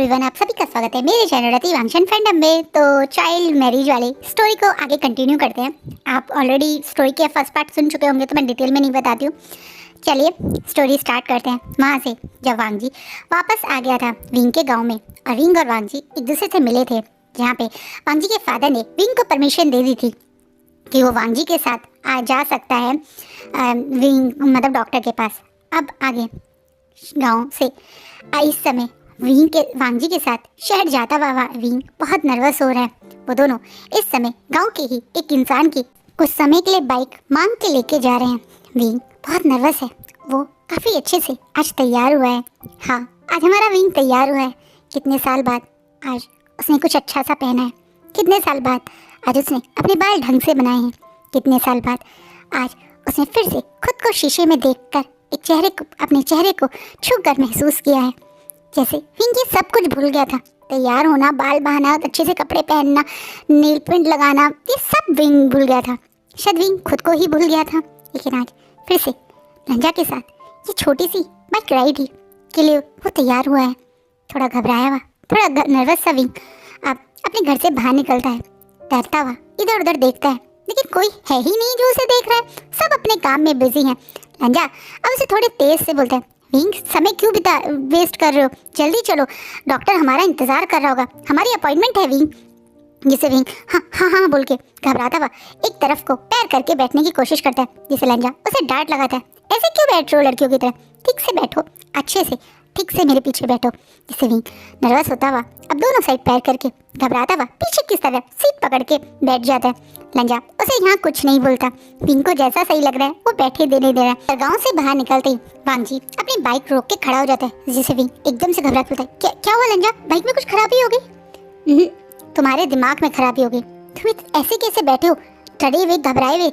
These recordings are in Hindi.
एवरीवन, आप सभी का स्वागत है मेरे चैनल रति वांगशन फैंडम में। तो चाइल्ड मैरिज वाली स्टोरी को आगे कंटिन्यू करते हैं। आप ऑलरेडी स्टोरी के फर्स्ट पार्ट सुन चुके होंगे तो मैं डिटेल में नहीं बताती हूँ। चलिए स्टोरी स्टार्ट करते हैं वहाँ से, जब वांग जी वापस आ गया था विंग के गाँव में, और विंग और वांग जी एक दूसरे से मिले थे, जहाँ पे वांग जी के फादर ने विंग को परमिशन दे दी थी कि वो वांग जी के साथ आ जा सकता है विंग मतलब डॉक्टर के पास। अब आगे गाँव से इस समय वांग जी के साथ शहर जाता हुआ विंग बहुत नर्वस हो रहा है। वो दोनों इस समय गांव के ही एक इंसान की कुछ समय के लिए बाइक मांग के लेके जा रहे हैं। विंग बहुत नर्वस है, वो काफ़ी अच्छे से आज तैयार हुआ है। हाँ, आज हमारा विंग तैयार हुआ है। कितने साल बाद आज उसने कुछ अच्छा सा पहना है। कितने साल बाद आज उसने अपने बाल ढंग से बनाए हैं। कितने साल बाद आज उसने फिर से खुद को शीशे में देखकर अपने चेहरे को छू कर महसूस किया है। जैसे विंग ये सब कुछ भूल गया था। तैयार होना, बाल बहाना, अच्छे से कपड़े पहनना, नील प्रिंट लगाना, ये सब विंग भूल गया था। शायद विंग खुद को ही भूल गया था। लेकिन आज फिर से लंजा के साथ ये छोटी सी बाइक राइड ही के लिए वो तैयार हुआ है। थोड़ा घबराया हुआ, थोड़ा नर्वस सा विंग अब अपने घर से बाहर निकलता है। डरता हुआ इधर उधर देखता है, लेकिन कोई है ही नहीं जो उसे देख रहा है। सब अपने काम में बिजी हैं। लंजा अब उसे थोड़े तेज से बोलता है, विंग समय क्यों वेस्ट कर रहे हो, जल्दी चलो, डॉक्टर हमारा इंतजार कर रहा होगा, हमारी अपॉइंटमेंट है। विंग जिसे विंग हाँ हाँ हाँ बोल के घबराता हुआ एक तरफ को पैर करके बैठने की कोशिश करता है, जिसे लंजा उसे डांट लगाता है, ऐसे क्यों बैठ रहे हो लड़कियों की तरह, ठीक से बैठो, अच्छे से ठीक से मेरे पीछे बैठो। जिसे विंग नर्वस होता हुआ अब दोनों साइड पैर करके घबराता हुआ पीछे की तरफ सीट पकड़ के बैठ जाता है। लंजा उसे यहाँ कुछ नहीं बोलता। विंग को जैसा सही लग रहा है वो बैठे देने दे रहा है। गांव से बाहर निकलते ही वांग जी अपनी बाइक रोक के खड़ा हो जाता है, जिसे विंग एकदम से घबरा बोलता है, क्या हुआ लंजा, बाइक में कुछ खराबी हो गई? तुम्हारे दिमाग में खराबी हो गई, तुम ऐसे कैसे बैठे हो, डरे हुए घबराए हुए?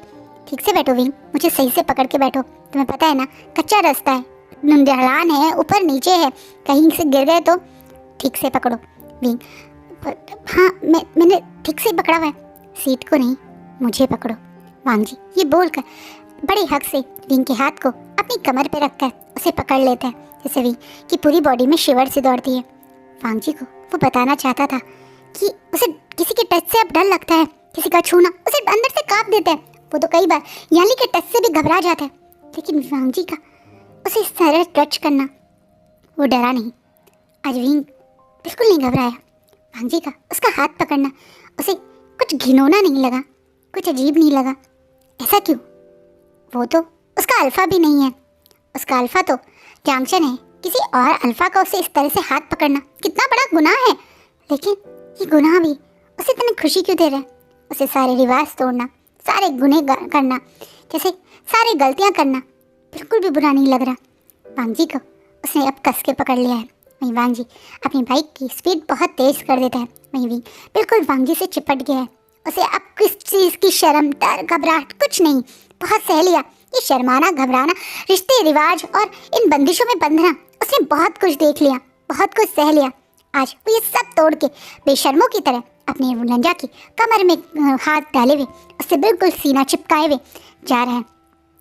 ठीक से बैठो विंग, मुझे सही से पकड़ के बैठो। तुम्हें पता है ना कच्चा रास्ता है, ढलान है, ऊपर नीचे है, कहीं से गिर गए तो ठीक से पकड़ो। विंग हाँ मैंने ठीक से पकड़ा हुआ है, सीट को नहीं मुझे पकड़ो। वांग जी ये बोलकर बड़े हक से विंग के हाथ को अपनी कमर पे रखकर उसे पकड़ लेता है, जिससे विंग की पूरी बॉडी में शिवर सी दौड़ती है। वांग जी को वो बताना चाहता था कि उसे किसी के टच से अब डर लगता है, किसी का छूना उसे अंदर से कांप देता है। वो तो कई बार यानी के टच से भी घबरा जाता है, लेकिन वांग जी का उसे इस तरह टच करना वो डरा नहीं। आज विंग बिल्कुल नहीं घबराया। वांग जी का उसका हाथ पकड़ना उसे कुछ घिनौना नहीं लगा, कुछ अजीब नहीं लगा। ऐसा क्यों? वो तो उसका अल्फा भी नहीं है। उसका अल्फा तो जंक्शन है। किसी और अल्फा का उसे इस तरह से हाथ पकड़ना कितना बड़ा गुनाह है। लेकिन ये गुनाह भी उसे इतनी खुशी क्यों दे रहा है? उसे सारे रिवाज तोड़ना, सारे गुनाह करना, जैसे सारी गलतियां करना बिल्कुल भी बुरा नहीं लग रहा। वांग जी को उसने अब कस के पकड़ लिया है। वहीं वांग जी अपनी बाइक की स्पीड बहुत तेज कर देता है। वहीं विंग बिल्कुल वांग जी से चिपट गया है। उसे अब किस चीज़ की शर्म, डर, घबराहट कुछ नहीं, बहुत सह लिया। ये शर्माना, घबराना, रिश्ते, रिवाज और इन बंदिशों में बंधना उसने बहुत कुछ देख लिया, बहुत कुछ सह लिया। आज वो ये सब तोड़ के बेशर्मों की तरह अपने लंजा की कमर में हाथ डाले हुए उससे बिल्कुल सीना चिपकाए हुए जा रहे हैं।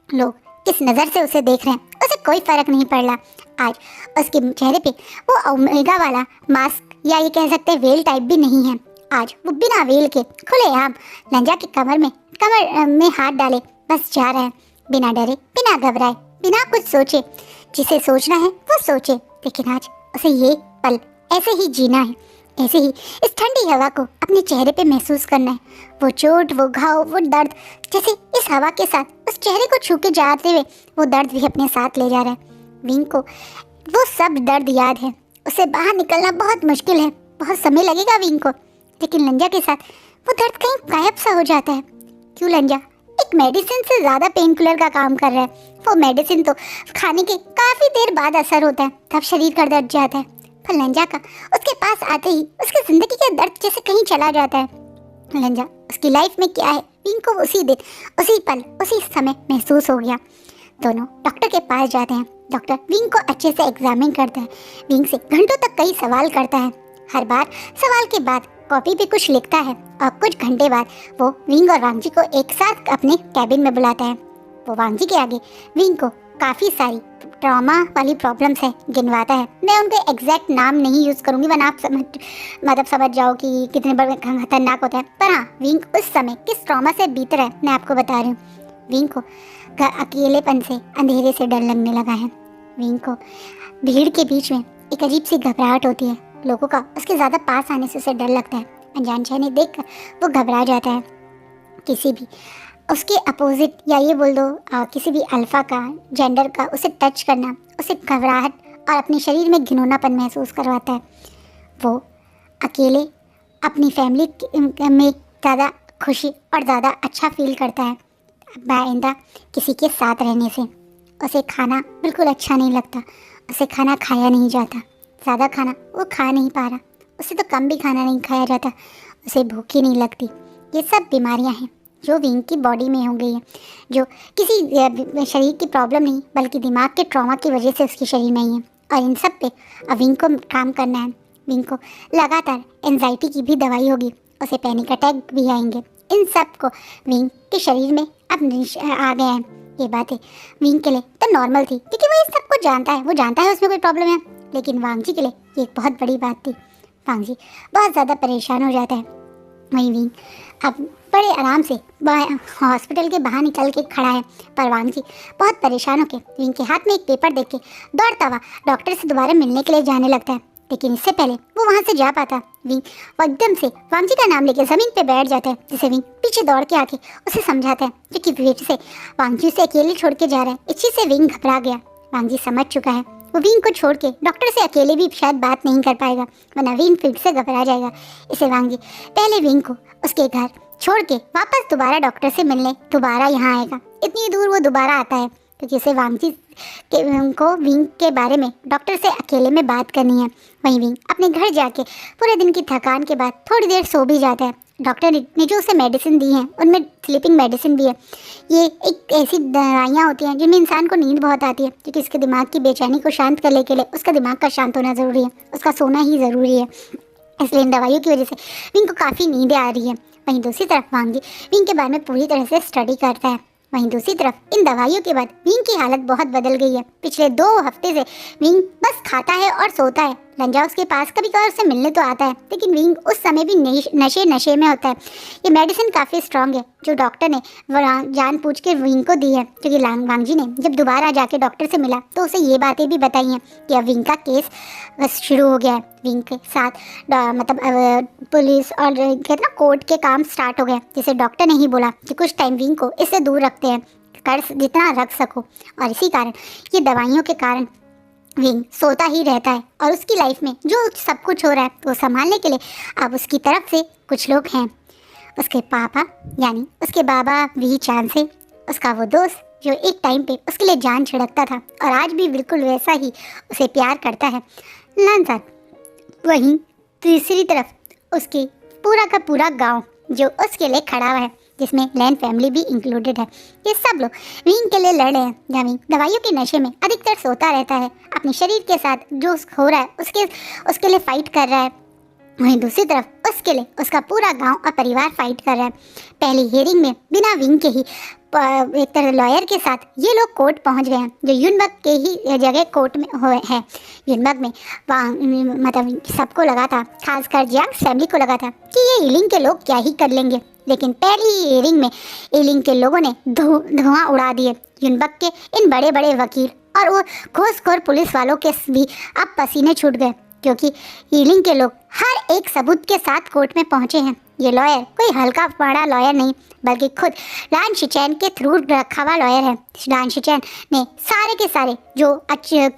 लोग किस नज़र से उसे देख रहे हैं उसे कोई फर्क नहीं पड़ रहा। आज उसके चेहरे पे वो ओमेगा वाला मास्क या ये कह सकते हैं वेल टाइप भी नहीं है। आज वो बिना वेल के खुलेआम लंजा की कमर में हाथ डाले बस जा रहा है, बिना डरे, बिना घबराए, बिना कुछ सोचे। जिसे सोचना है वो सोचे, लेकिन आज उसे ये पल ऐसे ही जीना है, ऐसे ही इस ठंडी हवा को अपने चेहरे पे महसूस करना है। वो चोट, वो घाव, वो दर्द, जैसे इस हवा के साथ उस चेहरे को छू के जाते हुए वो दर्द भी अपने साथ ले जा रहा है। विंग को वो सब दर्द याद है। उसे बाहर निकलना बहुत मुश्किल है, बहुत समय लगेगा विंग को, लेकिन लंजा के साथ वो दर्द कहीं गायब सा हो जाता है। क्यों? लंजा एक मेडिसिन से ज़्यादा पेन किलर का काम कर रहा है। वो मेडिसिन तो खाने के काफ़ी देर बाद असर होता है, तब शरीर का दर्द जाता है। पर लंजा का उसके पास आते ही उसकी ज़िंदगी का दर्द जैसे कहीं चला जाता है। लंजा उसकी लाइफ में क्या है विंग को उसी दिन, उसी पल, उसी समय महसूस हो गया। दोनों डॉक्टर के पास जाते हैं। डॉक्टर विंग को अच्छे से एग्जामिन करता है, विंग से घंटों तक कई सवाल करता है। हर बार सवाल के बाद कॉपी पे कुछ लिखता है और कुछ घंटे बाद वो विंग और वांग जी को एक साथ अपने कैबिन में बुलाता है। वो वांगजी के आगे विंग को काफ़ी सारी ट्रॉमा वाली प्रॉब्लम्स है गिनवाता है। मैं उनके एग्जैक्ट नाम नहीं यूज़ करूँगी वरना आप समझ जाओ कि कितने बड़े खतरनाक होते हैं। पर हाँ, विंग उस समय किस ट्रॉमा से बीत रहा है मैं आपको बता रही हूँ। विंग को अकेलेपन से, अंधेरे से डर लगने लगा है। विंग को भीड़ के बीच में एक अजीब सी घबराहट होती है। लोगों का उसके ज़्यादा पास आने से उसे डर लगता है। अनजान शहर देखकर वो घबरा जाता है। किसी भी उसके अपोजिट या ये बोल दो किसी भी अल्फा का, जेंडर का उसे टच करना उसे घबराहट और अपने शरीर में घिनौनापन महसूस करवाता है। वो अकेले अपनी फैमिली में ज़्यादा खुशी और ज़्यादा अच्छा फील करता है बाइंदा किसी के साथ रहने से। उसे खाना बिल्कुल अच्छा नहीं लगता, उसे खाना खाया नहीं जाता, ज़्यादा खाना वो खा नहीं पा रहा, उसे तो कम भी खाना नहीं खाया जाता, उसे भूख ही नहीं लगती। ये सब बीमारियां हैं जो विंग की बॉडी में हो गई है, जो किसी शरीर की प्रॉब्लम नहीं बल्कि दिमाग के ट्रॉमा की वजह से उसके शरीर में ही है। और इन सब पे अब विंग को काम करना है। विंग को लगातार एंजाइटी की भी दवाई होगी, उसे पैनिक अटैक भी आएंगे। इन सब को विंग के शरीर में अब आ गए हैं। ये बातें विंग के लिए तो नॉर्मल थी क्योंकि वो इस सब को जानता है, वो जानता है उसमें कोई प्रॉब्लम है। लेकिन वांगजी के लिए ये एक बहुत बड़ी बात थी। वांगजी बहुत ज़्यादा परेशान हो जाता है। वहीं विंग अब बड़े आराम से हॉस्पिटल के बाहर निकल के खड़ा है। पर वांगजी बहुत परेशान होकर विंग के हाथ में एक पेपर देख के दौड़ता हुआ डॉक्टर से दोबारा मिलने के लिए जाने लगता है। लेकिन इससे पहले वो वहाँ से जा पाता, विंग वो एकदम से वांगजी का नाम लेके ज़मीन पे बैठ जाता है, जिसे विंग पीछे दौड़ के आके उसे समझाता है क्योंकि वेट से वांगजी उसे अकेले छोड़ के जा रहा है। इस चीज़ से विंग घबरा गया। वांगजी समझ चुका है वो विंग को छोड़ के डॉक्टर से अकेले भी शायद बात नहीं कर पाएगा, वरना विंग फिर से घबरा जाएगा। इसे वांगजी पहले विंग को उसके घर छोड़ के वापस दोबारा डॉक्टर से मिलने दोबारा यहाँ आएगा। इतनी दूर वो दोबारा आता है क्योंकि उसे वांगजी को विंग के बारे में डॉक्टर से अकेले में बात करनी है। वहीं विंग अपने घर जाके पूरे दिन की थकान के बाद थोड़ी देर सो भी जाता है। डॉक्टर ने जो उसे मेडिसिन दी है उनमें स्लीपिंग मेडिसिन भी है। ये एक ऐसी दवाइयाँ होती हैं जिनमें इंसान को नींद बहुत आती है क्योंकि उसके दिमाग की बेचैनी को शांत करने के लिए उसका दिमाग का शांत होना ज़रूरी है, उसका सोना ही ज़रूरी है। इसलिए इन दवाइयों की वजह से विंग को काफ़ी नींदें आ रही है। वहीं दूसरी तरफ वांगजी विंग के बारे में पूरी तरह से स्टडी करता है। वहीं दूसरी तरफ इन दवाइयों के बाद विंग की हालत बहुत बदल गई है। पिछले 2 हफ्ते से विंग बस खाता है और सोता है। लंजा उसके पास कभी कभार उससे मिलने तो आता है, लेकिन विंग उस समय भी नशे में होता है। ये मेडिसिन काफ़ी स्ट्रांग है जो डॉक्टर ने जान पूछ के विंग को दी है, क्योंकि वांगजी ने जब दोबारा जाके डॉक्टर से मिला तो उसे ये बातें भी बताई हैं कि अब विंग का केस शुरू हो गया है। विंग के साथ पुलिस और कहते ना कोर्ट के काम स्टार्ट हो गए, जिसे डॉक्टर ने ही बोला कि कुछ टाइम विंग को इससे दूर रखते हैं, कर जितना रख सको। और इसी कारण ये दवाइयों के कारण विंग सोता ही रहता है और उसकी लाइफ में जो सब कुछ हो रहा है वो संभालने के लिए अब उसकी तरफ से कुछ लोग हैं। उसके पापा यानी उसके बाबा वी चांद से, उसका वो दोस्त जो एक टाइम पे उसके लिए जान छिड़कता था और आज भी बिल्कुल वैसा ही उसे प्यार करता है, लांसर। वहीं तीसरी तरफ उसके पूरा का पूरा गांव जो उसके लिए खड़ा हुआ है, जिसमें लैन फैमिली भी इंक्लूडेड है। ये सब लोग विंग के लिए लड़ रहे हैं। जहाँ विंग दवाइयों के नशे में अधिकतर सोता रहता है, अपने शरीर के साथ जो हो रहा है उसके लिए फाइट कर रहा है। वहीं दूसरी तरफ उसके लिए उसका पूरा गांव और परिवार फाइट कर रहा है। पहली हियरिंग में बिना विंग के ही एक तरह लॉयर के साथ ये लोग कोर्ट पहुंच गए हैं, जो यूनबर्ग के ही जगह कोर्ट में है। यूनबर्ग में मतलब सबको लगा था, खासकर जियांग फैमिली को लगा था कि ये इलिंग के लोग क्या ही कर लेंगे, लेकिन पहली हियरिंग में इलिंग के लोगों ने धुआं उड़ा दिए। यूनबर्ग के इन बड़े बड़े वकील और वो घूसखोर पुलिस वालों के भी अब पसीने छूट गए, क्योंकि इलिंग के लोग हर एक सबूत के साथ कोर्ट में पहुंचे हैं। ये लॉयर कोई हल्का बड़ा लॉयर नहीं, बल्कि खुद लान शिचैन के थ्रू रखा हुआ लॉयर है। लान शिचैन ने सारे के सारे जो अच्छे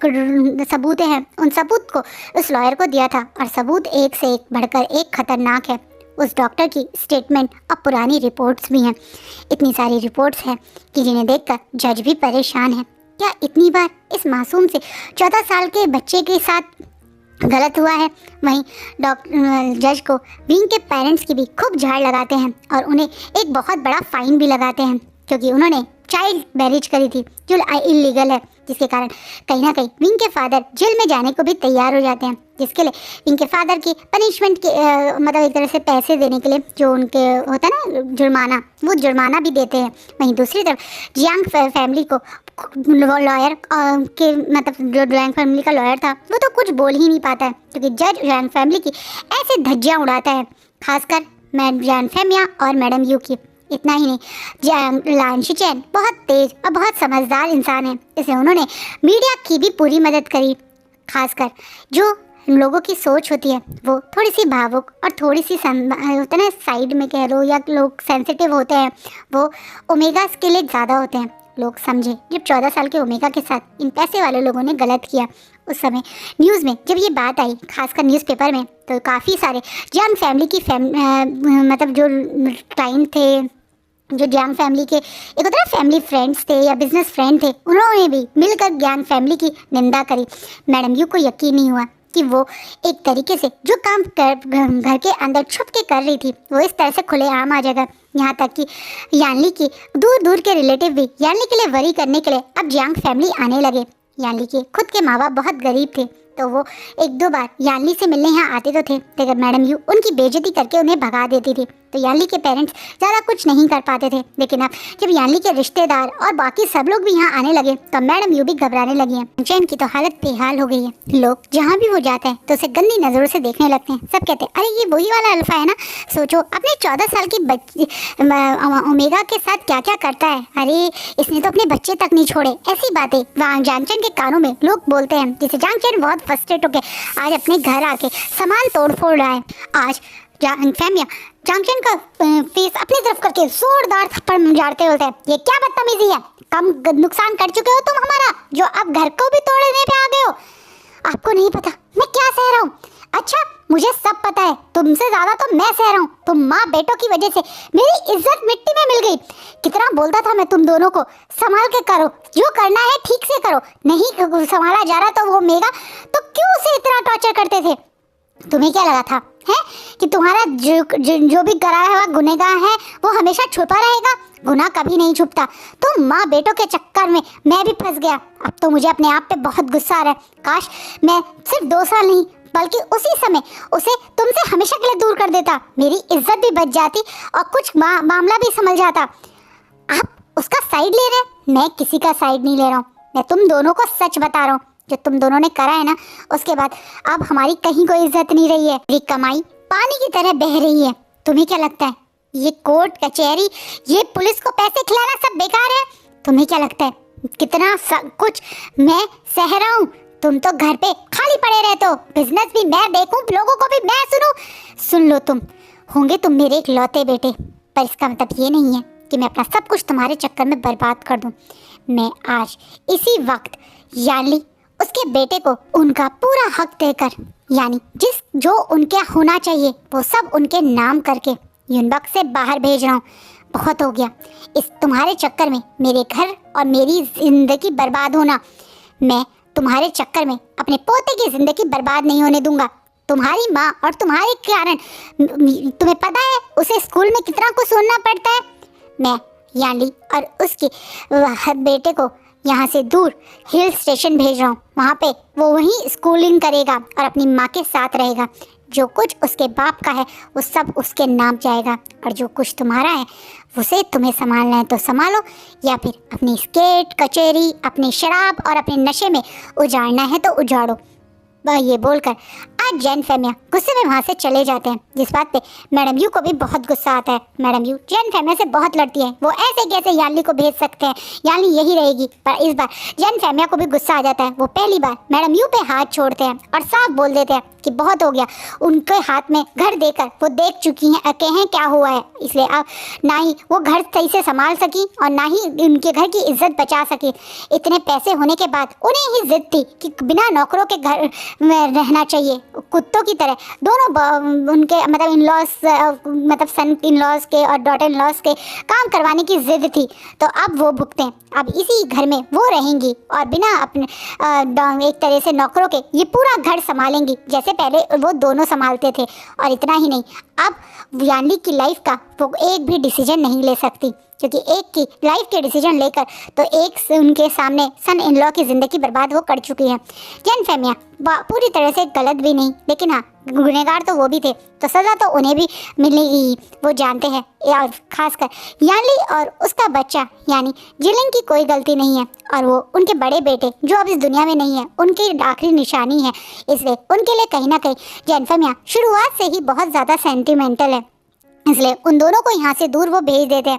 सबूत हैं उन सबूत को उस लॉयर को दिया था, और सबूत एक से एक बढ़कर एक खतरनाक है। उस डॉक्टर की स्टेटमेंट और पुरानी रिपोर्ट्स भी हैं। इतनी सारी रिपोर्ट्स हैं कि जिन्हें देखकर जज भी परेशान है। क्या इतनी बार इस मासूम से 14 साल के बच्चे के साथ गलत हुआ है? वहीं जज को विंग के पेरेंट्स की भी खूब झाड़ लगाते हैं और उन्हें एक बहुत बड़ा फाइन भी लगाते हैं, क्योंकि उन्होंने चाइल्ड मैरिज करी थी जो इलीगल है, जिसके कारण कहीं ना कहीं विंग के फादर जेल में जाने को भी तैयार हो जाते हैं। जिसके लिए इनके फादर की पनिशमेंट के मतलब एक तरह से पैसे देने के लिए जो उनके होता है ना जुर्माना, वो जुर्माना भी देते हैं। वहीं दूसरी तरफ जियांग फैमिली को लॉयर के मतलब जो जियांग फैमिली का लॉयर था वो तो कुछ बोल ही नहीं पाता है, क्योंकि जज जियांग फैमिली की ऐसे धज्जियाँ उड़ाता है, खासकर जियांग फैमिया और मैडम यू की। इतना ही नहीं, लान शिचेन बहुत तेज और बहुत समझदार इंसान है, इसलिए उन्होंने मीडिया की भी पूरी मदद करी। खासकर जो लोगों की सोच होती है वो थोड़ी सी भावुक और थोड़ी सी होता है ना साइड में कह लो, या लोग सेंसिटिव होते हैं, वो ओमेगा के लिए ज़्यादा होते हैं। लोग समझे जब 14 साल के ओमेगा के साथ इन पैसे वाले लोगों ने गलत किया, उस समय न्यूज़ में जब ये बात आई, खासकर न्यूज़पेपर में, तो काफ़ी सारे जियांग फैमिली की मतलब जो क्लाइंट थे, जो जियांग फैमिली के एक होता है फैमिली फ्रेंड्स थे या बिजनेस फ्रेंड थे, उन्होंने भी मिलकर जियांग फैमिली की निंदा करी। मैडम यू को यकीन नहीं हुआ कि वो एक तरीके से जो काम घर के अंदर छुप के कर रही थी वो इस तरह से खुलेआम आ जाएगा। यहाँ तक कि यानली की दूर दूर के रिलेटिव भी यानली के लिए वरी करने के लिए अब जियांग फैमिली आने लगे। यानली के खुद के माँ बाप बहुत गरीब थे, तो वो एक दो बार यानली से मिलने यहाँ आते तो थे, लेकिन मैडम यू उनकी बेइज्जती करके उन्हें भगा देती थी, तो यानली के पेरेंट्स ज़्यादा कुछ नहीं कर पाते थे। लेकिन अब जब यानली के रिश्तेदार और बाकी सब लोग भी यहाँ आने लगे तो मैडम यू भी घबराने लगी हैं। चैन की तो हालत बेहाल हो गई है, लोग जहाँ भी वो जाते हैं तो उसे गंदी नज़रों से देखने लगते हैं। सब कहते हैं अरे ये वही वाला अल्फा है ना, सोचो अपने 14 साल की बच्ची ओमेगा के साथ क्या क्या करता है, अरे इसने तो अपने बच्चे तक नहीं छोड़े। ऐसी बातें वहाँ जांगचन के कानों में लोग बोलते हैं, जिसे जांगचन बहुत फ्रस्ट्रेट होकर आज अपने घर आके सामान तोड़ फोड़ रहा है। आज फैमिया जांगचन का फेस अपनी तरफ करके जोरदार थप्पड़ मारते होते हैं, ये क्या बदतमीजी है, कम नुकसान कर चुके हो तुम हमारा, जो अब घर को भी तोड़ने पे आ गए हो। आपको नहीं पता मैं क्या सह रहा हूँ? अच्छा मुझे सब पता है, तुमसे ज्यादा तो मैं सह रहा हूँ। तुम माँ बेटों की वजह से मेरी इज्जत मिट्टी में मिल गई। कितना बोलता था मैं तुम दोनों को संभाल के करो, जो करना है ठीक से करो, नहीं संभाला जा रहा तो वो मेगा तो क्यों उसे इतना टॉर्चर करते थे? तुम्हें क्या लगा था है कि तुम्हारा जो भी कराया हुआ गुनहगार है वो हमेशा छुपा रहेगा? गुनाह कभी नहीं छुपता। तुम माँ बेटों के चक्कर में मैं भी फंस गया। अब तो मुझे अपने आप पे बहुत गुस्सा आ रहा है। काश मैं सिर्फ 2 साल नहीं बल्कि उसी समय उसे तुमसे हमेशा के लिए दूर कर देता, मेरी इज्जत भी बच जाती और कुछ मामला भी संभल जाता। आप उसका साइड ले रहे हैं, मैं किसी का साइड नहीं ले रहा हूँ, मैं तुम दोनों को सच बता रहा हूँ। जो तुम दोनों ने करा है ना, उसके बाद अब हमारी कहीं कोई इज्जत नहीं रही है। ये कमाई पानी की तरह बह रही है। तुम्हें क्या लगता है ये कोर्ट कचहरी, ये पुलिस को पैसे खिलाना सब बेकार है? तुम्हें क्या लगता है कितना कुछ मैं सह रहा हूँ? तुम तो घर पे खाली पड़े रहते हो, बिजनेस भी मैं देखूं, लोगों को भी मैं सुनूं। सुन लो, तुम होंगे तुम मेरे इकलौते बेटे, पर इसका मतलब ये नहीं है कि मैं अपना सब कुछ तुम्हारे चक्कर में बर्बाद कर दूं। मैं आज इसी वक्त यानली उसके बेटे को उनका पूरा हक देकर, यानी जो उनके होना चाहिए वो सब उनके नाम करके यूनबक से बाहर भेज रहा हूँ। बहुत हो गया इस तुम्हारे चक्कर में मेरे घर और मेरी जिंदगी बर्बाद होना। मैं तुम्हारे चक्कर में अपने पोते की जिंदगी बर्बाद नहीं होने दूंगा। तुम्हारी माँ और तुम्हारे कारण तुम्हें पता है उसे स्कूल में कितना कुछ सुनना पड़ता है। मैं यानली और उसके बेटे को यहाँ से दूर हिल स्टेशन भेज रहा हूँ। वहाँ पे वो वहीं स्कूलिंग करेगा और अपनी माँ के साथ रहेगा। जो कुछ उसके बाप का है वो सब उसके नाम जाएगा, और जो कुछ तुम्हारा है उसे तुम्हें संभालना है तो संभालो, या फिर अपनी स्केट कचेरी, अपनी शराब और अपने नशे में उजाड़ना है तो उजाड़ो। वह ये बोलकर आज जैन फैमिया गुस्से में वहाँ से चले जाते हैं, जिस बात पे मैडम यू को भी बहुत गुस्सा आता है। मैडम यू जैन फैमिया से बहुत लड़ती है, वो ऐसे कैसे यानली को भेज सकते हैं, यानली यही रहेगी। पर इस बार जैन फैमिया को भी गुस्सा आ जाता है। वो पहली बार मैडम यू पे हाथ छोड़ते हैं और साफ बोल देते हैं कि बहुत हो गया। उनके हाथ में घर देकर वो देख चुकी हैं हैं क्या हुआ है, इसलिए अब ना ही वो घर सही से संभाल सकी और ना ही उनके घर की इज्जत बचा सकी। इतने पैसे होने के बाद उन्हें ही जिद थी कि बिना नौकरों के घर में रहना चाहिए, कुत्तों की तरह। दोनों उनके मतलब इन लॉस मतलब सन इन लॉस के और डॉटर इन लॉस के काम करवाने की जिद थी, तो अब वो भुगतें। अब इसी घर में वो रहेंगी और बिना अपने एक तरह से नौकरों के ये पूरा घर संभालेंगी, जैसे पहले वो दोनों संभालते थे। और इतना ही नहीं, अब यानली की लाइफ का वो एक भी डिसीजन नहीं ले सकती, क्योंकि एक की लाइफ के डिसीजन लेकर तो एक से उनके सामने सन इन लॉ की ज़िंदगी बर्बाद वो कर चुकी है। जैन फेमिया पूरी तरह से गलत भी नहीं, लेकिन हाँ गुनहगार तो वो भी थे, तो सज़ा तो उन्हें भी मिलेगी, वो जानते हैं। और खासकर यानली और उसका बच्चा यानी जिलिंग की कोई गलती नहीं है, और वो उनके बड़े बेटे जो अब इस दुनिया में नहीं है उनकी आखिरी निशानी है, इसलिए उनके लिए कहीं ना कहीं जैन फेमिया शुरुआत से ही बहुत ज़्यादा सेंटिमेंटल है। इसलिए उन दोनों को यहाँ से दूर वो भेज देते हैं।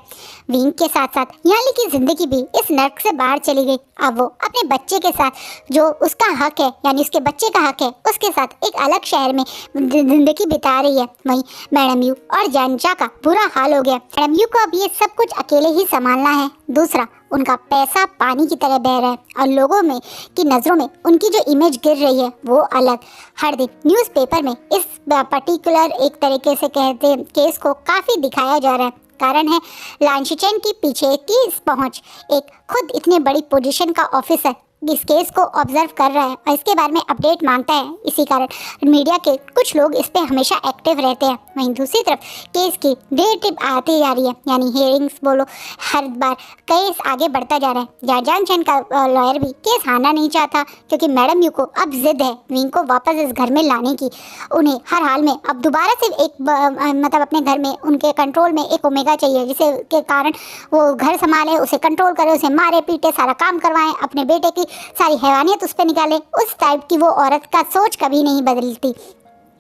विंग के साथ साथ यानली की ज़िंदगी भी इस नर्क से बाहर चली गई। अब वो अपने बच्चे के साथ, जो उसका हक है यानी उसके बच्चे का हक है, उसके साथ एक अलग शहर में ज़िंदगी बिता रही है। वहीं मैडम यू और जानचा का बुरा हाल हो गया। मैडम यू को अब ये सब कुछ अकेले ही संभालना है। दूसरा, उनका पैसा पानी की तरह बह रहा है और लोगों में की नज़रों में उनकी जो इमेज गिर रही है वो अलग। हर दिन न्यूज़पेपर में इस पर्टिकुलर एक तरीके से कहते केस को काफ़ी दिखाया जा रहा है। कारण है लानशिचेन की पीछे की पहुंच। एक खुद इतने बड़ी पोजीशन का ऑफिसर इस केस को ऑब्जर्व कर रहा है और इसके बारे में अपडेट मांगता है। इसी कारण मीडिया के कुछ लोग इस पे हमेशा एक्टिव रहते हैं। वहीं दूसरी तरफ केस की डेट आती जा रही है, यानी हियरिंग्स बोलो, हर बार केस आगे बढ़ता जा रहा है। जान चैन का लॉयर भी केस हारना नहीं चाहता, क्योंकि मैडम यू को अब जिद है विंग को वापस इस घर में लाने की। उन्हें हर हाल में अब दोबारा से एक मतलब अपने घर में उनके कंट्रोल में एक ओमेगा चाहिए, जिसे के कारण वो घर संभाले, उसे कंट्रोल करे, उसे मारे पीटे, सारा काम करवाएं, अपने बेटे की सारी हैवानियत उस पर निकाले। उस टाइप की वो औरत का सोच कभी नहीं बदलती।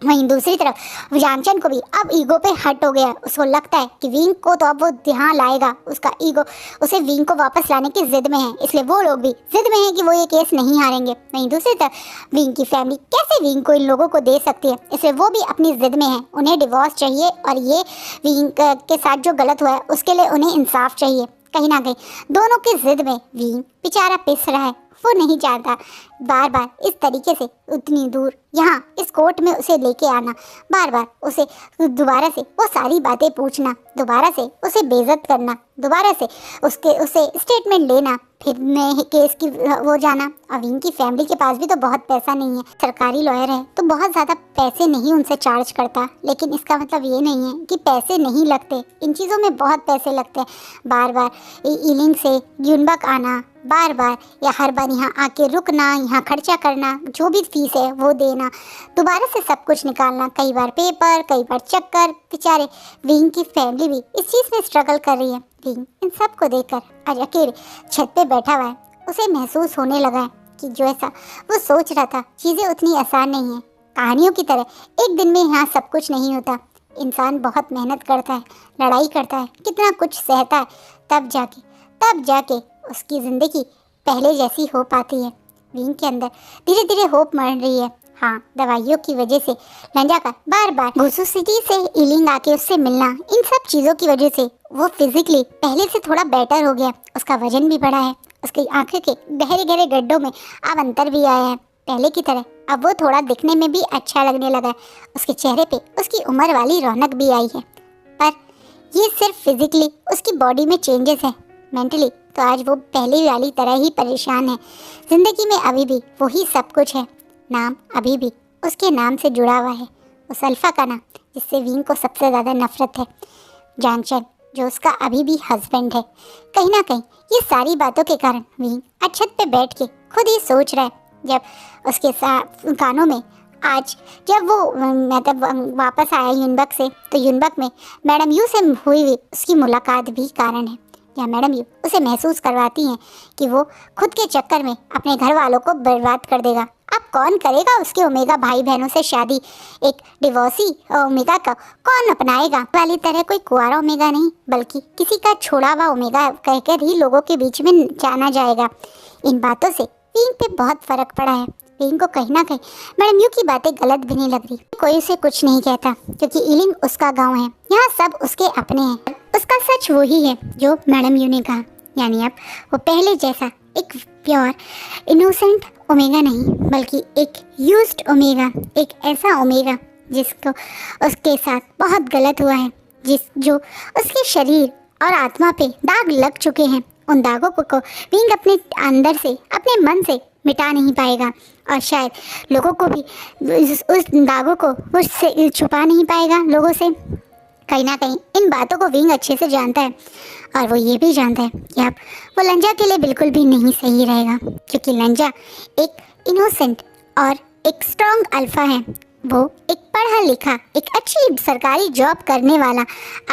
वहीं दूसरी तरफ जानचन को भी अब ईगो पे हट हो गया। उसको लगता है कि विंग को तो अब वो ध्यान लाएगा, उसका ईगो उसे विंग को वापस लाने की जिद में है, इसलिए वो लोग भी जिद में है कि वो ये केस नहीं हारेंगे। वहीं दूसरी तरफ विंग की फैमिली कैसे विंग को इन लोगों को दे सकती है, इसलिए वो भी अपनी जिद में है। उन्हें डिवोर्स चाहिए और ये विंग के साथ जो गलत हुआ है उसके लिए उन्हें इंसाफ चाहिए। कहीं ना कहीं दोनों की जिद में विंग बेचारा पिस रहा है। वो नहीं चाहता बार बार इस तरीके से उतनी दूर यहाँ इस कोर्ट में उसे लेके आना, बार बार उसे दोबारा से वो सारी बातें पूछना, दोबारा से उसे बेइज्जत करना, दोबारा से उसे स्टेटमेंट लेना, फिर नए केस की वो जाना। और विंग की फैमिली के पास भी तो बहुत पैसा नहीं है, सरकारी लॉयर है तो बहुत ज़्यादा पैसे नहीं उनसे चार्ज करता, लेकिन इसका मतलब ये नहीं है कि पैसे नहीं लगते। इन चीज़ों में बहुत पैसे लगते हैं। बार बार ईलिंग से यूनबक आना, बार बार या हर बार यहाँ आके रुकना, यहाँ खर्चा करना, जो भी फीस है वो देना, दोबारा से सब कुछ निकालना, कई बार पेपर, कई बार चक्कर। बेचारे विंग की फैमिली भी इस चीज़ में स्ट्रगल कर रही है। विंग इन सब को देखकर आज अकेले छत पे बैठा हुआ है। उसे महसूस होने लगा है कि जो ऐसा वो सोच रहा था चीज़ें उतनी आसान नहीं है। कहानियों की तरह एक दिन में यहाँ सब कुछ नहीं होता। इंसान बहुत मेहनत करता है, लड़ाई करता है, कितना कुछ सहता है, तब जाके उसकी ज़िंदगी पहले जैसी हो पाती है। विंग के अंदर धीरे धीरे होप मर रही है। हाँ, दवाइयों की वजह से लंजा का बार बार घुसूसिटी से ईलिंग आके उससे मिलना, इन सब चीज़ों की वजह से वो फिजिकली पहले से थोड़ा बेटर हो गया। उसका वजन भी बढ़ा है, उसकी आंखों के गहरे गहरे गड्ढों में अब अंतर भी आया है। पहले की तरह अब वो थोड़ा दिखने में भी अच्छा लगने लगा है। उसके चेहरे पे उसकी उम्र वाली रौनक भी आई है। पर ये सिर्फ फिजिकली उसकी बॉडी में चेंजेस है, मेंटली तो आज वो पहले वाली तरह ही परेशान है। ज़िंदगी में अभी भी वही सब कुछ है। नाम अभी भी उसके नाम से जुड़ा हुआ है, उस अल्फा का नाम जिससे विंग को सबसे ज़्यादा नफरत है। जानचन जो उसका अभी भी हस्बैंड है। कहीं ना कहीं ये सारी बातों के कारण विंग आज छत पे बैठ के खुद ही सोच रहा है। जब उसके साथ कानों में आज जब वो मतलब वापस आया यूनबक से, तो यूनबक में मैडम यू से हुई उसकी मुलाकात भी कारण है। या मैडम यू उसे महसूस करवाती हैं कि वो खुद के चक्कर में अपने घर वालों को बर्बाद कर देगा। अब कौन करेगा उसके ओमेगा भाई बहनों से शादी? एक डिवोर्सी ओमेगा का कौन अपनाएगा? वाली तरह कोई कुंवारा ओमेगा नहीं, बल्कि किसी का छोड़ा हुआ ओमेगा कहकर ही लोगों के बीच में जाना जाएगा। इन बातों से विंग पे बहुत फर्क पड़ा है। विंग को कहीं ना कहीं मैडम यू की बातें गलत भी नहीं लग रही। कोई उसे कुछ नहीं कहता, क्योंकि ईलिंग उसका गाँव है, यहाँ सब उसके अपने हैं। उसका सच वही है जो मैडम यू ने कहा, यानी अब वो पहले जैसा एक प्योर इनोसेंट ओमेगा नहीं, बल्कि एक यूज्ड ओमेगा, एक ऐसा ओमेगा जिसको उसके साथ बहुत गलत हुआ है, जो उसके शरीर और आत्मा पे दाग लग चुके हैं। उन दागों को विंग अपने अंदर से, अपने मन से मिटा नहीं पाएगा और शायद लोगों को भी उस दागों को उससे छुपा नहीं पाएगा लोगों से। कहीं ना कहीं इन बातों को विंग अच्छे से जानता है और वो ये भी जानता है कि अब वो लंजा के लिए बिल्कुल भी नहीं सही रहेगा, क्योंकि लंजा एक इनोसेंट और एक स्ट्रॉन्ग अल्फा है। वो एक पढ़ा लिखा, एक अच्छी सरकारी जॉब करने वाला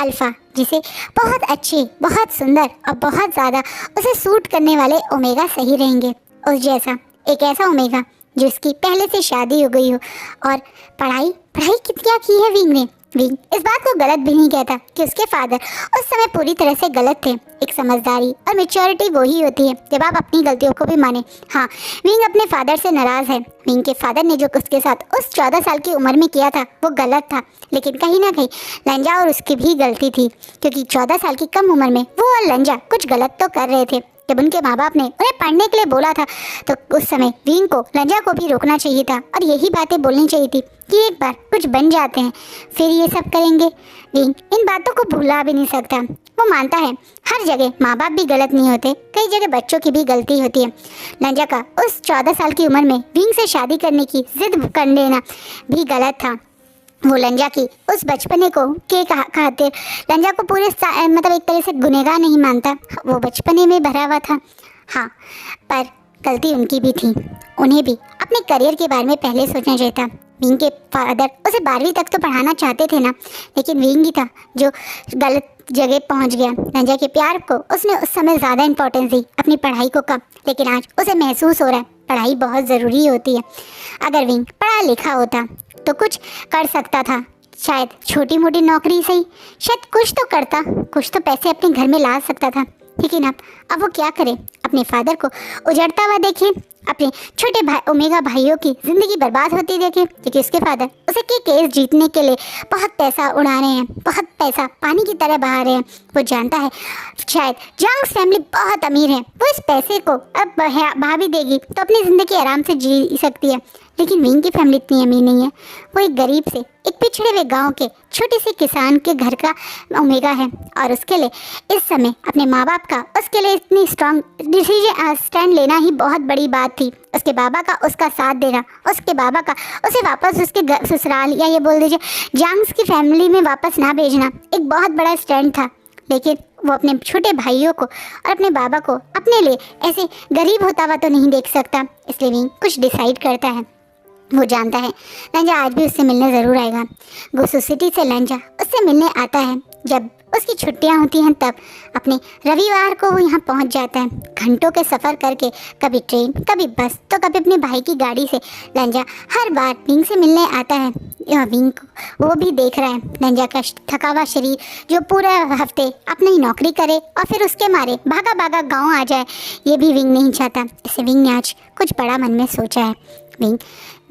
अल्फा, जिसे बहुत अच्छे, बहुत सुंदर और बहुत ज़्यादा उसे सूट करने वाले ओमेगा सही रहेंगे। उस जैसा एक ऐसा ओमेगा जिसकी पहले से शादी हो गई हो और पढ़ाई क्या की है विंग ने। विंग इस बात को गलत भी नहीं कहता कि उसके फादर उस समय पूरी तरह से गलत थे। एक समझदारी और मेच्योरिटी वही होती है जब आप अपनी गलतियों को भी माने। हाँ, विंग अपने फादर से नाराज़ है। विंग के फादर ने जो उसके साथ उस 14 साल की उम्र में किया था वो गलत था, लेकिन कहीं ना कहीं लंजा और उसकी भी गलती थी, क्योंकि 14 साल की कम उम्र में वो और लंजा कुछ गलत तो कर रहे थे। जब उनके माँ बाप ने उन्हें पढ़ने के लिए बोला था तो उस समय विंग को लंजा को भी रोकना चाहिए था और यही बातें बोलनी चाहिए थी कि एक बार कुछ बन जाते हैं फिर ये सब करेंगे। विंग इन बातों को भुला भी नहीं सकता। वो मानता है हर जगह माँ बाप भी गलत नहीं होते, कई जगह बच्चों की भी गलती होती है। लंजा का उस 14 साल की उम्र में विंग से शादी करने की जिद कर लेना भी गलत था। वो लंजा की उस बचपने को के खातिर लंजा को पूरे मतलब एक तरह से गुनहगार नहीं मानता। वो बचपने में भरा हुआ था। हाँ, पर गलती उनकी भी थी। उन्हें भी अपने करियर के बारे में पहले सोचना चाहिए था। विंग के फादर उसे 12वीं तक तो पढ़ाना चाहते थे ना, लेकिन विंग ही था जो गलत जगह पहुंच गया। लंजा के प्यार को उसने उस समय ज़्यादा इंपॉर्टेंस दी, अपनी पढ़ाई को कम, लेकिन आज उसे महसूस हो रहा है पढ़ाई बहुत ज़रूरी होती है। अगर विंग पढ़ा लिखा होता तो कुछ कर सकता था, शायद छोटी मोटी नौकरी से ही शायद कुछ तो करता, कुछ तो पैसे अपने घर में ला सकता था। लेकिन अब वो क्या करे, अपने फादर को उजड़ता हुआ देखे, अपने छोटे भाई ओमेगा भाइयों की ज़िंदगी बर्बाद होती देखे, क्योंकि उसके फादर उसे के केस जीतने के लिए बहुत पैसा उड़ा रहे हैं, बहुत पैसा पानी की तरह बहा रहे हैं। वो जानता है शायद जंग्स फैमिली बहुत अमीर है, वो इस पैसे को अब बहा भी देगी तो अपनी ज़िंदगी आराम से जी सकती है, लेकिन विंग की फैमिली इतनी अमीर नहीं है। वो एक गरीब से, एक पिछड़े हुए गांव के छोटे से किसान के घर का ओमेगा है और उसके लिए इस समय अपने माँ बाप का उसके लिए इतनी स्ट्रांग डिसीजन स्टैंड लेना ही बहुत बड़ी बात थी। उसके बाबा का उसका साथ देना, उसके बाबा का उसे वापस उसके ससुराल या ये बोल दीजिए जांग्स की फैमिली में वापस ना भेजना एक बहुत बड़ा स्टैंड था। लेकिन वो अपने छोटे भाइयों को और अपने बाबा को अपने लिए ऐसे गरीब होता हुआ तो नहीं देख सकता, इसलिए विंग कुछ डिसाइड करता है। वो जानता है लंजा आज भी उससे मिलने ज़रूर आएगा। गोसू सिटी से लंजा उससे मिलने आता है जब उसकी छुट्टियां होती हैं, तब अपने रविवार को वो यहाँ पहुँच जाता है। घंटों के सफ़र करके, कभी ट्रेन, कभी बस, तो कभी अपने भाई की गाड़ी से लंजा हर बार विंग से मिलने आता है। विंग को वो भी देख रहा है लंजा का थका हुआ शरीर, जो पूरा हफ्ते अपनी ही नौकरी करे और फिर उसके मारे भागा भागा गाँव आ जाए, ये भी विंग नहीं चाहता। इसे विंग ने आज कुछ बड़ा मन में सोचा है। विंग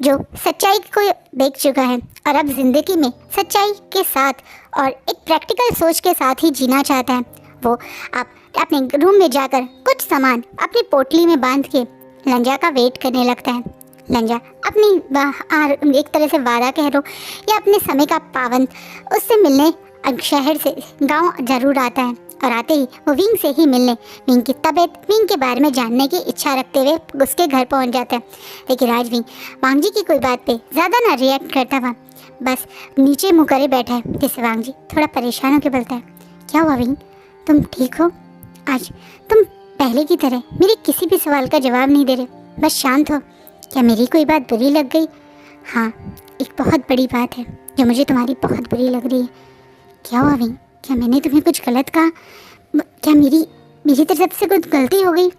जो सच्चाई को देख चुका है और अब ज़िंदगी में सच्चाई के साथ और एक प्रैक्टिकल सोच के साथ ही जीना चाहता है। वो अब अपने रूम में जाकर कुछ सामान अपनी पोटली में बांध के लंजा का वेट करने लगता है। लंजा अपनी एक तरह से वादा कह लो या अपने समय का पाबंद उससे मिलने शहर से गांव जरूर आता है और आते ही वो विंग से ही मिलने, विंग की तबीयत, विंग के बारे में जानने की इच्छा रखते हुए उसके घर पहुंच जाता है। लेकिन आज विंग वांग जी की कोई बात पे ज़्यादा ना रिएक्ट करता हुआ बस नीचे मुँह करे बैठा है, जिससे वांग जी थोड़ा परेशान होकर बोलता है, क्या हुआ विंग, तुम ठीक हो? आज तुम पहले की तरह मेरे किसी भी सवाल का जवाब नहीं दे रहे, बस शांत हो। क्या मेरी कोई बात बुरी लग गई? हाँ, एक बहुत बड़ी बात है जो मुझे तुम्हारी बहुत बुरी लग रही है। क्या हुआ विंग, क्या मैंने तुम्हें कुछ गलत कहा? क्या मेरी तरफ से कुछ गलती हो गई?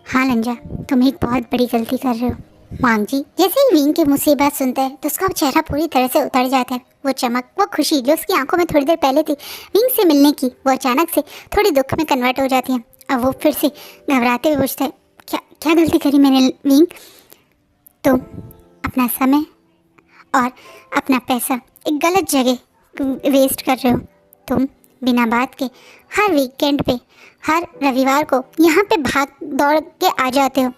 हाँ लंजा, तुम एक बहुत बड़ी गलती कर रहे हो। वांग जी जैसे ही विंग के मुँह से बात सुनता है तो उसका चेहरा पूरी तरह से उतर जाता है। वो चमक, वो खुशी जो उसकी आंखों में थोड़ी देर पहले थी विंग से मिलने की, वो अचानक से थोड़ी दुख में कन्वर्ट हो जाती है। अब वो फिर से घबराते हुए पूछता है, क्या गलती करी मैंने विंग? तुम अपना समय और अपना पैसा एक गलत जगह वेस्ट कर रहे हो। तुम बिना बात के हर वीकेंड पे, हर रविवार को यहाँ पे भाग दौड़ के आ जाते हो।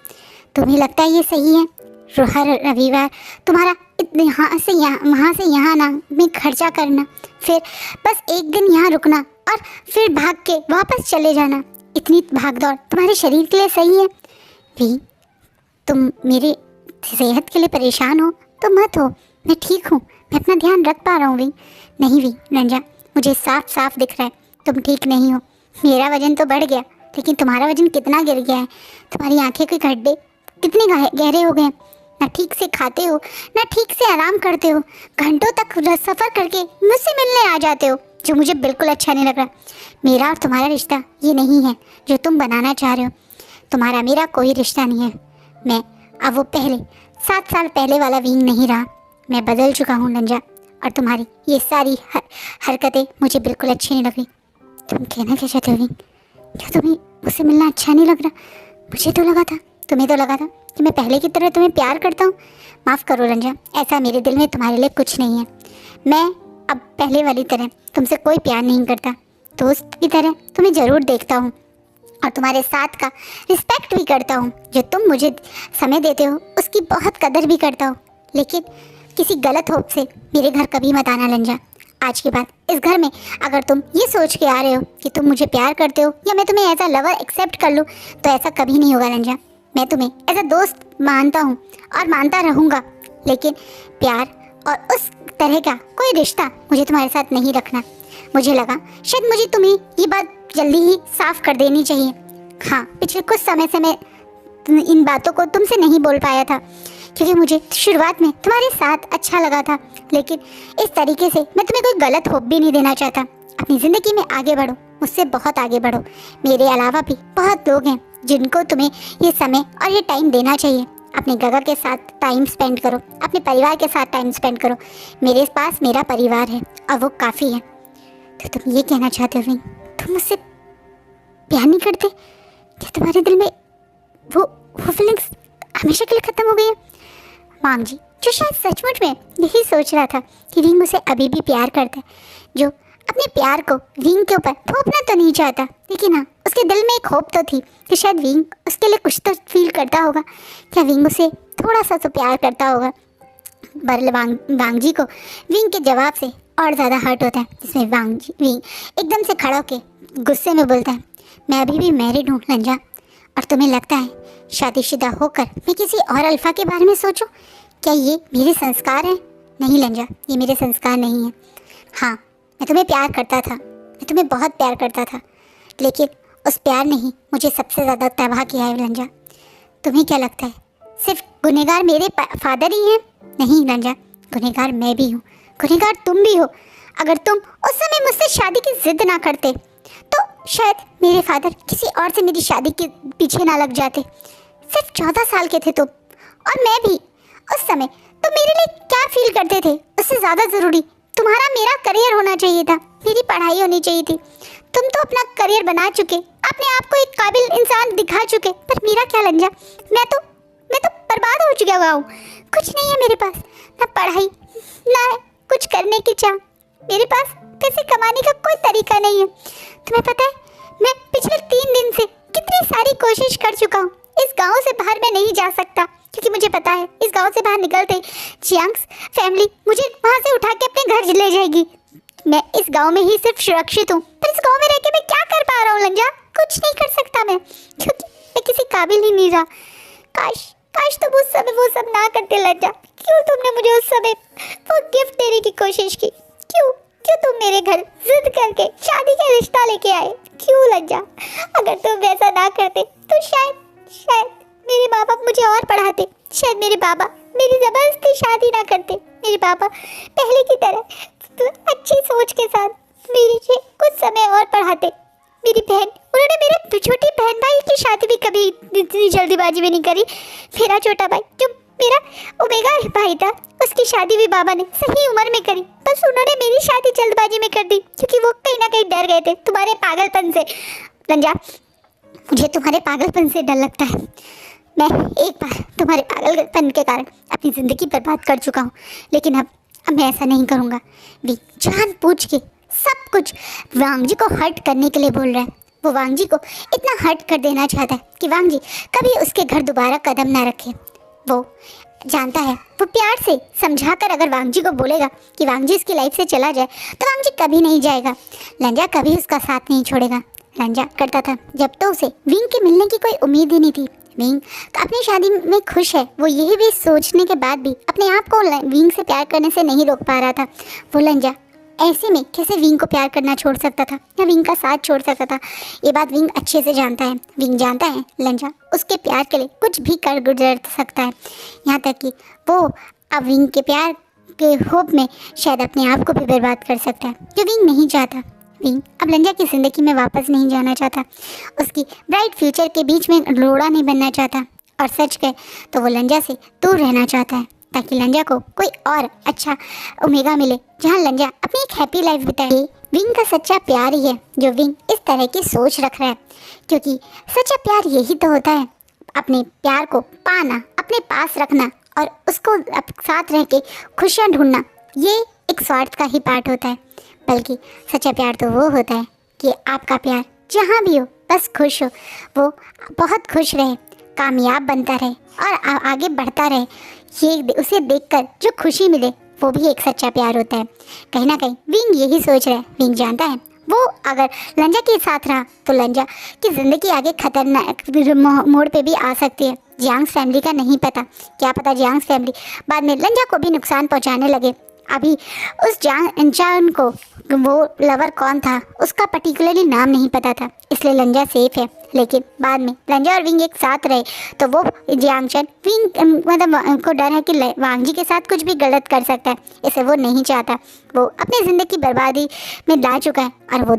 तुम्हें लगता है ये सही है? हर रविवार तुम्हारा यहाँ से यहाँ ना में खर्चा करना, फिर बस एक दिन यहाँ रुकना और फिर भाग के वापस चले जाना, इतनी भाग दौड़ तुम्हारे शरीर के लिए सही है? भी तुम मेरी सेहत के लिए परेशान हो तो मत हो, मैं ठीक हूँ, मैं अपना ध्यान रख पा रहा हूँ विंग। नहीं विंग, रंजा, मुझे साफ साफ दिख रहा है तुम ठीक नहीं हो। मेरा वजन तो बढ़ गया, लेकिन तुम्हारा वजन कितना गिर गया है। तुम्हारी आंखें के गड्ढे कितने गहरे हो गए हैं। ना ठीक से खाते हो, ना ठीक से आराम करते हो, घंटों तक सफ़र करके मुझसे मिलने आ जाते हो, जो मुझे बिल्कुल अच्छा नहीं लग रहा। मेरा और तुम्हारा रिश्ता ये नहीं है जो तुम बनाना चाह रहे हो। तुम्हारा मेरा कोई रिश्ता नहीं है। मैं अब वो पहले 7 साल पहले वाला विंग नहीं रहा। मैं बदल चुका हूँ रंजा, और तुम्हारी ये सारी हरकतें मुझे बिल्कुल अच्छी नहीं लग रही। तुम कहना क्या चाहते हो विंग? क्या तुम्हें मुझसे मिलना अच्छा नहीं लग रहा? मुझे तो लगा था, तुम्हें तो लगा था कि मैं पहले की तरह तुम्हें प्यार करता हूँ। माफ़ करो रंजा, ऐसा मेरे दिल में तुम्हारे लिए कुछ नहीं है। मैं अब पहले वाली तरह तुमसे कोई प्यार नहीं करता। दोस्त की तरह तुम्हें ज़रूर देखता हूँ और तुम्हारे साथ का रिस्पेक्ट भी करता हूँ। जो तुम मुझे समय देते हो उसकी बहुत कदर भी करता हूँ। लेकिन किसी गलत होप से मेरे घर कभी मत आना रंजा। आज के बाद इस घर में अगर तुम ये सोच के आ रहे हो कि तुम मुझे प्यार करते हो या मैं तुम्हें एज अ लवर एक्सेप्ट कर लूँ, तो ऐसा कभी नहीं होगा रंजा। मैं तुम्हें एज अ दोस्त मानता हूँ और मानता रहूँगा, लेकिन प्यार और उस तरह का कोई रिश्ता मुझे तुम्हारे साथ नहीं रखना। मुझे लगा शायद मुझे तुम्हें ये बात जल्दी ही साफ कर देनी चाहिए। हाँ, पिछले कुछ समय से मैं इन बातों को तुमसे नहीं बोल पाया था, क्योंकि मुझे शुरुआत में तुम्हारे साथ अच्छा लगा था, लेकिन इस तरीके से मैं तुम्हें कोई गलत होप भी नहीं देना चाहता। अपनी ज़िंदगी में आगे बढ़ो, मुझसे बहुत आगे बढ़ो। मेरे अलावा भी बहुत लोग हैं जिनको तुम्हें ये समय और ये टाइम देना चाहिए। अपने गगा के साथ टाइम स्पेंड करो, अपने परिवार के साथ टाइम स्पेंड करो। मेरे पास मेरा परिवार है और वो काफ़ी है। तो तुम ये कहना चाहते हो विंग, तुम मुझसे प्यार नहीं करते? क्या तुम्हारे दिल में वो फीलिंग्स हमेशा के लिए ख़त्म हो गई है? माम जी, जो शायद सचमुच में यही सोच रहा था कि विंग मुझे अभी भी प्यार करता है, जो अपने प्यार को विंग के ऊपर थोपना तो नहीं चाहता, लेकिन हाँ, उसके दिल में एक होप तो थी कि शायद विंग उसके लिए कुछ तो फील करता होगा। क्या विंग उसे थोड़ा सा तो प्यार करता होगा? पर वांग जी को विंग के जवाब से और ज़्यादा हर्ट होता है, जिसमें विंग एकदम से खड़ा होकर गुस्से में बोलता है, मैं अभी भी मैरिड हूँ रंजा, और तुम्हें लगता है शादीशुदा होकर मैं किसी और अल्फा के बारे में सोचूं? क्या ये मेरे संस्कार हैं? नहीं रंजा, ये मेरे संस्कार नहीं है। हाँ, मैं तुम्हें प्यार करता था, मैं तुम्हें बहुत प्यार करता था, लेकिन उस प्यार ने ही मुझे सबसे ज़्यादा तबाह किया है रंजा। तुम्हें क्या लगता है सिर्फ गुनहगार मेरे फादर ही हैं? नहीं रंजा, गुनहगार मैं भी हूँ, गुनहगार तुम भी हो। अगर तुम उस समय मुझसे शादी की जिद ना करते तो शायद मेरे फादर किसी और से मेरी शादी के पीछे ना लग जाते। सिर्फ 14 साल के थे तुम और मैं भी। उस समय तो मेरे लिए क्या फील करते थे, उससे ज़्यादा ज़रूरी तुम्हारा मेरा करियर होना चाहिए था, मेरी पढ़ाई होनी चाहिए थी। तुम तो अपना करियर बना चुके, अपने आप को एक काबिल इंसान दिखा चुके, पर मेरा क्या रंजा? मैं तो बर्बाद हो चुका हुआ हूँ। कुछ नहीं है मेरे पास, ना पढ़ाई, ना कुछ करने की चाह। मेरे पास पैसे कमाने का कोई तरीका नहीं है। तुम्हें पता है, मैं पिछले 3 दिन से कितनी सारी कोशिश कर चुका हूँ। इस गांव से बाहर मैं नहीं जा सकता, क्योंकि मुझे पता है इस गांव से बाहर निकलते जियांग्स फैमिली मुझे वहाँ से उठा के अपने घर ले जाएगी। मैं इस गांव में ही सिर्फ सुरक्षित हूँ, पर इस गांव में रह के मैं क्या कर पा रहा हूँ लंजा? कुछ नहीं कर सकता मैं, क्योंकि मैं किसी काबिल ही नहीं रहा। काश तुम उस समय वो सब ना करते लंजा। क्यों तुमने मुझे उस समय वो गिफ्ट देने की कोशिश की? क्यों तुम मेरे घर जिद करके शादी का रिश्ता लेके आए? क्यों लंजा? अगर तुम वैसा ना करते तो शायद मेरे माँ बाप मुझे और पढ़ाते। शायद मेरे बाबा मेरी ज़बरदस्ती शादी ना करते। मेरे बाबा पहले की तरह तो अच्छी सोच के साथ मुझे कुछ समय और पढ़ाते। मेरी बहन, उन्होंने मेरे छोटी बहन भाई की शादी भी कभी इतनी जल्दीबाजी में नहीं करी। मेरा छोटा भाई जो मेरा ओमेगा भाई था, उसकी शादी भी बाबा ने सही उम्र में करी। बस उन्होंने मेरी शादी जल्दबाजी में कर दी, क्योंकि वो कहीं ना कहीं डर गए थे तुम्हारे पागलपन से। रंजा, मुझे तुम्हारे पागलपन से डर लगता है। मैं एक बार तुम्हारे पागलपन के कारण अपनी ज़िंदगी बर्बाद कर चुका हूँ, लेकिन अब मैं ऐसा नहीं करूँगा। वी जानबूझ के सब कुछ वांग जी को हर्ट करने के लिए बोल रहा है। वो वांग जी को इतना हर्ट कर देना चाहता है कि वांग जी कभी उसके घर दोबारा कदम ना रखे। वो जानता है, वो प्यार से समझाकर अगर वांग जी को बोलेगा कि वांग जी इसकी लाइफ से चला जाए, तो वांग जी कभी नहीं जाएगा। लंजा कभी उसका साथ नहीं छोड़ेगा। लंजा करता था जब तो उसे विंग के मिलने की कोई उम्मीद ही नहीं थी। विंग अपनी शादी में खुश है। वो यही भी सोचने के बाद भी अपने आप को विंग से प्यार करने से नहीं रोक पा रहा था। वो लंजा ऐसे में कैसे विंग को प्यार करना छोड़ सकता था या विंग का साथ छोड़ सकता था। ये बात विंग अच्छे से जानता है। विंग जानता है लंजा उसके प्यार के लिए कुछ भी कर गुजर सकता है, यहाँ तक कि वो अब विंग के प्यार के होप में शायद अपने आप को भी बर्बाद कर सकता है, जो विंग नहीं चाहता। विंग अब लंजा की ज़िंदगी में वापस नहीं जाना चाहता, उसकी ब्राइट फ्यूचर के बीच में लोड़ा नहीं बनना चाहता, और सच कहे तो वो लंजा से दूर रहना चाहता है ताकि लंजा को कोई और अच्छा ओमेगा मिले जहाँ लंजा अपनी एक हैप्पी लाइफ बिताए। विंग का सच्चा प्यार ही है जो विंग इस तरह की सोच रख रहा है, क्योंकि सच्चा प्यार यही तो होता है, अपने प्यार को पाना, अपने पास रखना और उसको साथ रह के खुशियाँ ढूंढना। ये एक स्वार्थ का ही पार्ट होता है, बल्कि सच्चा प्यार तो वो होता है कि आपका प्यार जहाँ भी हो बस खुश हो, वो बहुत खुश रहे, कामयाब बनता रहे और आगे बढ़ता रहे। ये उसे देखकर जो खुशी मिले वो भी एक सच्चा प्यार होता है। कहीं ना कहीं विंग यही सोच रहा है। विंग जानता है वो अगर लंजा के साथ रहा तो लंजा की ज़िंदगी आगे खतरनाक मोड़ पे भी आ सकती है। जियांग्स फैमिली का नहीं पता, क्या पता जियांग्स फैमिली बाद में लंजा को भी नुकसान पहुंचाने लगे। अभी उस जान को वो लवर कौन था उसका पर्टिकुलरली नाम नहीं पता था, इसलिए लंजा सेफ है। लेकिन बाद में लंजा और विंग एक साथ रहे तो वो जियांगचन विंग मतलब को डर है कि वांगजी के साथ कुछ भी गलत कर सकता है, इसे वो नहीं चाहता। वो अपनी ज़िंदगी बर्बादी में डाल चुका है और वो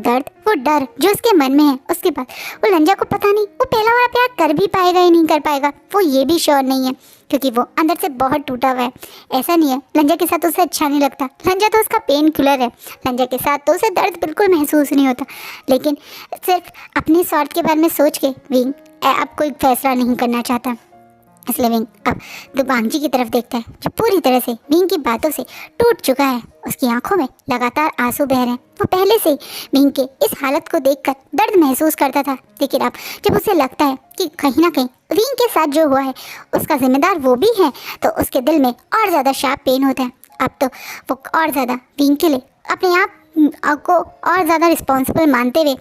डर जो उसके मन में है, उसके बाद वो लंजा को पता नहीं वो पहला वाला प्यार कर भी पाएगा या नहीं कर पाएगा, वो ये भी श्योर नहीं है, क्योंकि वो अंदर से बहुत टूटा हुआ है। ऐसा नहीं है लंजा के साथ उसे अच्छा नहीं लगता, लंजा तो उसका पेन किलर है, लंजा के साथ तो उसे दर्द बिल्कुल महसूस नहीं होता। लेकिन सिर्फ अपने स्वार्थ के बारे में सोच के विंग अब कोई फैसला नहीं करना चाहता, इसलिए विंग अब दुबांगजी की तरफ देखता है जो पूरी तरह से विंग की बातों से टूट चुका है। उसकी आंखों में लगातार आंसू बह रहे हैं। वो पहले से ही विंग के इस हालत को देखकर दर्द महसूस करता था, लेकिन अब जब उसे लगता है कि कहीं ना कहीं विंग के साथ जो हुआ है उसका जिम्मेदार वो भी है, तो उसके दिल में और ज़्यादा शार्प पेन होता है। अब तो वो और ज़्यादा विंग के लिए अपने आप को और ज़्यादा रिस्पॉन्सिबल मानते हुए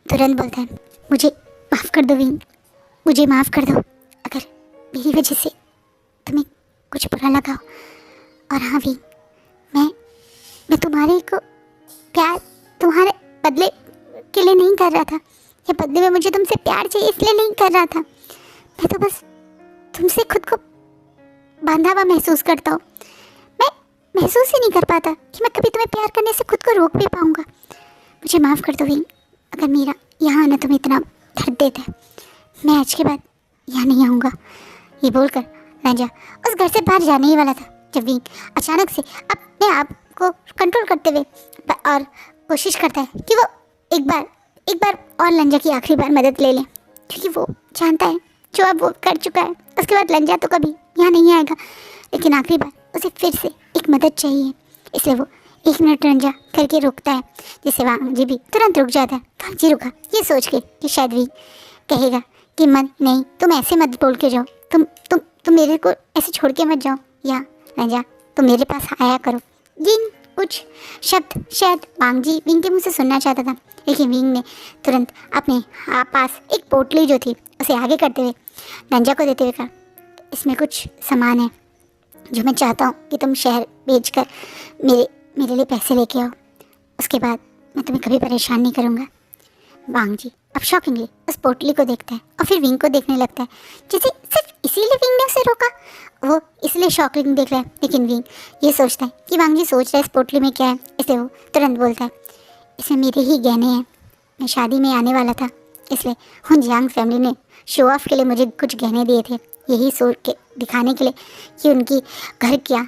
तुरंत बोलता है, मुझे माफ़ कर दो विंग, मुझे माफ़ कर दो अगर मेरी वजह से तुम्हें कुछ बुरा लगा हो। और हाँ विंग, मैं तुम्हारे को प्यार तुम्हारे बदले के लिए नहीं कर रहा था, या बदले में मुझे तुमसे प्यार चाहिए इसलिए नहीं कर रहा था। मैं तो बस तुमसे खुद को बांधा हुआ महसूस करता हूँ। मैं महसूस ही नहीं कर पाता कि मैं कभी तुम्हें प्यार करने से खुद को रोक भी पाऊँगा। मुझे माफ़ कर दो विंग, अगर मेरा यहाँ आना तुम्हें इतना दर्द देता है, मैं आज के बाद यहाँ नहीं आऊँगा। ये बोलकर लंजा उस घर से बाहर जाने ही वाला था जब विंग अचानक से अपने आप को कंट्रोल करते हुए और कोशिश करता है कि वो एक बार और लंजा की आखिरी बार मदद ले लें, क्योंकि वो जानता है जो अब वो कर चुका है उसके बाद लंजा तो कभी यहाँ नहीं आएगा, लेकिन आखिरी बार उसे फिर से एक मदद चाहिए। इसलिए वो 1 मिनट लंजा करके रुकता है, जिससे वांगजी भी तुरंत रुक जाता है। वांगजी रुका ये सोच के कि शायद भी कहेगा कि मन नहीं, तुम ऐसे मत बोल के जाओ, तुम मेरे को ऐसे छोड़ के मत जाओ, या लंजा तुम मेरे पास आया करो। जिन कुछ शब्द शायद वांगजी विंग के मुँह से सुनना चाहता था, लेकिन विंग ने तुरंत अपने पास एक पोटली जो थी उसे आगे करते हुए लंजा को देते हुए कहा, इसमें कुछ सामान है जो मैं चाहता हूँ कि तुम शहर भेजकर मेरे लिए पैसे लेके आओ, उसके बाद मैं तुम्हें कभी परेशान नहीं करूँगा। वांगजी अब शॉकिंगली उस पोटली को देखता है और फिर विंग को देखने लगता है, जैसे सिर्फ इसीलिए विंग ने उसे रोका। वो इसलिए शॉकिंग देख रहा है, लेकिन विंग ये सोचता है कि वांगजी सोच रहा है इस पोटली में क्या है, इसलिए वो तुरंत बोलता है, इसमें मेरे ही गहने हैं, मैं शादी में आने वाला था, इसलिए हुन जियांग फैमिली ने शो ऑफ के लिए मुझे कुछ गहने दिए थे, यही सोच के दिखाने के लिए कि उनकी घर क्या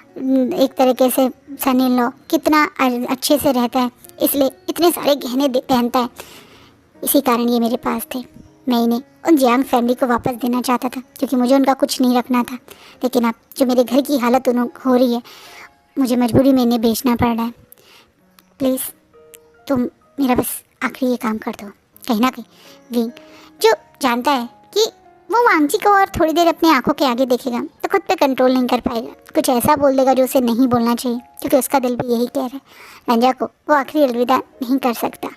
एक तरीके से सन इन लॉ कितना अच्छे से रहता है, इसलिए इतने सारे गहने पहनता है, इसी कारण ये मेरे पास थे। मैं इन्हें उन जियांग फैमिली को वापस देना चाहता था क्योंकि मुझे उनका कुछ नहीं रखना था, लेकिन अब जो मेरे घर की हालत हो रही है, मुझे मजबूरी में इन्हें बेचना पड़ रहा है। प्लीज़ तुम मेरा बस आखिरी ये काम कर दो। कहीं ना कहीं विंग जो जानता है कि वो वांगजी को और थोड़ी देर अपनी आंखों के आगे देखेगा तो खुद पे कंट्रोल नहीं कर पाएगा, कुछ ऐसा बोल देगा जो उसे नहीं बोलना चाहिए, क्योंकि उसका दिल भी यही कह रहा है। लंजा को वो आखिरी अलविदा नहीं कर सकता,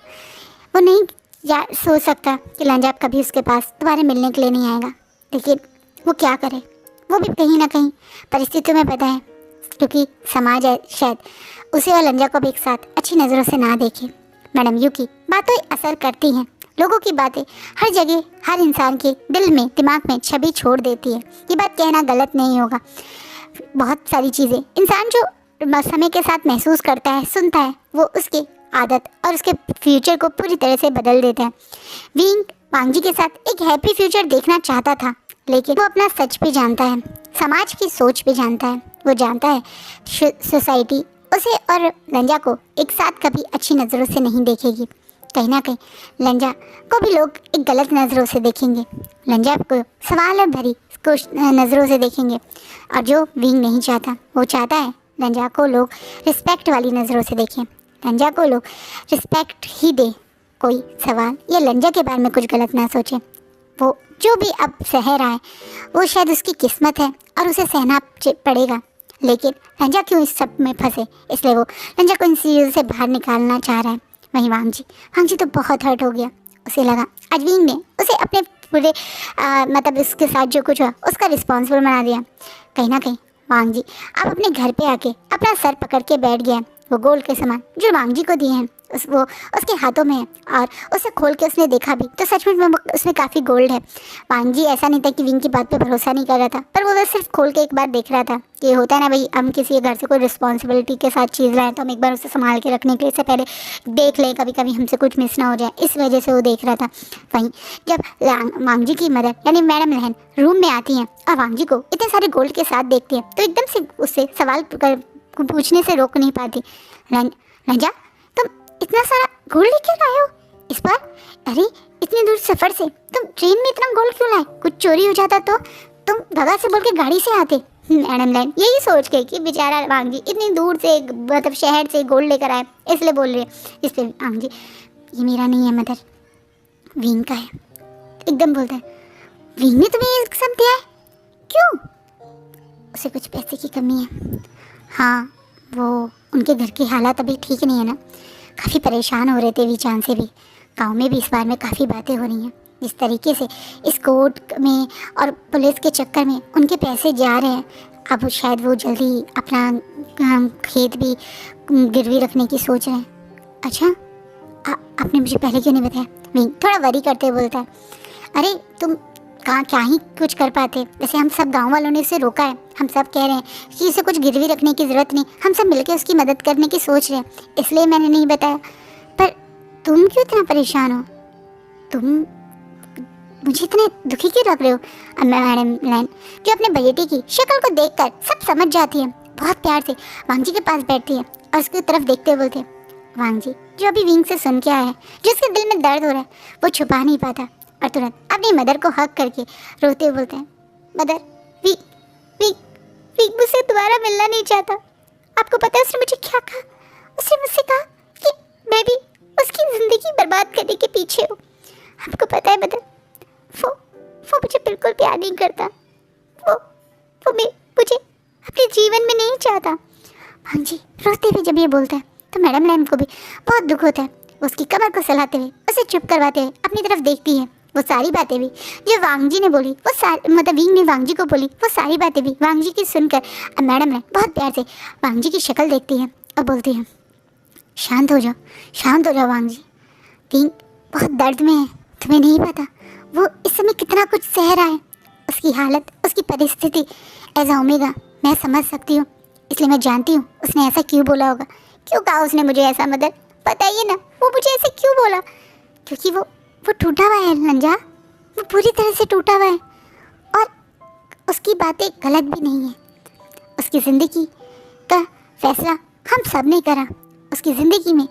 वो नहीं सोच सकता कि लंजा कभी उसके पास दोबारा मिलने के लिए नहीं आएगा, लेकिन वो क्या करे, वो भी कहीं ना कहीं परिस्थितियों में पैदा है, क्योंकि समाज है शायद उसे और लंजा को भी एक साथ अच्छी नज़रों से ना देखे। मैडम यू की बातें असर करती हैं, लोगों की बातें हर जगह हर इंसान के दिल में दिमाग में छवि छोड़ देती है। ये बात कहना गलत नहीं होगा, बहुत सारी चीज़ें इंसान जो समय के साथ महसूस करता है, सुनता है, वो उसकी आदत और उसके फ्यूचर को पूरी तरह से बदल देता है। विंग वांगजी के साथ एक हैप्पी फ्यूचर देखना चाहता था, लेकिन वो अपना सच भी जानता है, समाज की सोच भी जानता है। वो जानता है सोसाइटी उसे और लंजा को एक साथ कभी अच्छी नज़रों से नहीं देखेगी। कहीं ना कहीं लंजा को भी लोग एक गलत नज़रों से देखेंगे, लंजा को सवाल भरी नज़रों से देखेंगे। और जो विंग नहीं चाहता, वो चाहता है लंजा को लोग रिस्पेक्ट वाली नज़रों से देखें, लंजा को लोग रिस्पेक्ट ही दे, कोई सवाल या लंजा के बारे में कुछ गलत ना सोचे। वो जो भी अब सह रहा है वो शायद उसकी किस्मत है और उसे सहना पड़ेगा, लेकिन लंजा क्यों इस सब में फंसे, इसलिए वो लंजा को इन चीज़ों से बाहर निकालना चाह रहा है। वहीं वांगजी तो बहुत हर्ट हो गया, उसे लगा आज विंग ने उसे अपने पूरे मतलब उसके साथ जो कुछ हुआ उसका रिस्पॉन्सिबल बना दिया। कहीं ना कहीं वांगजी अब अपने घर पे आके अपना सर पकड़ के बैठ गया। वो गोल्ड के सामान जो वांगजी को दिए हैं वो उसके हाथों में है, और उसे खोल के उसने देखा भी तो सच में उसमें काफ़ी गोल्ड है। वांगजी ऐसा नहीं था कि विंग की बात पे भरोसा नहीं कर रहा था, पर वो सिर्फ खोल के एक बार देख रहा था कि होता है ना भाई, हम किसी घर से कोई रिस्पॉन्सिबिलिटी के साथ चीज़ लाएँ तो हम एक बार उसे संभाल के रखने के लिए से पहले देख लें, कभी कभी हमसे कुछ मिस ना हो जाए, इस वजह से वो देख रहा था। वहीं जब वांगजी की मदर यानी मैडम लहन रूम में आती हैं और वांगजी को इतने सारे गोल्ड के साथ देखती है तो एकदम से उससे सवाल पूछने से रोक नहीं पाती। लंजा तुम इतना सारा गोल्ड लेकर आए हो इस बार? अरे इतनी दूर सफ़र से तुम ट्रेन में इतना गोल्ड क्यों लाए? कुछ चोरी हो जाता तो तुम भगा से बोल के गाड़ी से आते। मैडम लाइन यही सोच के कि बेचारा वांगजी इतनी दूर से मतलब शहर से गोल्ड लेकर आए, इसलिए बोल रहे हैं। इस पर वांगजी ये मेरा नहीं है मदर, विंग का है। एकदम बोलता है विंग ने तुम्हें ये सब दिया है? क्यों? उसे कुछ पैसे की कमी है। हाँ, वो उनके घर की हालात अभी ठीक नहीं है ना, काफ़ी परेशान हो रहे थे विचान से भी। गांव में भी इस बार में काफ़ी बातें हो रही हैं, जिस तरीके से इस कोर्ट में और पुलिस के चक्कर में उनके पैसे जा रहे हैं, अब शायद वो जल्दी अपना खेत भी गिरवी रखने की सोच रहे हैं। अच्छा, आपने मुझे पहले क्यों नहीं बताया? विंग थोड़ा वरी करते बोलता है अरे तुम कहाँ क्या ही कुछ कर पाते, वैसे हम सब गांव वालों ने उसे रोका है, हम सब कह रहे हैं कि इसे कुछ गिरवी रखने की ज़रूरत नहीं, हम सब मिलकर उसकी मदद करने की सोच रहे हैं, इसलिए मैंने नहीं बताया। पर तुम क्यों इतना परेशान हो? तुम मुझे इतने दुखी क्यों लग रहे हो? मैडम लाइन जो अपने बेटे की शक्ल को देखकर सब समझ जाती है, बहुत प्यार से वांगजी के पास बैठती है और उसकी तरफ देखते हुए बोलते वांगजी जो अभी विंग से सुन के आया है, जो उसके दिल में दर्द हो रहा है वो छुपा नहीं पाता और तुरंत अपनी मदर को हक करके रोते हुए बोलते हैं मदर विंग मुझसे दोबारा मिलना नहीं चाहता। आपको पता है उसने मुझे क्या कहा? उसने मुझसे कहा कि मैं भी उसकी ज़िंदगी बर्बाद करने के पीछे हूँ। आपको पता है मदर, वो मुझे बिल्कुल प्यार नहीं करता, वो मुझे अपने जीवन में नहीं चाहता। हाँ जी, रोते हुए जब ये बोलता है तो मैडम लैम को भी बहुत दुख होता है। उसकी कमर को सहलाते हुए उसे चुप करवाते हुए अपनी तरफ देखती है। वो सारी बातें भी जो वांगजी ने बोली, वो मतलब विंग ने वांगजी को बोली, वो सारी बातें भी वांगजी की सुनकर अब मैडम ने बहुत प्यार से वांगजी की शक्ल देखती है और बोलती है शांत हो जाओ वांगजी, विंग बहुत दर्द में है, तुम्हें नहीं पता वो इस समय कितना कुछ सह रहा है। उसकी हालत, उसकी परिस्थिति एज ओमेगा मैं समझ सकती हूँ, इसलिए मैं जानती हूँ उसने ऐसा क्यों बोला होगा। क्यों कहा उसने मुझे ऐसा मदर? बताइए ना, वो मुझे ऐसे क्यों बोला? क्योंकि वो टूटा हुआ है लंजा, वो पूरी तरह से टूटा हुआ है और उसकी बातें गलत भी नहीं है। उसकी ज़िंदगी का फैसला हम सब ने करा। उसकी ज़िंदगी में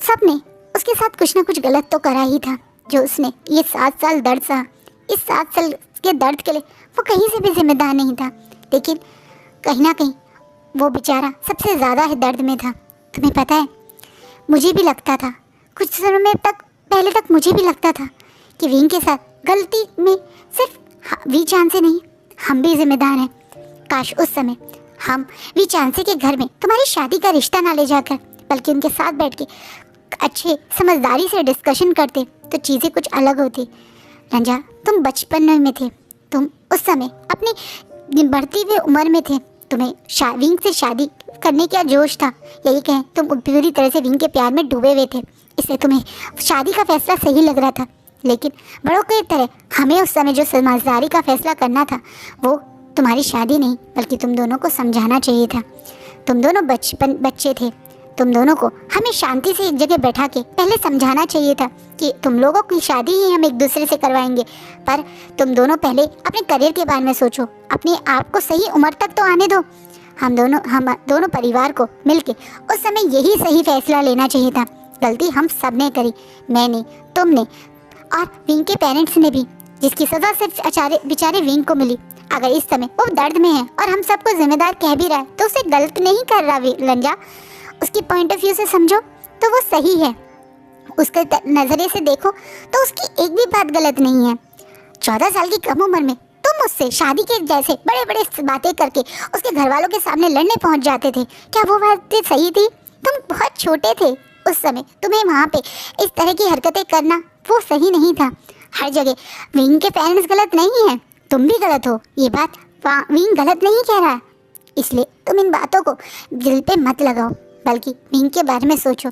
सब ने उसके साथ कुछ ना कुछ गलत तो करा ही था। जो उसने ये 7 साल दर्द सहा, इस 7 साल के दर्द के लिए वो कहीं से भी जिम्मेदार नहीं था, लेकिन कहीं ना कहीं वो बेचारा सबसे ज़्यादा ही दर्द में था। तुम्हें पता है, मुझे भी लगता था कुछ समय पहले तक मुझे भी लगता था कि विंग के साथ गलती में सिर्फ वीचांद से नहीं, हम भी जिम्मेदार हैं। काश उस समय हम वीचांद के घर में तुम्हारी शादी का रिश्ता ना ले जाकर बल्कि उनके साथ बैठ के अच्छे समझदारी से डिस्कशन करते तो चीज़ें कुछ अलग होती। रंजा, तुम बचपन में थे, तुम उस समय अपनी बढ़ती हुई उम्र में थे, तुम्हें विंग से शादी करने का जोश था, यही कहें तुम पूरी तरह से विंग के प्यार में डूबे हुए थे, इसलिए तुम्हें शादी का फैसला सही लग रहा था। लेकिन बड़ों की तरह हमें उस समय जो समझदारी का फैसला करना था वो तुम्हारी शादी नहीं बल्कि तुम दोनों को समझाना चाहिए था। तुम दोनों बच्चे थे, तुम दोनों को हमें शांति से एक जगह बैठा के पहले समझाना चाहिए था कि तुम लोगों की शादी ही हम एक दूसरे से करवाएंगे, पर तुम दोनों पहले अपने करियर के बारे में सोचो, अपने आप को सही उम्र तक तो आने दो। हम दोनों परिवार को मिलके उस समय यही सही फैसला लेना चाहिए था। गलती हम सब ने करी, मैंने, तुमने और विंग के पेरेंट्स ने भी, जिसकी सज़ा सिर्फ बेचारे विंग को मिली। अगर इस समय वो दर्द में है और हम सबको जिम्मेदार कह भी रहा है तो उसे गलत नहीं कर रहा लंजा, उसकी पॉइंट ऑफ व्यू से समझो तो वो सही है, उसके नज़रिए से देखो तो उसकी एक भी बात गलत नहीं है। 14 साल की कम उम्र में तुम मुझसे शादी के जैसे बड़े बड़े बातें करके उसके घर वालों के सामने लड़ने पहुंच जाते थे, क्या वो बातें सही थी? तुम बहुत छोटे थे उस समय, तुम्हें वहाँ पे इस तरह की हरकतें करना वो सही नहीं था। हर जगह विंग के पेरेंट्स गलत नहीं है, तुम भी गलत हो, ये बात विंग गलत नहीं कह रहा है, इसलिए तुम इन बातों को दिल पे मत लगाओ बल्कि विंग के बारे में सोचो।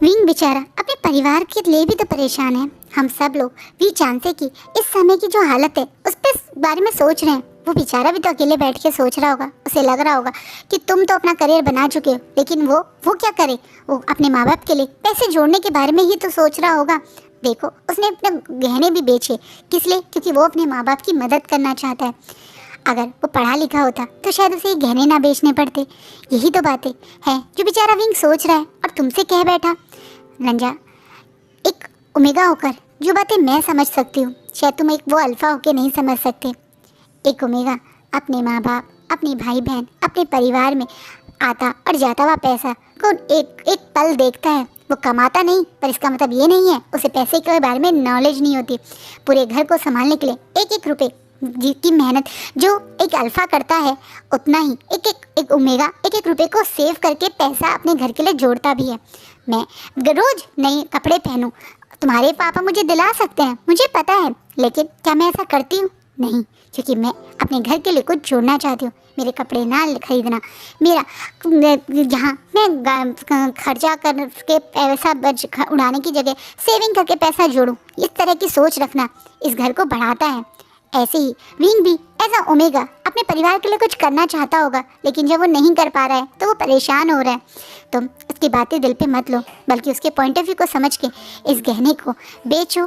विंग बेचारा अपने परिवार के लिए भी तो परेशान है। हम सब लोग भी जानते कि इस समय की जो हालत है उस पर बारे में सोच रहे हैं, वो बेचारा भी तो अकेले बैठ के सोच रहा होगा, उसे लग रहा होगा कि तुम तो अपना करियर बना चुके हो, लेकिन वो क्या करे, वो अपने माँ बाप के लिए पैसे जोड़ने के बारे में ही तो सोच रहा होगा। देखो उसने अपने गहने भी बेचे, किस लिए? क्योंकि वो अपने माँ बाप की मदद करना चाहता है। अगर वो पढ़ा लिखा होता तो शायद उसे गहने ना बेचने पड़ते। यही तो बातें हैं जो बेचारा विंग सोच रहा है और तुमसे कह बैठा। लंजा, एक ओमेगा होकर जो बातें मैं समझ सकती हूँ शायद तुम एक वो अल्फ़ा होकर नहीं समझ सकते। एक ओमेगा अपने माँ बाप, अपने भाई बहन, अपने परिवार में आता और जाता हुआ पैसा को एक पल देखता है। वो कमाता नहीं, पर इसका मतलब ये नहीं है उसे पैसे के बारे में नॉलेज नहीं होती। पूरे घर को संभालने के लिए एक एक रुपये की मेहनत जो एक अल्फ़ा करता है, उतना ही एक ओमेगा एक रुपये को सेव करके पैसा अपने घर के लिए जोड़ता भी है। मैं रोज़ नए कपड़े पहनूं, तुम्हारे पापा मुझे दिला सकते हैं, मुझे पता है, लेकिन क्या मैं ऐसा करती हूँ? नहीं, क्योंकि मैं अपने घर के लिए कुछ जोड़ना चाहती हूँ। मेरे कपड़े ना खरीदना, मेरा जहाँ मैं खर्चा करके पैसा उड़ाने की जगह सेविंग करके पैसा जोड़ूँ, इस तरह की सोच रखना इस घर को बढ़ाता है। ऐसे ही विंग भी ऐसा ओमेगा अपने परिवार के लिए कुछ करना चाहता होगा, लेकिन जब वो नहीं कर पा रहा है तो वो परेशान हो रहा है। तुम उसकी बातें दिल पे मत लो, बल्कि उसके पॉइंट ऑफ व्यू को समझ के इस गहने को बेचो,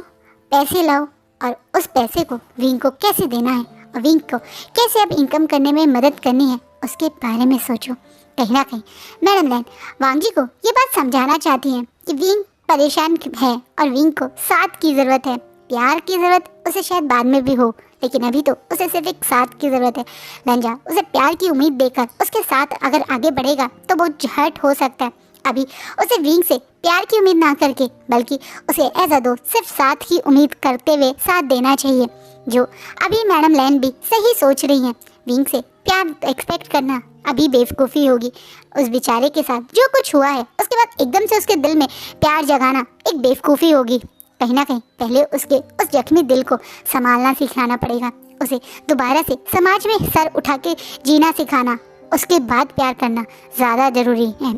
पैसे लाओ और उस पैसे को विंग को कैसे देना है और विंग को कैसे अब इनकम करने में मदद करनी है उसके बारे में सोचो। कहीं ना कहीं मैडम लैन वांग जी को ये बात समझाना चाहती हैं कि विंग परेशान है और विंग को साथ की ज़रूरत है। प्यार की ज़रूरत उसे शायद बाद में भी हो, लेकिन अभी तो उसे सिर्फ एक साथ की ज़रूरत है। लंजा उसे प्यार की उम्मीद देकर उसके साथ अगर आगे बढ़ेगा तो वो हर्ट हो सकता है। अभी उसे विंग से प्यार की उम्मीद ना करके बल्कि उसे एज अ दोस्त सिर्फ साथ की उम्मीद करते हुए साथ देना चाहिए, जो अभी मैडम लैन भी सही सोच रही हैं। विंग से प्यार एक्सपेक्ट करना अभी बेवकूफ़ी होगी। उस बेचारे के साथ जो कुछ हुआ है उसके बाद एकदम से उसके दिल में प्यार जगाना एक बेवकूफ़ी होगी। कहीं ना कहीं पहले उसके उस जख्मी दिल को संभालना सिखाना पड़ेगा, उसे दोबारा से समाज में सर उठा के जीना सिखाना, उसके बाद प्यार करना ज़्यादा ज़रूरी है।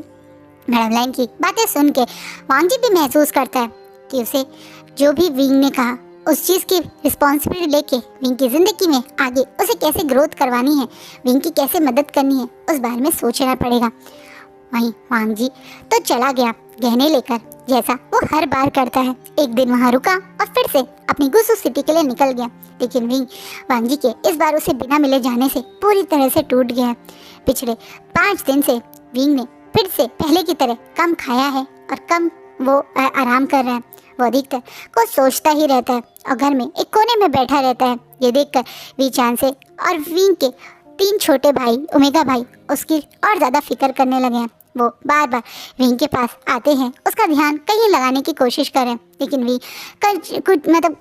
मैडम लैन की बातें सुन के वांग जी भी महसूस करता है कि उसे जो भी विंग ने कहा उस चीज़ की रिस्पॉन्सिबिलिटी लेके विंग की ज़िंदगी में आगे उसे कैसे ग्रोथ करवानी है, विंग की कैसे मदद करनी है, उस बारे में सोचना पड़ेगा। वहीं वांग जी तो चला गया गहने लेकर, जैसा वो हर बार करता है। एक दिन वहाँ रुका और फिर से अपनी गुसु सिटी के लिए निकल गया, लेकिन विंग वांग जी के इस बार उसे बिना मिले जाने से पूरी तरह से टूट गया है। पिछले 5 दिन से विंग ने फिर से पहले की तरह कम खाया है और कम वो आराम कर रहा है। वो अधिकतर कुछ सोचता ही रहता है और घर में एक कोने में बैठा रहता है। ये देखकर वीचान से और विंग के 3 छोटे भाई ओमेगा भाई उसकी और ज़्यादा फिक्र करने लगे हैं। वो बार बार विंग के पास आते हैं, उसका ध्यान कहीं लगाने की कोशिश करें, लेकिन विंग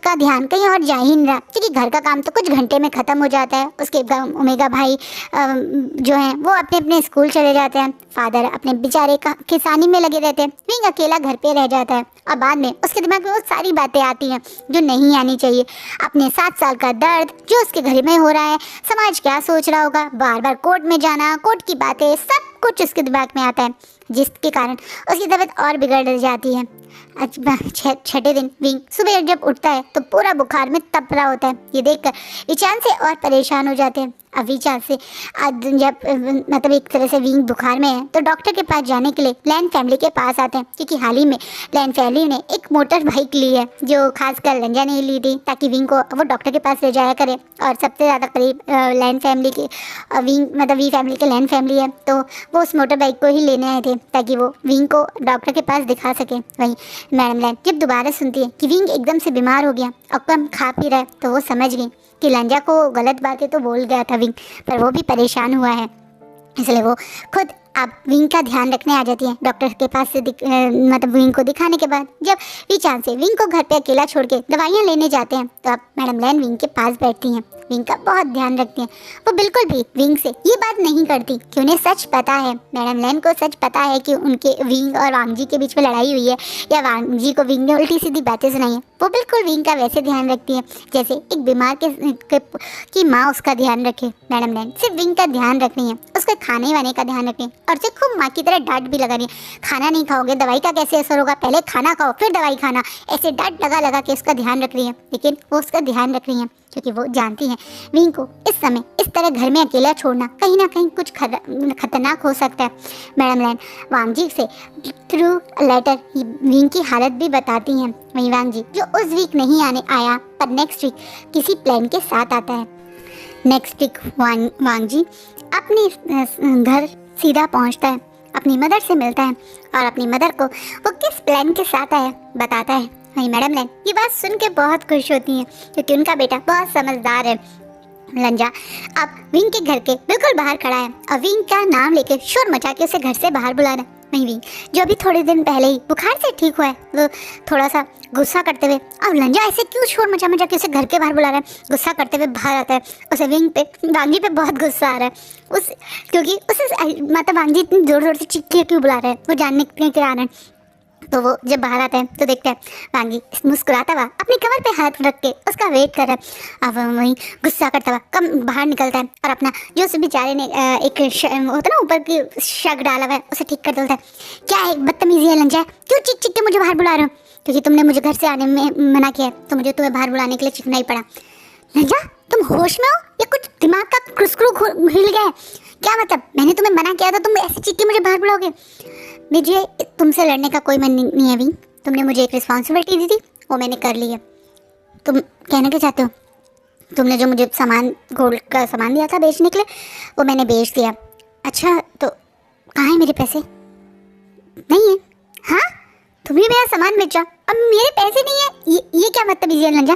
का ध्यान कहीं और जा ही नहीं रहा, क्योंकि घर का काम तो कुछ घंटे में ख़त्म हो जाता है। उसके ओमेगा भाई जो हैं वो अपने अपने स्कूल चले जाते हैं, फादर अपने बेचारे का किसानी में लगे रहते हैं, विंग अकेला घर पे रह जाता है और बाद में उसके दिमाग में वो सारी बातें आती हैं जो नहीं आनी चाहिए। अपने 7 साल का दर्द जो उसके घर में हो रहा है, समाज क्या सोच रहा होगा, बार बार कोर्ट में जाना, कोर्ट की बातें, सब कुछ उसके दिमाग में आता है, जिसके कारण उसकी तबीयत और बिगड़ जाती है। छठे दिन विंग सुबह जब उठता है तो पूरा बुखार में तप रहा होता है। ये देखकर विचान से और परेशान हो जाते हैं। अब विचान से आज जब मतलब एक तरह से विंग बुखार में है तो डॉक्टर के पास जाने के लिए लैन फैमिली के पास आते हैं, क्योंकि हाल ही में लैन फैमिली ने एक मोटर बाइक ली है जो खासकर लंजा ने ली थी, ताकि विंग को वो डॉक्टर के पास ले जाया करे। और सबसे ज़्यादा करीब लैन फैमिली की विंग मतलब वी फैमिली के लैन फैमिली है, तो वो उस मोटर बाइक को ही लेने आए थे ताकि वो विंग को डॉक्टर के पास दिखा सके। वहीं मैडम लैन जब दोबारा सुनती है कि विंग एकदम से बीमार हो गया और कम खा पी रहा है, तो वो समझ गई कि लंजा को गलत बातें तो बोल गया था विंग, पर वो भी परेशान हुआ है, इसलिए वो खुद अब विंग का ध्यान रखने आ जाती है। डॉक्टर के पास से मतलब विंग को दिखाने के बाद जब विचान से विंग को घर पे अकेला छोड़ के दवाइयाँ लेने जाते हैं, तो अब मैडम लैन विंग के पास बैठती हैं, विंग का बहुत ध्यान रखती हैं। वो बिल्कुल भी विंग से ये बात नहीं करती कि उन्हें सच पता है, मैडम लैन को सच पता है कि उनके विंग और वांगजी के बीच में लड़ाई हुई है या वांगजी को विंग ने उल्टी सीधी बातें सुनाई है। वो बिल्कुल विंग का वैसे ध्यान रखती है जैसे एक बीमार की माँ उसका ध्यान रखे। मैडम लैन सिर्फ विंग का ध्यान रख रही है, उसके खाने वाने का ध्यान रख रही है और उसे खूब माँ की तरह डांट भी लगा रही है। खाना नहीं खाओगे दवाई का कैसे असर होगा, पहले खाना खाओ फिर दवाई खाना, ऐसे डांट लगा लगा के उसका ध्यान रख रही है। लेकिन वो उसका ध्यान रख रही है क्योंकि वो जानती हैं विंग को इस समय इस तरह घर में अकेला छोड़ना कहीं ना कहीं कुछ खतरनाक हो सकता है। मैडम लैन वांगजी से थ्रू लेटर विंग की हालत भी बताती हैं। वहीं वांगजी जो उस वीक नहीं आया पर नेक्स्ट वीक किसी प्लान के साथ आता है। नेक्स्ट वीक वांगजी अपने घर सीधा पहुंचता है, अपनी मदर से मिलता है और अपनी मदर को वो किस प्लान के साथ आया बताता है। वहीं मैडम लैन ये बात सुन के बहुत खुश होती हैं क्योंकि उनका बेटा बहुत समझदार है। लंजा अब विंग के घर के बिल्कुल बाहर खड़ा है और विंग का नाम लेके शोर मचा के उसे घर से बाहर बुला रहा है। वहीं विंग जो अभी थोड़े दिन पहले ही बुखार से ठीक हुआ है, वो थोड़ा सा गुस्सा करते हुए, अब लंजा ऐसे क्यों शोर मचा मचा के उसे घर के बाहर बुला रहा है, गुस्सा करते हुए बाहर आता है। उसे विंग पे वांगी पे बहुत गुस्सा आ रहा है उस क्योंकि उसे मतलब वांगी इतनी जोर जोर से चीख क्यों बुला रहा है वो जानने के कारण। तो वो जब बाहर आता है तो देखता है वांगी मुस्कुराता हुआ अपनी कमर पे हाथ रख के उसका वेट कर रहा है। अब वहीं गुस्सा करता हुआ कम बाहर निकलता है और अपना जो उस बेचारे ने एक होता ना ऊपर की शग डाला हुआ है उसे ठीक कर देता है। क्या है बदतमीजी है लंजा, क्यों चिक चिक के मुझे बाहर बुला रहे हो, क्योंकि तुमने मुझे घर से आने में मना किया है तो मुझे तुम्हें बाहर बुलाने के लिए चिकना ही पड़ा। लंजा तुम होश में हो या कुछ दिमाग का क्रुस्क्रू हिल गया है, क्या मतलब मैंने तुम्हें मना किया था तुम ऐसे चिक के मुझे बाहर बुलाओगे। मुझे तुमसे लड़ने का कोई मन नहीं है विंग, तुमने मुझे एक रिस्पॉन्सिबिलिटी दी थी वो मैंने कर ली है। तुम कहना क्या चाहते हो, तुमने जो मुझे सामान गोल्ड का सामान दिया था बेचने के लिए वो मैंने बेच दिया। अच्छा तो कहाँ है मेरे पैसे, नहीं है? हाँ तुमने मेरा सामान बेचा अब मेरे पैसे नहीं है, ये क्या मतलब है लंजा।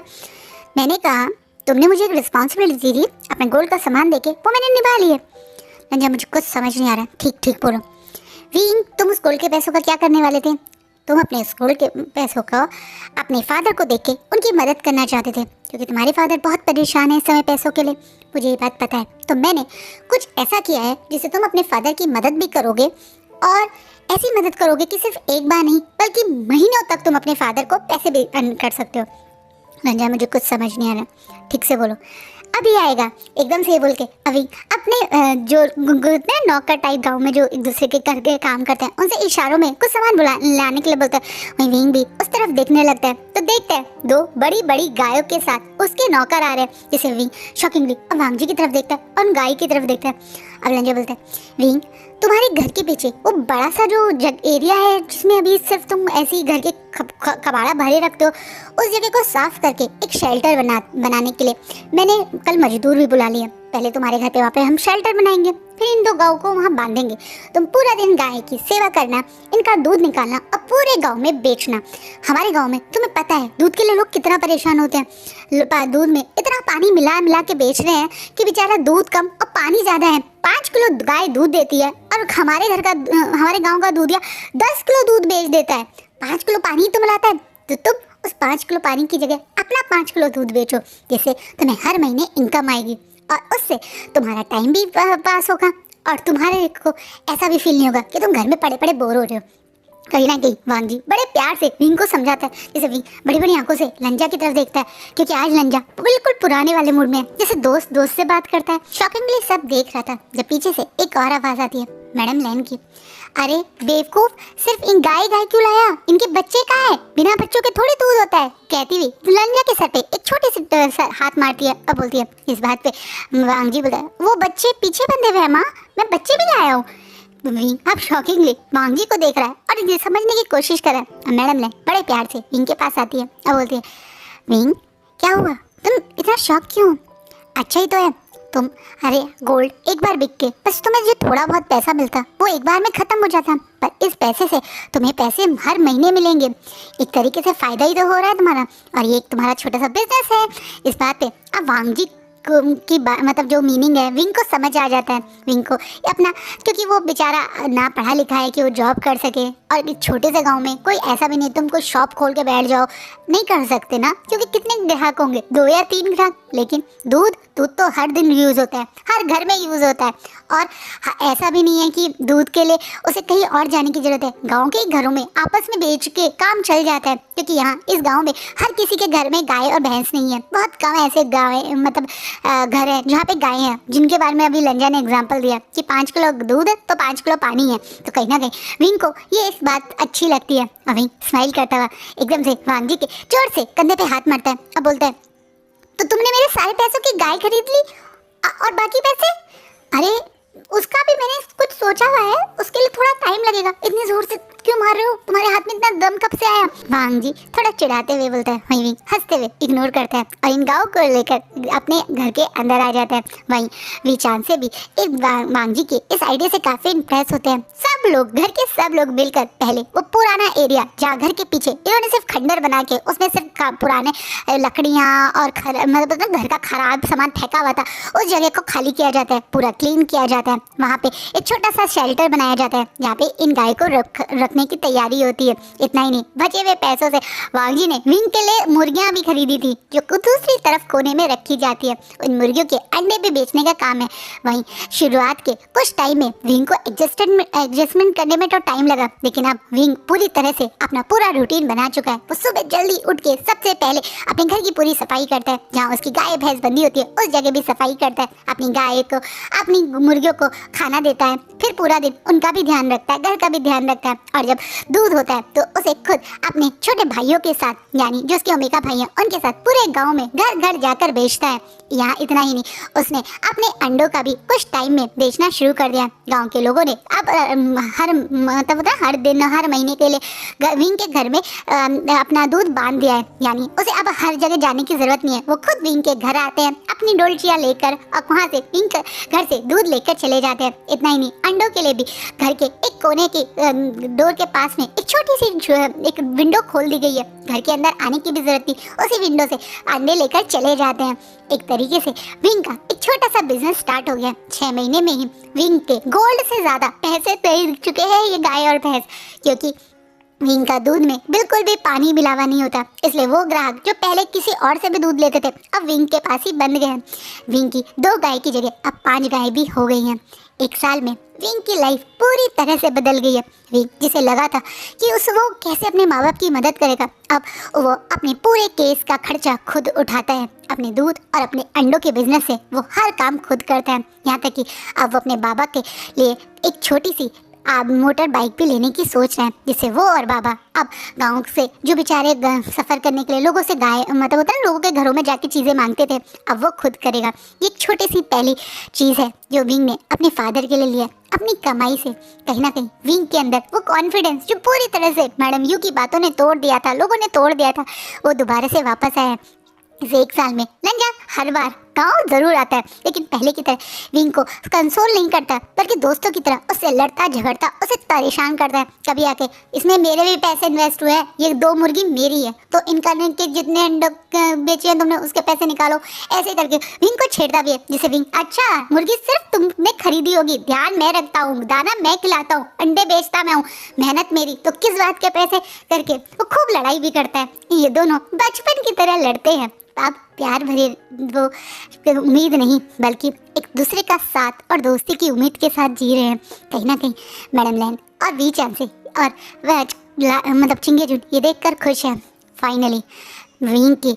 मैंने कहा तुमने मुझे एक रिस्पॉन्सिबिलिटी दी थी अपने गोल्ड का सामान देके वो मैंने निभा ली है। लंजा मुझे कुछ समझ नहीं आ रहा, ठीक ठीक बोलो। विंग तुम उस गोल्ड के पैसों का क्या करने वाले थे, तुम अपने उस गोल्ड के पैसों का अपने फादर को देख के उनकी मदद करना चाहते थे क्योंकि तुम्हारे फादर बहुत परेशान है इस समय पैसों के लिए, मुझे ये बात पता है। तो मैंने कुछ ऐसा किया है जिससे तुम अपने फादर की मदद भी करोगे और ऐसी मदद करोगे कि सिर्फ एक बार नहीं बल्कि महीनों तक तुम अपने फादर को पैसे भी अर्न कर सकते हो। लंजा मुझे कुछ समझ नहीं आ रहा, ठीक से बोलो। अभी आएगा एकदम से ये बोल के अभी अपने जो नौकर टाइप गांव में जो एक दूसरे के करके काम करते हैं उनसे इशारों में कुछ सामान लाने के लिए बोलता है। वहीं विंग भी उस तरफ देखने लगता है तो देखता है 2 बड़ी बड़ी गायों के साथ उसके नौकर आ रहे हैं, जिसे विंग शॉकिंगली अब वांगजी की तरफ देखता है और उन गाय की तरफ देखता है। अब लंजा बोलता है विंग तुम्हारे घर के पीछे वो बड़ा सा जो एरिया है जिसमें अभी सिर्फ तुम ऐसे ही घर के कबाड़ा भरे रखते हो उस जगह को साफ करके एक शेल्टर बनाने के लिए मैंने कल मजदूर भी बुला लिया। पहले तुम्हारे घर पे वहाँ पे हम शेल्टर बनाएंगे फिर इन 2 गायों को वहाँ बांधेंगे, तुम पूरा दिन गाय की सेवा करना, इनका दूध निकालना और पूरे गांव में बेचना। हमारे गांव में तुम्हें पता है दूध के लिए लोग कितना परेशान होते हैं, दूध में इतना पानी मिला के बेच रहे हैं कि बेचारा दूध कम और पानी ज़्यादा है। 5 किलो गाय दूध देती है और हमारे गाँव का दूध या 10 किलो दूध बेच देता है। 5 किलो पानी तो मिलाता है तो तुम उस 5 किलो पानी की जगह अपना 5 किलो दूध बेचो, जिससे तुम्हें हर महीने इनकम आएगी और उससे तुम्हारा टाइम भी पास होगा और तुम्हारे को ऐसा भी फील नहीं होगा कि तुम घर में पड़े पड़े बोर हो रहे हो। कहीं ना कहीं वांग जी बड़े प्यार से विंग को समझाता है, जैसे विंग बड़ी बड़ी आंखों से लंजा की तरफ देखता है, क्योंकि आज लंजा बिल्कुल पुराने वाले मूड में है, जैसे दोस्त दोस्त से बात करता है। शॉकिंगली सब देख रहा था जब पीछे से एक और आवाज आती है, मैडम लैन की। अरे बेवकूफ, सिर्फ इन गाय क्यों लाया? इनके बच्चे कहाँ है? बिना बच्चों के थोड़ी दूध होता है, कहती हुई लंजा के सर पे एक छोटी सी हाथ मारती है और बोलती है। इस बात पे वांग जी बोलता है, वो बच्चे पीछे बंधे हुए हैं माँ, मैं बच्चे भी लाया हूँ। विंग अब शॉकिंगली वांग जी को देख रहा है और ये समझने की कोशिश कर रहा है। मैडम ने बड़े प्यार से विंग के पास आती है और बोलती है, विंग क्या हुआ, तुम इतना शॉक क्यों? अच्छा ही तो है तुम। अरे गोल्ड एक बार बिक के बस तुम्हें जो थोड़ा बहुत पैसा मिलता वो एक बार में खत्म हो जाता, पर इस पैसे से तुम्हें पैसे हर महीने मिलेंगे। एक तरीके से फायदा ही तो हो रहा है तुम्हारा, और ये एक तुम्हारा छोटा सा बिजनेस है। इस बात पे अब वांग जी की मतलब जो मीनिंग है विंग को समझ आ जाता है। विंग को अपना, क्योंकि वो बेचारा ना पढ़ा लिखा है कि वो जॉब कर सके, और इस छोटे से गांव में कोई ऐसा भी नहीं तुम कोई शॉप खोल के बैठ जाओ, नहीं कर सकते ना, क्योंकि कितने ग्राहक होंगे, 2 या 3 ग्राहक। लेकिन दूध तो हर दिन यूज़ होता है, हर घर में यूज़ होता है, और ऐसा भी नहीं है कि दूध के लिए उसे कहीं और जाने की ज़रूरत है। गाँव के घरों में आपस में बेच के काम चल जाता है, क्योंकि यहाँ इस गाँव में हर किसी के घर में गाय और भैंस नहीं है। बहुत कम ऐसे गाय मतलब घर है जहाँ पे गाय हैं, जिनके बारे में अभी लंजा ने एग्जांपल दिया कि 5 किलो दूध है तो 5 किलो पानी है। तो कहीं ना कहीं विंग को ये इस बात अच्छी लगती है, और विंग स्माइल करता हुआ एकदम से वांग जी के जोर से कंधे पे हाथ मारता है और बोलता है, तो तुमने मेरे सारे पैसों की गाय खरीद ली, और बाकी पैसे? अरे उसका भी मैंने कुछ सोचा हुआ है, उसके लिए थोड़ा टाइम लगेगा। इतनी जोर से क्यों मार रहे हो? तुम्हारे हाथ में इतना दम कब से आया? वांग जी थोड़ा चिढ़ाते हुए बोलता है। वहीं विंग हंसते हुए इग्नोर करता है और इन गाँव को लेकर अपने घर के अंदर आ जाता है। वहीं विचान से भी एक वांग जी के इस आइडिया से काफी इम्प्रेस होते हैं। सब लोग, घर के सब लोग मिलकर पहले वो पुराना एरिया जहाँ घर के पीछे इन्होंने सिर्फ खंडर बना के उसमें सिर्फ पुराने लकड़ियाँ और मतलब घर का खराब सामान फेंका हुआ था, उस जगह को खाली किया जाता है, पूरा क्लीन किया जाता है। वहाँ पे एक छोटा सा शेल्टर बनाया जाता है जहाँ पे इन गाय को रखने की तैयारी होती है। इतना ही नहीं, बचे हुए पैसों से वांग जी ने विंग के लिए मुर्गियाँ भी खरीदी थी, जो दूसरी तरफ कोने में रखी जाती है। उन मुर्गियों के अंडे भी बेचने का काम है। वहीं शुरुआत के कुछ टाइम में विंग को एडजस्टमेंट करने में तो टाइम लगा, लेकिन अब विंग पूरी तरह से अपना पूरा रूटीन बना चुका है। वो सुबह जल्दी उठ के सबसे पहले अपने घर की पूरी सफाई करता है, जहाँ उसकी गाय भैंस बंधी होती है उस जगह भी सफाई करता है, अपनी गाय को अपनी मुर्गियों को खाना देता है, फिर पूरा दिन उनका भी ध्यान रखता है, घर का भी ध्यान रखता है। और जब दूध होता है तो उसे खुद अपने छोटे भाइयों के साथ, यानी जो उसके ओमेगा भाई हैं, उनके साथ पूरे गांव में घर घर जाकर बेचता है। यहाँ इतना ही नहीं, उसने अपने अंडों का भी कुछ टाइम में बेचना शुरू कर दिया। गांव के लोगों ने अब हर मतलब हर दिन हर महीने के लिए विंग के घर में अपना दूध बांध दिया है, यानी उसे अब हर जगह जाने की जरूरत नहीं है। वो खुद विंग के घर आते हैं अपनी डोलचिया लेकर, और वहाँ से विंग घर से दूध लेकर चले जाते हैं। इतना ही नहीं, अंडों के लिए भी घर के एक कोने के डोर के पास में एक छोटी सी एक विंडो खोल दी गई है। घर के अंदर आने की भी जरूरत नहीं, उसी विंडो से अंडे लेकर चले जाते हैं। एक तरीके से विंग का एक छोटा सा बिजनेस स्टार्ट हो गया। 6 महीने में ही विंग के गोल्ड से ज्यादा पैसे दे चुके हैं ये गाय और भैंस, क्योंकि विंग का दूध में बिल्कुल भी पानी मिलावा नहीं होता। इसलिए वो ग्राहक जो पहले किसी और से भी दूध लेते थे अब विंग के पास ही बंद गए हैं। विंग की 2 गाय की जगह अब 5 गाय भी हो गई हैं। 1 साल में विंग की लाइफ पूरी तरह से बदल गई है। विंग जिसे लगा था कि वो कैसे अपने माँ बाप की मदद करेगा, अब वो अपने पूरे केस का खर्चा खुद उठाता है। अपने दूध और अपने अंडों के बिजनेस से वो हर काम खुद करता है। यहाँ तक कि अब वो अपने बाबा के लिए एक छोटी सी मोटर बाइक भी लेने की सोच रहे हैं, जिससे वो और बाबा अब गांव से जो बेचारे सफ़र करने के लिए लोगों से गाय मतलब होता है लोगों के घरों में जाके चीज़ें मांगते थे, अब वो खुद करेगा। ये एक छोटी सी पहली चीज़ है जो विंग ने अपने फादर के लिए लिया अपनी कमाई से। कहीं ना कहीं विंग के अंदर वो कॉन्फिडेंस जो पूरी तरह से मैडम यू की बातों ने तोड़ दिया था, लोगों ने तोड़ दिया था, वो दोबारा से वापस आया। इस 1 साल में लंजा हर बार गाँव जरूर आता है, लेकिन पहले की तरह विंग को कंसोल नहीं करता, बल्कि दोस्तों की तरह उससे लड़ता झगड़ता उसे परेशान करता है। कभी आके इसमें मेरे भी पैसे इन्वेस्ट हुए हैं, ये 2 मुर्गी मेरी है तो इनका के जितने अंडे बेचे हैं तुमने उसके पैसे निकालो, ऐसे करके विंग को छेड़ता भी है। जिसे विंग, अच्छा मुर्गी सिर्फ तुमने खरीदी होगी, ध्यान मैं रखता हूँ, दाना मैं खिलाता हूँ, अंडे बेचता मैं हूँ, मेहनत मेरी, तो किस बात के पैसे, करके वो खूब लड़ाई भी करता है। ये दोनों बचपन की तरह लड़ते हैं। अब प्यार भरे वो उम्मीद नहीं बल्कि एक दूसरे का साथ और दोस्ती की उम्मीद के साथ जी रहे हैं। कहीं ना कहीं मैडम लैन और वी चांद से और मतलब चिंगेजुन ये देखकर खुश है। फाइनली विंग की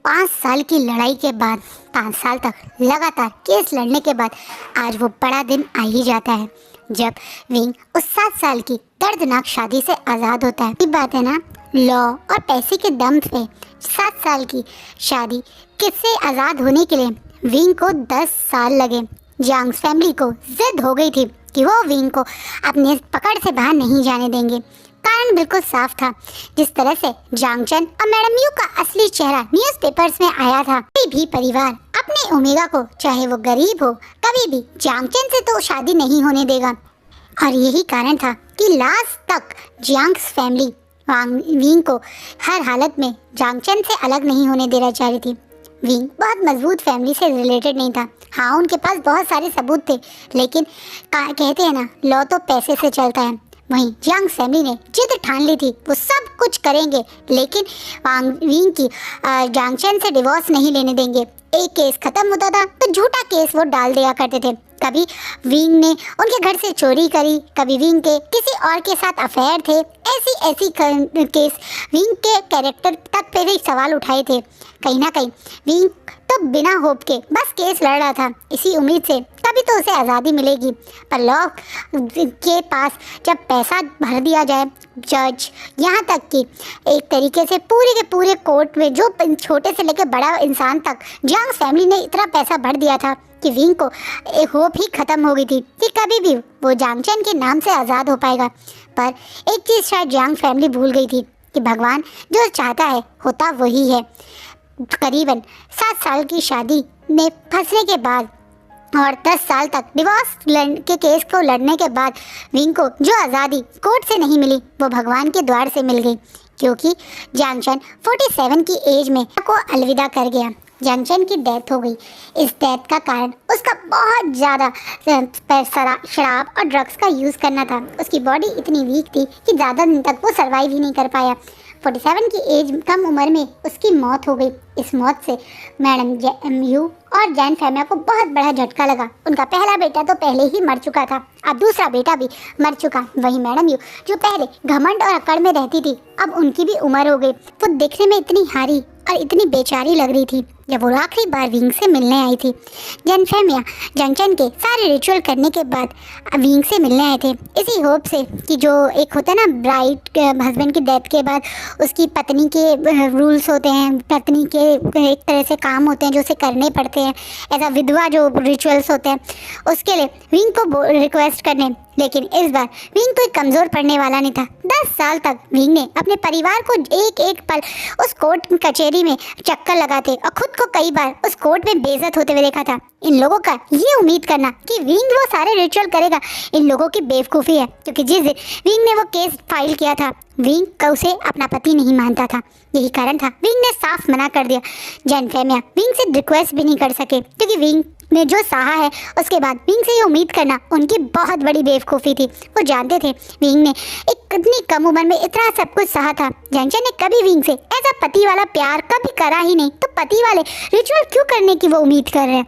5 साल की लड़ाई के बाद, 5 साल तक लगातार केस लड़ने के बाद आज वो बड़ा दिन आ ही जाता है जब विंग उस 7 साल की दर्दनाक शादी से आज़ाद होता है। ये बात है ना, लॉ और पैसे के दम पे 7 साल की शादी किससे आज़ाद होने के लिए विंग को 10 साल लगे। जांग्स फैमिली को जिद हो गई थी कि वो विंग को अपने पकड़ से बाहर नहीं जाने देंगे। कारण बिल्कुल साफ था, जिस तरह से जांगचन और मैडम यू का असली चेहरा न्यूज़पेपर्स में आया था। कोई भी परिवार अपने ओमेगा को, चाहे वो गरीब हो, कभी भी जांगचन से तो शादी नहीं होने देगा। और यही कारण था कि लास्ट तक जांग्स फैमिली विंग को हर हालत में जांगचन से अलग नहीं होने देना चाह रही थी। विंग बहुत मजबूत फैमिली से रिलेटेड नहीं था। हाँ, उनके पास बहुत सारे सबूत थे, लेकिन कहते हैं ना, लॉ तो पैसे से चलता है। वहीं जांग फैमिली ने जिद ठान ली थी, वो सब कुछ करेंगे, लेकिन विंग की जांगचन से डिवोर्स नहीं लेने देंगे। एक केस खत्म होता था तो झूठा केस वो डाल दिया करते थे। कभी विंग ने उनके घर से चोरी करी, कभी विंग के किसी और के साथ अफेयर थे। ऐसी केस विंग के कैरेक्टर तक पे भी सवाल उठाए थे। कहीं ना कहीं विंग तो बिना होप के बस केस लड़ रहा था, इसी उम्मीद से कभी तो उसे आज़ादी मिलेगी। पर लॉ के पास जब पैसा भर दिया जाए, जज यहाँ तक कि एक तरीके से पूरे के पूरे कोर्ट में जो छोटे से लेकर बड़ा इंसान तक जांग फैमिली ने इतना पैसा भर दिया था कि विंग को होप ही ख़त्म हो गई थी कि कभी भी वो जांगचन के नाम से आज़ाद हो पाएगा। पर एक चीज़ शायद जांग फैमिली भूल गई थी कि भगवान जो चाहता है होता वही है। करीबन 7 साल की शादी में फंसने के बाद और 10 साल तक डिवोर्स के केस को लड़ने के बाद विंग को जो आज़ादी कोर्ट से नहीं मिली, वो भगवान के द्वार से मिल गई, क्योंकि जांगचन 47 की एज में को अलविदा कर गया। जांगचन की डेथ हो गई। इस डेथ का कारण उसका बहुत ज़्यादा शराब और ड्रग्स का यूज़ करना था। उसकी बॉडी इतनी वीक थी कि ज़्यादा दिन तक वो सर्वाइव ही नहीं कर पाया। 47 की एज कम उम्र में उसकी मौत हो गई। इस मौत से मैडम यू और जैन फैमिली को बहुत बड़ा झटका लगा। उनका पहला बेटा तो पहले ही मर चुका था, अब दूसरा बेटा भी मर चुका। वहीं मैडम यू जो पहले घमंड और अकड़ में रहती थी, अब उनकी भी उम्र हो गई। वो दिखने में इतनी हारी और इतनी बेचारी लग रही थी। जब वो आखिरी बार विंग से मिलने आई थी, जैन फैमिली जंक्शन के सारे रिचुअल करने के बाद विंग से मिलने आए थे, इसी होप से कि जो एक होता है ना, ब्राइड हस्बैंड की डेथ के बाद उसकी पत्नी के रूल्स होते हैं, पत्नी के एक तरह से काम होते हैं जो उसे करने पड़ते हैं, ऐसा विधवा जो रिचुअल्स होते हैं, उसके लिए विंग को रिक्वेस्ट करने। लेकिन इस बार विंग कोई कमज़ोर पड़ने वाला नहीं था। 10 साल तक विंग ने अपने परिवार को एक एक पल उस कोर्ट कचहरी में चक्कर लगाते और खुद को कई बार उस कोर्ट में बेइज्जत होते हुए देखा था। इन लोगों का ये उम्मीद करना कि विंग वो सारे रिचुअल करेगा, इन लोगों की बेवकूफ़ी है, क्योंकि जिस दिन विंग ने वो केस फाइल किया था, विंग का उसे अपना पति नहीं मानता था। यही कारण था विंग ने साफ मना कर दिया। जैन फैमिली विंग से रिक्वेस्ट भी नहीं कर सके, क्योंकि विंग ने जो सहा है उसके बाद विंग से ये उम्मीद करना उनकी बहुत बड़ी बेवकूफ़ी थी। वो जानते थे विंग ने एक इतनी कम उम्र में इतना सब कुछ सहा था। जैनचन ने कभी विंग से ऐसा पति वाला प्यार कभी करा ही नहीं, तो पति वाले रिचुअल क्यों करने की वो उम्मीद कर रहे हैं।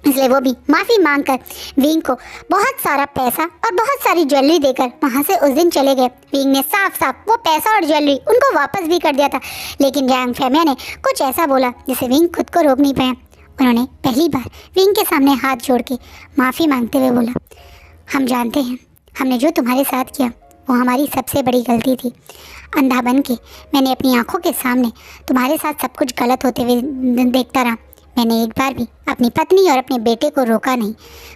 इसलिए वो भी माफ़ी मांगकर विंग को बहुत सारा पैसा और बहुत सारी ज्वेलरी देकर वहाँ से उस दिन चले गए। विंग ने साफ साफ वो पैसा और ज्वेलरी उनको वापस भी कर दिया था, लेकिन जैंग फैमिली ने कुछ ऐसा बोला जिसे विंग खुद को रोक नहीं पाया। उन्होंने पहली बार विंग के सामने हाथ जोड़ के माफ़ी मांगते हुए बोला, हम जानते हैं हमने जो तुम्हारे साथ किया वो हमारी सबसे बड़ी गलती थी। अंधा बन के मैंने अपनी आंखों के सामने तुम्हारे साथ सब कुछ गलत होते हुए देखता रहा। मैंने एक बार भी अपनी पत्नी और अपने बेटे को रोका नहीं।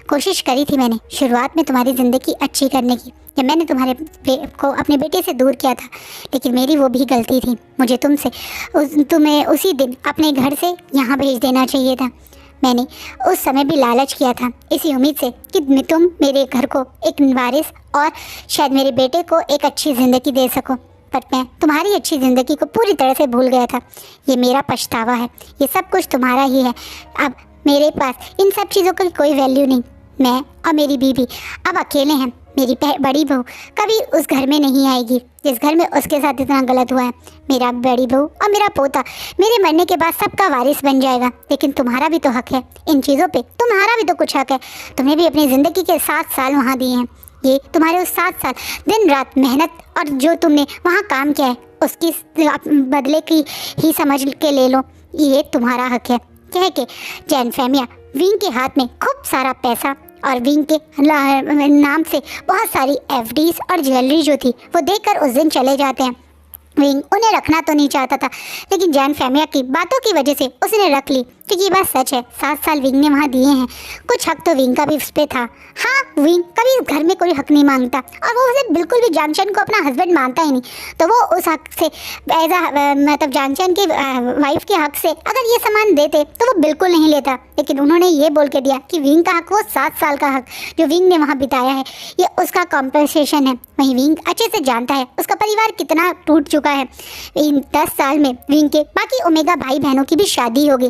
कोशिश करी थी मैंने शुरुआत में तुम्हारी ज़िंदगी अच्छी करने की, जब मैंने तुम्हारे को अपने बेटे से दूर किया था, लेकिन मेरी वो भी गलती थी। मुझे तुम्हें उसी दिन अपने घर से यहाँ भेज देना चाहिए था। मैंने उस समय भी लालच किया था, इसी उम्मीद से कि तुम मेरे घर को एक वारिस और शायद मेरे बेटे को एक अच्छी ज़िंदगी दे सको। पर मैं तुम्हारी अच्छी ज़िंदगी को पूरी तरह से भूल गया था। ये मेरा पछतावा है, ये सब कुछ तुम्हारा ही है। अब मेरे पास इन सब चीज़ों की कोई वैल्यू नहीं। मैं और मेरी बीवी अब अकेले हैं। मेरी बड़ी बहू कभी उस घर में नहीं आएगी जिस घर में उसके साथ इतना गलत हुआ है। मेरा बड़ी बहू और मेरा पोता मेरे मरने के बाद सबका वारिस बन जाएगा, लेकिन तुम्हारा भी तो हक है इन चीज़ों पे, तुम्हारा भी तो कुछ हक है। तुम्हें भी अपनी ज़िंदगी के 7 साल वहाँ दिए हैं। ये तुम्हारे उस 7 साल दिन रात मेहनत और जो तुमने वहाँ काम किया है उसकी बदले की ही समझ के ले लो, ये तुम्हारा हक है। कह के जैन फेमिया विंग के हाथ में खूब सारा पैसा और विंग के नाम से बहुत सारी एफडीज और ज्वेलरी जो थी वो देकर उस दिन चले जाते हैं। विंग उन्हें रखना तो नहीं चाहता था, लेकिन जैन फेमिया की बातों की वजह से उसने रख ली, क्योंकि ये बात सच है। 7 साल विंग ने वहाँ दिए हैं, कुछ हक तो विंग का भी उस पर था। हाँ, विंग कभी इस घर में कोई हक नहीं मांगता और वो उसे बिल्कुल भी जांगचन को अपना हस्बैंड मानता ही नहीं, तो वो उस हक से एज मतलब जांगचन के वाइफ के हक से अगर ये सामान देते तो वो बिल्कुल नहीं लेता। लेकिन उन्होंने ये बोल के दिया कि विंग का हक, वो 7 साल का हक जो विंग ने वहाँ बिताया है, ये उसका कॉम्पनसेशन है। वहीं विंग अच्छे से जानता है उसका परिवार कितना टूट चुका है। इन 10 साल में विंग के बाकी ओमेगा भाई बहनों की भी शादी हो गई,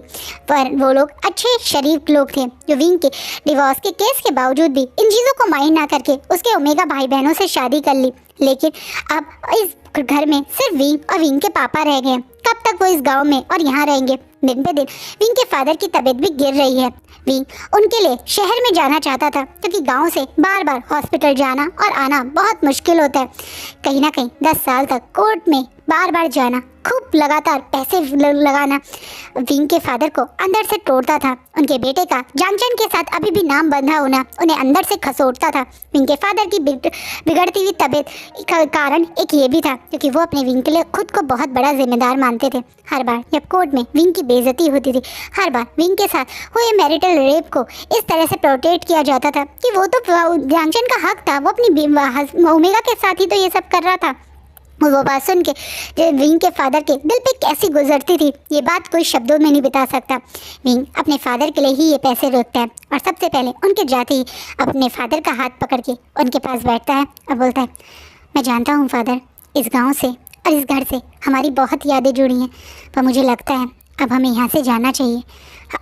पर वो लोग अच्छे शरीफ लोग थे जो विंग के डिवोर्स के केस के बावजूद भी इन चीज़ों को माइंड ना करके उसके ओमेगा भाई बहनों से शादी कर ली। लेकिन अब इस घर में सिर्फ विंग और विंग के पापा रह गए। कब तक वो इस गांव में और यहाँ रहेंगे? दिन पे दिन विंग के फादर की तबीयत भी गिर रही है। विंग उनके लिए शहर में जाना चाहता था, क्योंकि गांव से बार बार हॉस्पिटल जाना और आना बहुत मुश्किल होता है। कहीं ना कहीं 10 साल तक कोर्ट में बार बार जाना, खूब लगातार पैसे लगाना विंग के फादर को अंदर से तोड़ता था। उनके बेटे का जांगचन के साथ अभी भी नाम बंधा होना उन्हें अंदर से खसोटता था। विंग के फादर की बिगड़ती हुई तबीयत का कारण एक ये भी था, क्योंकि वो अपने विंग के लिए खुद को बहुत बड़ा जिम्मेदार मानते थे। हर बार जब कोर्ट में विंग की बेइज्जती होती थी, हर बार विंग के साथ हुए मैरिटल रेप को इस तरह से प्रोटेक्ट किया जाता था कि वो तो जांगचन का हक था, वो अपनी ओमेगा के साथ ही तो ये सब कर रहा था। वो बात सुन के विंग के फादर के दिल पे कैसी गुजरती थी, ये बात कोई शब्दों में नहीं बता सकता। विंग अपने फादर के लिए ही ये पैसे रोकता है और सबसे पहले उनके जाते ही अपने फादर का हाथ पकड़ के उनके पास बैठता है और बोलता है, मैं जानता हूँ फादर, इस गांव से और इस घर से हमारी बहुत यादें जुड़ी हैं, पर मुझे लगता है अब हमें यहाँ से जाना चाहिए।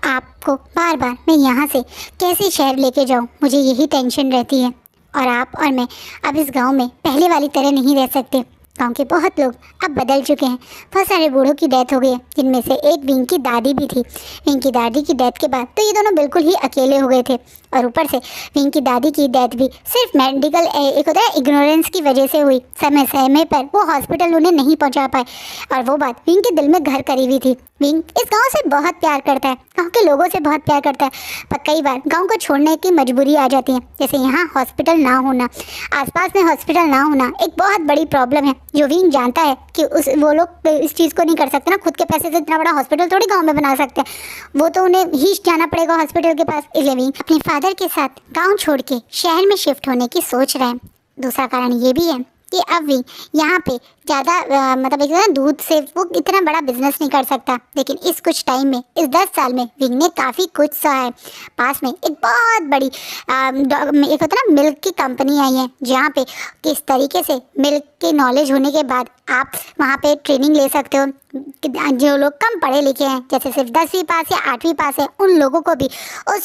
आपको बार बार मैं यहाँ से कैसे शहर लेके जाऊँ, मुझे यही टेंशन रहती है। और आप और मैं अब इस गाँव में पहले वाली तरह नहीं रह सकते। गांव के बहुत लोग अब बदल चुके हैं, बहुत सारे बूढ़ों की डेथ हो गई है, जिनमें से एक विंग की दादी भी थी। विंग की दादी की डेथ के बाद तो ये दोनों बिल्कुल ही अकेले हो गए थे, और ऊपर से विंग की दादी की डेथ भी सिर्फ मेडिकल एक होता है इग्नोरेंस की वजह से हुई। समय पर वो हॉस्पिटल उन्हें नहीं पहुंचा पाए, और वो बात विंग के दिल में घर करी हुई थी। विंग इस गांव से बहुत प्यार करता है, गांव के लोगों से बहुत प्यार करता है, पर कई बार गांव को छोड़ने की मजबूरी आ जाती है। जैसे यहाँ हॉस्पिटल ना होना, आसपास में हॉस्पिटल ना होना एक बहुत बड़ी प्रॉब्लम है, जो विंग जानता है कि वो लोग इस चीज़ को नहीं कर सकते ना, खुद के पैसे से इतना बड़ा हॉस्पिटल थोड़ी गांव में बना सकते हैं, वो तो उन्हें ही जाना पड़ेगा हॉस्पिटल के पास। इसलिए विंग अपने फादर के साथ गांव छोड़ के शहर में शिफ्ट होने की सोच रहे हैं। दूसरा कारण ये भी है कि अब विंग यहाँ पे ज़्यादा मतलब एक ना दूध से वो इतना बड़ा बिजनेस नहीं कर सकता, लेकिन इस कुछ टाइम में, इस 10 साल में विंग ने काफ़ी कुछ सहा है। पास में एक बहुत बड़ी एक होता ना मिल्क की कंपनी आई है, जहाँ पे किस तरीके से मिल्क की नॉलेज होने के बाद आप वहाँ पे ट्रेनिंग ले सकते हो। जो लोग कम पढ़े लिखे हैं, जैसे सिर्फ 10वीं पास या 8वीं पास है, उन लोगों को भी उस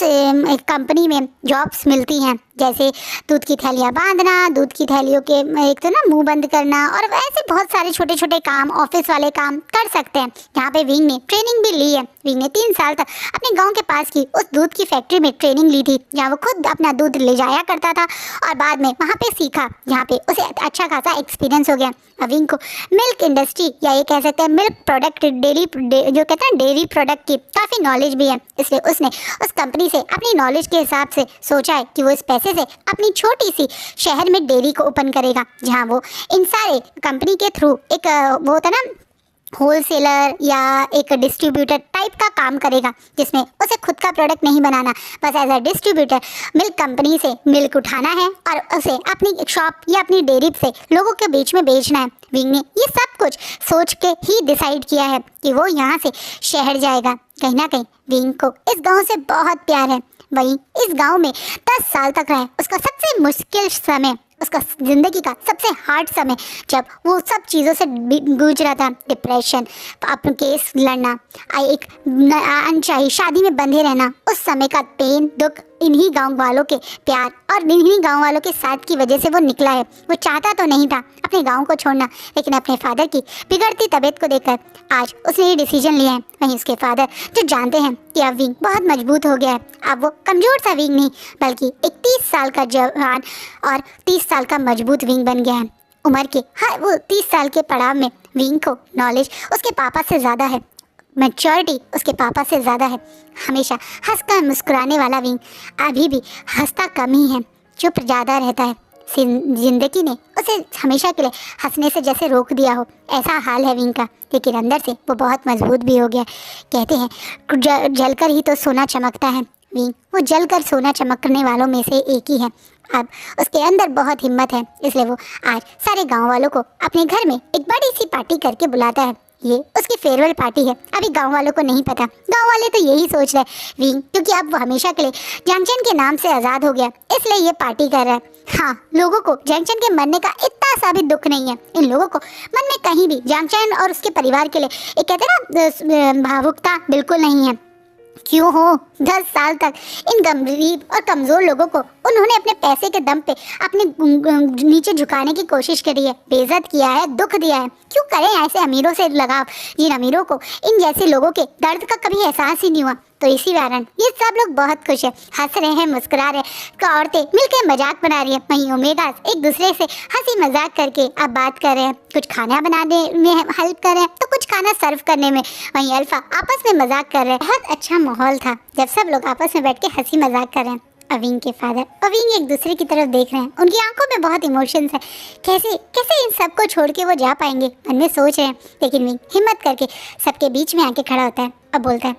कंपनी में जॉब्स मिलती हैं, जैसे दूध की थैलियाँ बांधना, दूध की थैलियों के एक तो ना मुंह बंद करना, और ऐसे बहुत सारे छोटे छोटे काम, ऑफिस वाले काम कर सकते हैं। यहाँ पे विंग ने ट्रेनिंग भी ली है। विंग ने 3 साल तक अपने गाँव के पास की उस दूध की फैक्ट्री में ट्रेनिंग ली थी, जहाँ वो खुद अपना दूध ले जाया करता था, और बाद में वहाँ पे सीखा, जहाँ पे उसे अच्छा खासा एक्सपीरियंस हो गया। विंग को मिल्क इंडस्ट्री या ये कह सकते हैं मिल्क प्रोडक्ट जो कहते हैं डेयरी प्रोडक्ट की काफ़ी नॉलेज भी है। इसलिए उसने उस कंपनी से अपनी नॉलेज के हिसाब से सोचा है कि वो इस पैसे से अपनी छोटी सी शहर में डेयरी को ओपन करेगा, जहाँ वो इन सारे कंपनी के थ्रू एक वो होता है ना होलसेलर या एक डिस्ट्रीब्यूटर टाइप का काम करेगा, जिसमें उसे खुद का प्रोडक्ट नहीं बनाना, बस as a distributor milk company से मिल्क उठाना है और उसे अपनी शॉप या अपनी डेयरी से लोगों के बीच में बेचना है। विंग ने ये सब कुछ सोच के ही डिसाइड किया है कि वो यहाँ से शहर जाएगा। कहीं ना कहीं विंग को इस गाँव से बहुत प्यार है। वहीं इस गाँव में 10 साल तक रहे, उसका सबसे मुश्किल समय, उसका ज़िंदगी का सबसे हार्ड समय, जब वो सब चीज़ों से गूंज रहा था, डिप्रेशन, अपने केस लड़ना, एक अनचाही शादी में बंधे रहना, उस समय का पेन, दुख इन्हीं गांव वालों के प्यार और इन्हीं गांव वालों के साथ की वजह से वो निकला है। वो चाहता तो नहीं था अपने गांव को छोड़ना, लेकिन अपने फादर की बिगड़ती तबीयत को देखकर आज उसने ये डिसीजन लिया है। वहीं उसके फादर जो जानते हैं कि अब विंग बहुत मजबूत हो गया है, अब वो कमज़ोर सा विंग नहीं बल्कि एक 30 साल का जवान और 30 साल का मजबूत विंग बन गया है। उम्र के हर वो 30 साल के पड़ाव में विंग को नॉलेज उसके पापा से ज़्यादा है, मैच्योरिटी उसके पापा से ज़्यादा है। हमेशा हंसकर मुस्कुराने वाला विंग अभी भी हंसता कम ही है, चुप ज़्यादा रहता है। जिंदगी ने उसे हमेशा के लिए हंसने से जैसे रोक दिया हो, ऐसा हाल है विंग का। लेकिन अंदर से वो बहुत मजबूत भी हो गया। कहते हैं जलकर ही तो सोना चमकता है। विंग वो जलकर सोना चमकने वालों में से एक ही है। अब उसके अंदर बहुत हिम्मत है, इसलिए वो आज सारे गांव वालों को अपने घर में एक बड़ी सी पार्टी करके बुलाता है। ये उसकी फेयरवेल पार्टी है। अभी गांव वालों को नहीं पता, गांव वाले तो यही सोच रहे हैं विंग क्योंकि अब वो हमेशा के लिए जंक्शन के नाम से आज़ाद हो गया, इसलिए ये पार्टी कर रहा है। हाँ, लोगों को जंक्शन के मरने का इतना सा भी दुख नहीं है। इन लोगों को मन में कहीं भी जंक्शन और उसके परिवार के लिए एक कहते हैं ना भावुकता बिल्कुल नहीं है। क्यों हो 10 साल तक इन गरीब और कमज़ोर लोगों को उन्होंने अपने पैसे के दम पे अपने नीचे झुकाने की कोशिश करी है, बेइज्जत किया है, दुख दिया है। क्यों करें ऐसे अमीरों से लगाव? जिन अमीरों को इन जैसे लोगों के दर्द का कभी एहसास ही नहीं हुआ, तो इसी कारण ये सब लोग बहुत खुश है, हंस रहे हैं, मुस्कुरा रहे हैं। औरतें मिलकर मजाक बना रही है। वहीं ओमेगा एक दूसरे से हंसी मजाक करके अब बात कर रहे हैं, कुछ खाना बनाने में हेल्प कर रहे हैं तो कुछ खाना सर्व करने में। वहीं अल्फा आपस में मजाक कर रहे हैं। बहुत अच्छा माहौल था जब सब लोग आपस में बैठ के हंसी मजाक कर रहे हैं। अविंग के फादर अविंग एक दूसरे की तरफ देख रहे हैं, उनकी आंखों में बहुत इमोशंस है। कैसे कैसे इन सबको छोड़ के वो जा पाएंगे, मन में सोच रहे हैं। लेकिन विंग हिम्मत करके सबके बीच में आके खड़ा होता है, अब बोलता है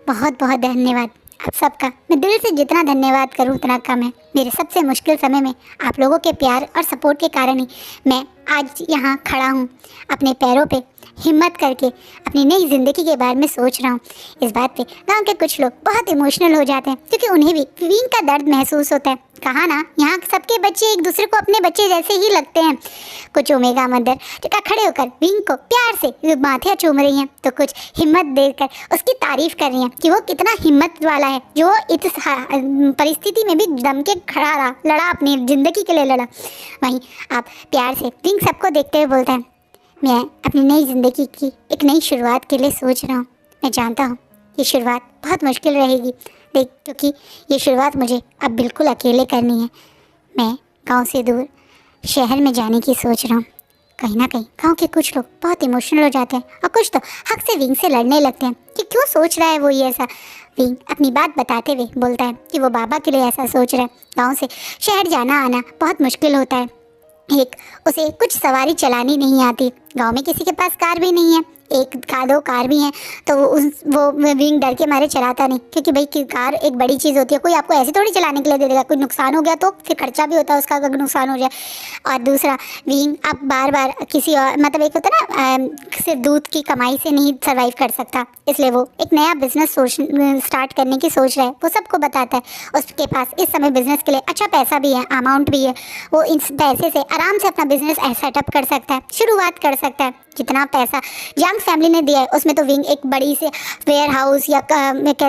बहुत बहुत धन्यवाद आप सबका। मैं दिल से जितना धन्यवाद करूं उतना कम है। मेरे सबसे मुश्किल समय में आप लोगों के प्यार और सपोर्ट के कारण ही मैं आज यहाँ खड़ा हूँ, अपने पैरों पे हिम्मत करके अपनी नई ज़िंदगी के बारे में सोच रहा हूँ। इस बात पे गांव के कुछ लोग बहुत इमोशनल हो जाते हैं क्योंकि उन्हें भी विंग का दर्द महसूस होता है। कहा ना, यहाँ सबके बच्चे एक दूसरे को अपने बच्चे जैसे ही लगते हैं। कुछ ओमेगा मदर जो खड़े होकर विंग को प्यार से माथे चूम रही हैं, तो कुछ हिम्मत देकर उसकी तारीफ कर रही हैं कि वो कितना हिम्मत वाला है, जो इस परिस्थिति में भी दम के खड़ा रहा, लड़ा, अपनी ज़िंदगी के लिए लड़ा। वहीं आप प्यार से विंग सबको देखते हुए बोलता है मैं अपनी नई ज़िंदगी की एक नई शुरुआत के लिए सोच रहा हूँ। मैं जानता हूँ ये शुरुआत बहुत मुश्किल रहेगी, देख क्योंकि ये शुरुआत मुझे अब बिल्कुल अकेले करनी है। मैं गांव से दूर शहर में जाने की सोच रहा हूँ। कहीं ना कहीं गांव के कुछ लोग बहुत इमोशनल हो जाते हैं और कुछ तो हक से विंग से लड़ने लगते हैं कि क्यों सोच रहा है वो ये ऐसा। विंग अपनी बात बताते हुए बोलता है कि वो बाबा के लिए ऐसा सोच रहा है। गाँव से शहर जाना आना बहुत मुश्किल होता है। उसे कुछ सवारी चलानी नहीं आती, गांव में किसी के पास कार भी नहीं है, एक दो कार भी हैं, तो वो विंग डर के मारे चलाता नहीं क्योंकि भाई कि कार एक बड़ी चीज़ होती है, कोई आपको ऐसे थोड़ी चलाने के लिए दे देगा। कोई नुकसान हो गया तो फिर खर्चा भी होता है उसका अगर नुकसान हो जाए। और दूसरा विंग अब बार बार किसी और मतलब एक होता है ना सिर्फ दूध की कमाई से नहीं सर्वाइव कर सकता, इसलिए वो एक नया बिजनेस स्टार्ट करने की सोच रहा है। वो सबको बताता है उसके पास इस समय बिजनेस के लिए अच्छा पैसा भी है, अमाउंट भी है, वो इस पैसे से आराम से अपना बिजनेस सेटअप कर सकता है, शुरुआत कर सकता है। जितना पैसा यंग फैमिली ने दिया है उसमें तो विंग एक बड़ी से वेयर हाउस या कहते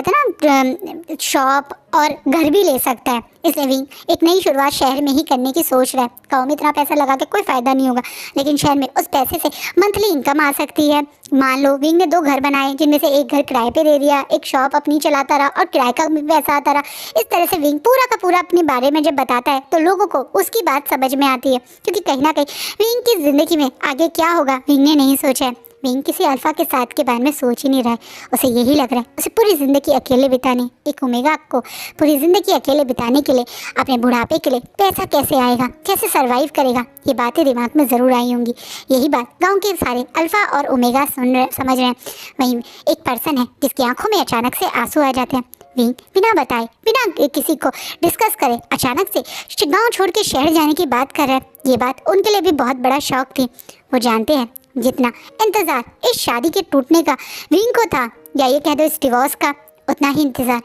हैं ना शॉप और घर भी ले सकता है। इसलिए विंग एक नई शुरुआत शहर में ही करने की सोच रहा है। गाँव में इतना पैसा लगा के कोई फ़ायदा नहीं होगा, लेकिन शहर में उस पैसे से मंथली इनकम आ सकती है। मान लो विंग ने 2 घर बनाए जिनमें से एक घर किराए पे दे दिया, एक शॉप अपनी चलाता रहा और किराए का भी पैसा आता रहा। इस तरह से विंग पूरा का पूरा अपने बारे में जब बताता है तो लोगों को उसकी बात समझ में आती है, क्योंकि कहीं ना कहीं विंग की ज़िंदगी में आगे क्या होगा विंग ने नहीं सोचा है। विंग किसी अल्फा के साथ के बारे में सोच ही नहीं रहा है। उसे यही लग रहा है उसे पूरी ज़िंदगी अकेले बिताने, एक ओमेगा को पूरी ज़िंदगी अकेले बिताने के लिए अपने बुढ़ापे के लिए पैसा कैसे आएगा, कैसे सरवाइव करेगा, ये बातें दिमाग में ज़रूर आई होंगी। यही बात गांव के सारे अल्फा और ओमेगा समझ रहे हैं। वहीं एक पर्सन है जिसकी आंखों में अचानक से आंसू आ जाते हैं। विंग बिना बताए बिना किसी को डिस्कस करे अचानक से गाँव छोड़ के शहर जाने की बात कर रहा है। ये बात उनके लिए भी बहुत बड़ा शौक थी। वो जानते हैं जितना इंतज़ार इस शादी के टूटने का विंग को था, या ये कह दो इस डिवोर्स का, उतना ही इंतज़ार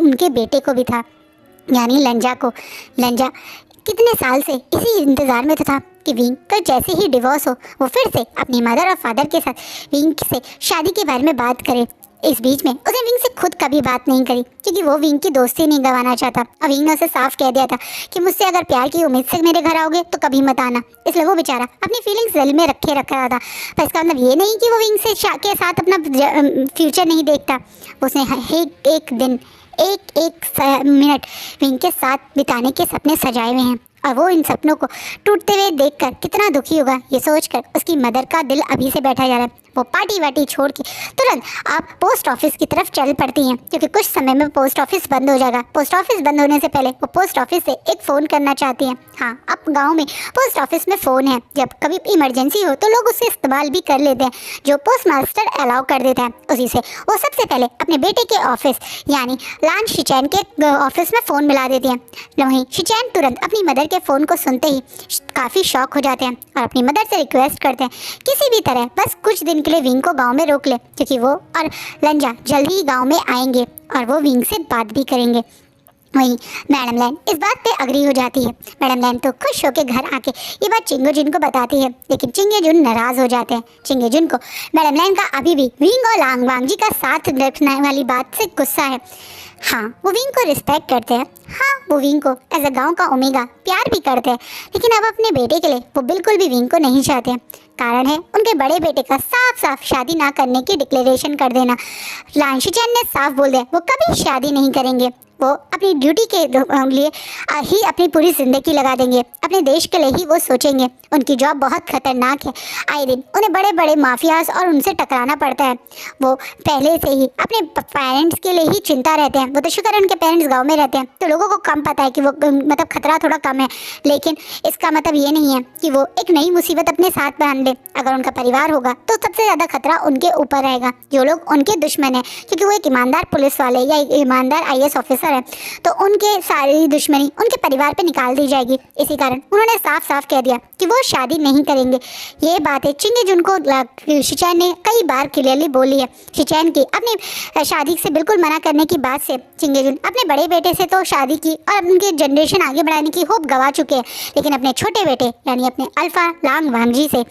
उनके बेटे को भी था, यानी लंजा को। लंजा कितने साल से इसी इंतज़ार में तो था कि विंग का जैसे ही डिवोर्स हो वो फिर से अपनी मदर और फादर के साथ विंग से शादी के बारे में बात करे। इस बीच में उसने विंग से खुद कभी बात नहीं करी, क्योंकि वो विंग की दोस्ती नहीं गंवाना चाहता। और विंग ने उसे साफ कह दिया था कि मुझसे अगर प्यार की उम्मीद से मेरे घर आओगे तो कभी मत आना। इसलिए वो बेचारा अपनी फीलिंग्स दिल में रखे रख रहा था। पर इसका मतलब ये नहीं कि वो विंग से के साथ अपना फ्यूचर नहीं देखता। उसने एक दिन एक मिनट विंग के साथ बिताने के सपने सजाए हुए हैं, और वो इन सपनों को टूटते हुए देखकर कितना दुखी होगा ये सोचकर उसकी मदर का दिल अभी से बैठा जा रहा है। वो पार्टी वार्टी छोड़ के तुरंत आप पोस्ट ऑफिस की तरफ चल पड़ती हैं, क्योंकि कुछ समय में पोस्ट ऑफिस बंद हो जाएगा। पोस्ट ऑफिस बंद होने से पहले वो पोस्ट ऑफिस से एक फ़ोन करना चाहती हैं। हाँ, अब गांव में पोस्ट ऑफिस में फ़ोन है, जब कभी इमरजेंसी हो तो लोग उससे इस्तेमाल भी कर लेते हैं, जो पोस्ट मास्टर अलाउ कर देता है। उसी से वो सबसे पहले अपने बेटे के ऑफिस यानी लान शिचैन के ऑफिस में फ़ोन मिला देती हैं। वहीं शिचैन तुरंत अपनी मदर के फ़ोन को सुनते ही काफ़ी शॉक हो जाते हैं और अपनी मदर से रिक्वेस्ट करते हैं किसी भी तरह बस कुछ दिन के लिए विंग को गांव में रोक ले, क्योंकि वो और लंजा जल्द ही गांव में आएंगे और वो विंग से बात भी करेंगे। वहीं मैडम लैन इस बात पे अग्री हो जाती है। मैडम लैन तो खुश होकर घर आके ये बात चिंगो जुन को बताती है, लेकिन चिंगे जुन नाराज़ हो जाते हैं। चिंगे जुन को मैडम लैन का अभी भी विंग और लांग वांग जी का साथ रखने वाली बात से गुस्सा है। हाँ, वो विंग को रिस्पेक्ट करते हैं। हाँ, वो विंग को एज अ गाँव का ओमेगा प्यार भी करते हैं, लेकिन अब अपने बेटे के लिए वो बिल्कुल भी विंग को नहीं चाहते हैं। कारण है उनके बड़े बेटे का साफ साफ शादी ना करने की डिक्लेरेशन कर देना। लान शिचैन ने साफ बोल दिया वो कभी शादी नहीं करेंगे। वो अपनी ड्यूटी के लिए ही अपनी पूरी ज़िंदगी लगा देंगे, अपने देश के लिए ही वो सोचेंगे। उनकी जॉब बहुत खतरनाक है, आए दिन उन्हें बड़े बड़े माफियाज और उनसे टकराना पड़ता है। वो पहले से ही अपने पेरेंट्स के लिए ही चिंता रहते हैं। वो तो शुक्र है उनके पेरेंट्स गाँव में रहते हैं, तो लोगों को कम पता है कि वो मतलब खतरा थोड़ा कम है, लेकिन इसका मतलब ये नहीं है कि वो एक नई मुसीबत अपने साथ बांध ले। अगर उनका परिवार होगा तो सबसे ज़्यादा खतरा उनके ऊपर रहेगा, जो लोग उनके दुश्मन हैं, क्योंकि वो एक ईमानदार पुलिस वाले या एक ईमानदार IAS ऑफिसर है, तो उनके सारी दुश्मनी उनके परिवार पे निकाल दी जाएगी। इसी कारण उन्होंने साफ साफ कह दिया कि वो शादी नहीं करेंगे। ये बातें चिंगे जुन को शिचैन ने कई बार क्लियरली बोली है। शिचैन की अपनी शादी से बिल्कुल मना करने की बात से चिंगे जुन अपने बड़े बेटे से तो शादी की और उनके जनरेशन आगे बढ़ाने की होप गवा चुके हैं, लेकिन अपने छोटे बेटे यानी अपने अल्फा लांग वांगजी से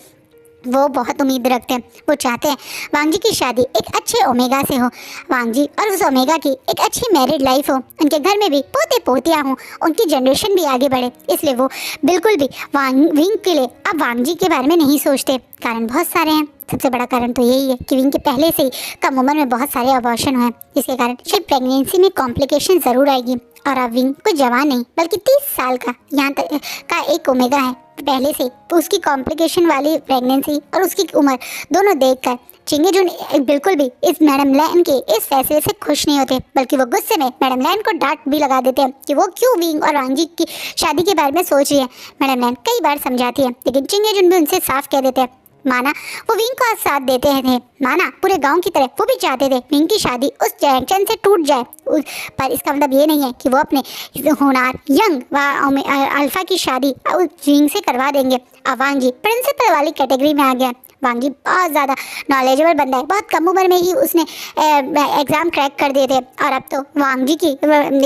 वो बहुत उम्मीद रखते हैं। वो चाहते हैं वांगजी की शादी एक अच्छे ओमेगा से हो, वांगजी और उस ओमेगा की एक अच्छी मैरिड लाइफ हो, उनके घर में भी पोते पोतियाँ हों, उनकी जनरेशन भी आगे बढ़े। इसलिए वो बिल्कुल भी विंग के लिए अब वांगजी के बारे में नहीं सोचते। कारण बहुत सारे हैं, सबसे बड़ा कारण तो यही है कि विंग के पहले से ही कम उम्र में बहुत सारे अबॉर्शन हुए, जिसके कारण शायद प्रेगनेंसी में कॉम्प्लिकेशन ज़रूर आएगी। और अब विंग कोई जवान नहीं बल्कि 30 साल का यहाँ तक का एक ओमेगा है पहले से, तो उसकी कॉम्प्लिकेशन वाली प्रेगनेंसी और उसकी उम्र दोनों देखकर चिंगे जुन बिल्कुल भी इस मैडम लैन के इस फैसले से खुश नहीं होते, बल्कि वो गुस्से में मैडम लैन को डांट भी लगा देते हैं कि वो क्यों विंग और वांगजी की शादी के बारे में सोच रही है। मैडम लैन कई बार समझाती है, लेकिन चिंगे जुन भी उनसे साफ कह देते हैं माना वो विंग को साथ देते थे, माना पूरे गांव की तरह वो भी चाहते थे विंग की शादी उस जैक्सन से टूट जाए, पर इसका मतलब ये नहीं है कि वो अपने होनार यंग व अल्फा की शादी उस विंग से करवा देंगे। अब वांगजी प्रिंसिपल वाली कैटेगरी में आ गया। वांगजी बहुत ज़्यादा नॉलेजेबल बंदा है, बहुत कम उम्र में ही उसने एग्ज़ाम क्रैक कर दिए थे, और अब तो वांगजी की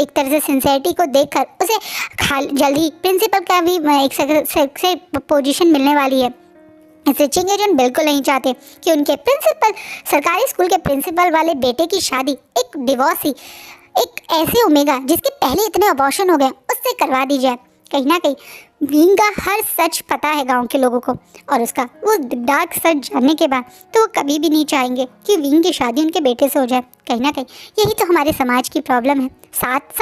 एक तरह से सिंसेरिटी को देखकर उसे जल्दी प्रिंसिपल का भी एक पोजीशन मिलने वाली है। इसलिए चिंगे जुन बिल्कुल नहीं चाहते कि उनके प्रिंसिपल सरकारी स्कूल के प्रिंसिपल वाले बेटे की शादी एक डिवोर्सी एक ऐसे ओमेगा जिसके पहले इतने अबॉर्शन हो गए उससे करवा दी जाए। कहीं ना कहीं विंग का हर सच पता है गांव के लोगों को, और उसका वो डार्क सच जानने के बाद तो वो कभी भी नहीं चाहेंगे कि विंग की शादी उनके बेटे से हो जाए। कहीं ना कहीं यही तो हमारे समाज की प्रॉब्लम है। साथ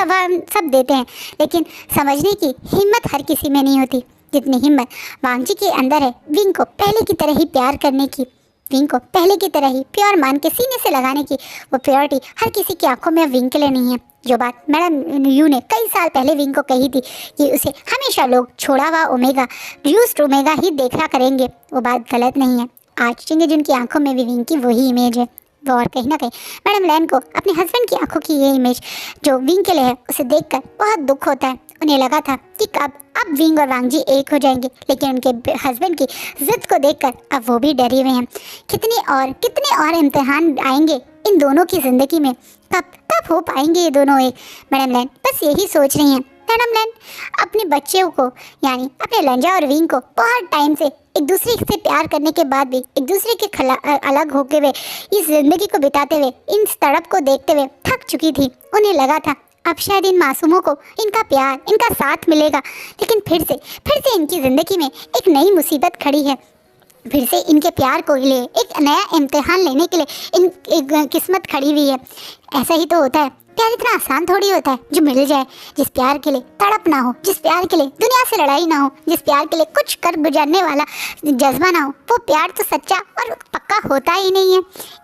सब देते हैं, लेकिन समझने की हिम्मत हर किसी में नहीं होती जितनी हिम्मत वांगजी के अंदर है विंग को पहले की तरह ही प्यार करने की, विंग को पहले की तरह ही प्योर मान के सीने से लगाने की। वो प्योरिटी हर किसी की आंखों में विंग के लिए नहीं है। जो बात मैडम यू ने कई साल पहले विंग को कही थी कि उसे हमेशा लोग छोड़ा हुआ ओमेगा यूज्ड ओमेगा ही देखा करेंगे, वो बात गलत नहीं है। आज चिंगे जुन की आंखों में भी विंग की वही इमेज है। और कहीं ना कहीं मैडम लैन को अपने हस्बैंड की आंखों की ये इमेज जो विंग के लिए है उसे देखकर बहुत दुख होता है। उन्हें लगा था कि अब विंग और वांगजी एक हो जाएंगे, लेकिन उनके हस्बैंड की जिद को देखकर अब वो भी डरे हुए हैं। कितने और इम्तिहान आएंगे इन दोनों की ज़िंदगी में, कब हो पाएंगे ये दोनों एक। मैडम लैन बस यही सोच रही हैं। मैडम लैन अपने बच्चों को यानी अपने लंजा और विंग को बहुत टाइम से एक दूसरे से प्यार करने के बाद भी एक दूसरे के अलग होके हुए इस जिंदगी को बिताते हुए इन तड़प को देखते हुए थक चुकी थी। उन्हें लगा था अब शायद इन मासूमों को इनका प्यार, इनका साथ मिलेगा, लेकिन फिर से इनकी ज़िंदगी में एक नई मुसीबत खड़ी है। फिर से इनके प्यार को लिए एक नया इम्तिहान लेने के लिए एक किस्मत खड़ी हुई है। ऐसा ही तो होता है, प्यार इतना आसान थोड़ी होता है जो मिल जाए। जिस प्यार के लिए तड़प ना हो, जिस प्यार के लिए दुनिया से लड़ाई ना हो, जिस प्यार के लिए कुछ कर गुजरने वाला जज्बा ना हो, वो प्यार तो सच्चा और पक्का होता ही नहीं है।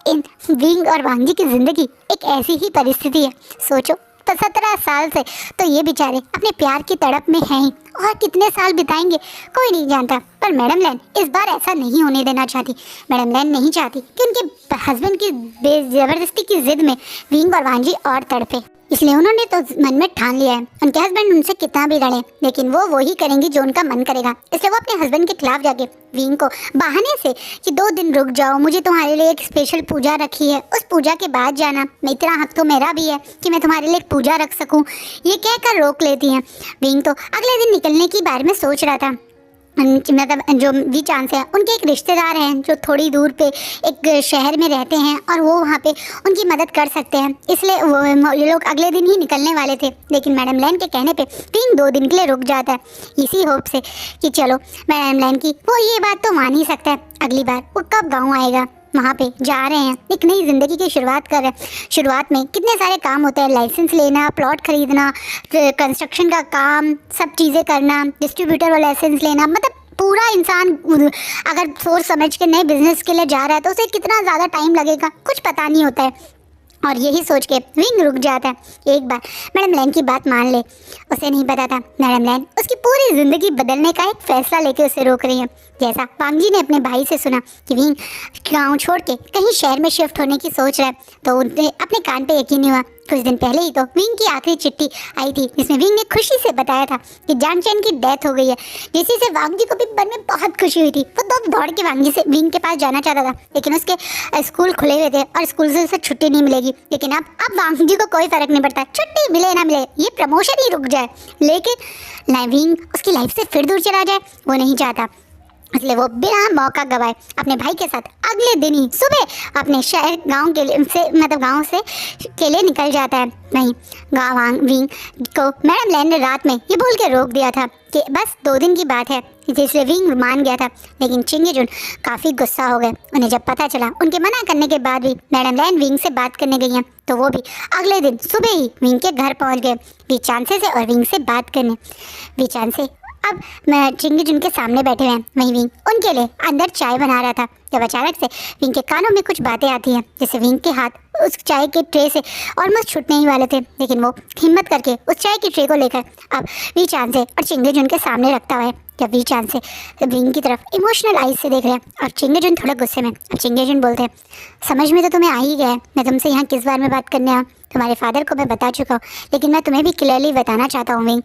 इन विंग और वांगी की ज़िंदगी एक ऐसी ही परिस्थिति है। सोचो तो 17 साल से तो ये बेचारे अपने प्यार की तड़प में हैं ही, और कितने साल बिताएंगे कोई नहीं जानता। पर मैडम लैन इस बार ऐसा नहीं होने देना चाहती। मैडम लैन नहीं चाहती कि उनके हस्बैंड की ज़बरदस्ती की जिद में विंग और वांजी और तड़पे। इसलिए उन्होंने तो मन में ठान लिया है, उनके हस्बैंड उनसे कितना भी लड़े लेकिन वो वही करेंगी जो उनका मन करेगा। इसलिए वो अपने हस्बैंड के खिलाफ जाके विंग को बहाने से कि 2 दिन रुक जाओ, मुझे तुम्हारे लिए एक स्पेशल पूजा रखी है, उस पूजा के बाद जाना, मैं इतना हक तो मेरा भी है कि मैं तुम्हारे लिए एक पूजा रख सकूं, ये कहकर रोक लेती हैं। विंग तो अगले दिन निकलने के बारे में सोच रहा था। मतलब जो वी चांस है उनके एक रिश्तेदार हैं जो थोड़ी दूर पे एक शहर में रहते हैं और वो वहाँ पे उनकी मदद कर सकते हैं। इसलिए वो ये लोग अगले दिन ही निकलने वाले थे, लेकिन मैडम लैन के कहने पे विंग 2 दिन के लिए रुक जाता है, इसी होप से कि चलो मैडम लैन की वो ये बात तो मान ही सकता है, अगली बार वो कब गाँव आएगा, वहाँ पे जा रहे हैं, एक नई ज़िंदगी की शुरुआत कर रहे हैं। शुरुआत में कितने सारे काम होते हैं, लाइसेंस लेना, प्लॉट खरीदना, कंस्ट्रक्शन का काम, सब चीज़ें करना, डिस्ट्रीब्यूटर वाला लाइसेंस लेना, मतलब पूरा इंसान अगर सोच समझ के नए बिजनेस के लिए जा रहा है तो उसे कितना ज़्यादा टाइम लगेगा कुछ पता नहीं होता है। और यही सोच के विंग रुक जाता है। एक बार मैडम लैन की बात मान ले, उसे नहीं पता था मैडम लैन उसकी पूरी ज़िंदगी बदलने का एक फ़ैसला लेके उसे रोक रही है। जैसा वांगी ने अपने भाई से सुना कि विंग गाँव छोड़ के कहीं शहर में शिफ्ट होने की सोच रहा है, तो उनने अपने कान पे यकीन नहीं हुआ। कुछ दिन पहले ही तो विंग की आखिरी चिट्ठी आई थी जिसमें विंग ने खुशी से बताया था कि जानचैन की डेथ हो गई है, जिसी से वांगी को भी मन में बहुत खुशी हुई थी। वो दौड़ के वांगी से विंग के पास जाना चाहता था, लेकिन उसके स्कूल खुले हुए थे और स्कूल से उसे छुट्टी नहीं मिलेगी। लेकिन अब वांगी को कोई फर्क नहीं पड़ता, छुट्टी मिले ना मिले, ये प्रमोशन ही रुक जाए, लेकिन विंग उसकी लाइफ से फिर दूर चला जाए वो नहीं चाहता। इसलिए वो बिना मौका गवाए अपने भाई के साथ अगले दिन ही सुबह अपने शहर गांव के लिए निकल जाता है। नहीं, विंग को मैडम लैन ने रात में ये बोल के रोक दिया था कि बस 2 दिन की बात है, जिससे विंग मान गया था। लेकिन चिंगी जुन काफ़ी गुस्सा हो गए। उन्हें जब पता चला उनके मना करने के बाद भी मैडम लैन विंग से बात करने गई हैं, तो वो भी अगले दिन सुबह ही विंग के घर पहुंच गए वी चांसे से और विंग से बात करने। वी चांसे अब मैं चिंगी जुन के सामने बैठे हुए हैं, वहीं विंग उनके लिए अंदर चाय बना रहा था। जब अचानक से विंग के कानों में कुछ बातें आती हैं, जैसे विंग के हाथ उस चाय के ट्रे से ऑलमोस्ट छूटने ही वाले थे, लेकिन वो हिम्मत करके उस चाय की ट्रे को लेकर अब वी चांसे और चिंगी जुन के सामने रखता हुआ है। जब वी चांसे विंग की तरफ इमोशनल आइज से देख रहे हैं और चिंगी जुन थोड़ा गुस्से में। अब चिंगी जुन बोलते हैं, समझ में तो तुम्हें आ ही गया है मैं तुमसे यहाँ किस बारे में बात करने आऊँ। तुम्हारे फादर को मैं बता चुका हूँ, लेकिन मैं तुम्हें भी क्लियरली बताना चाहता हूँ विंग,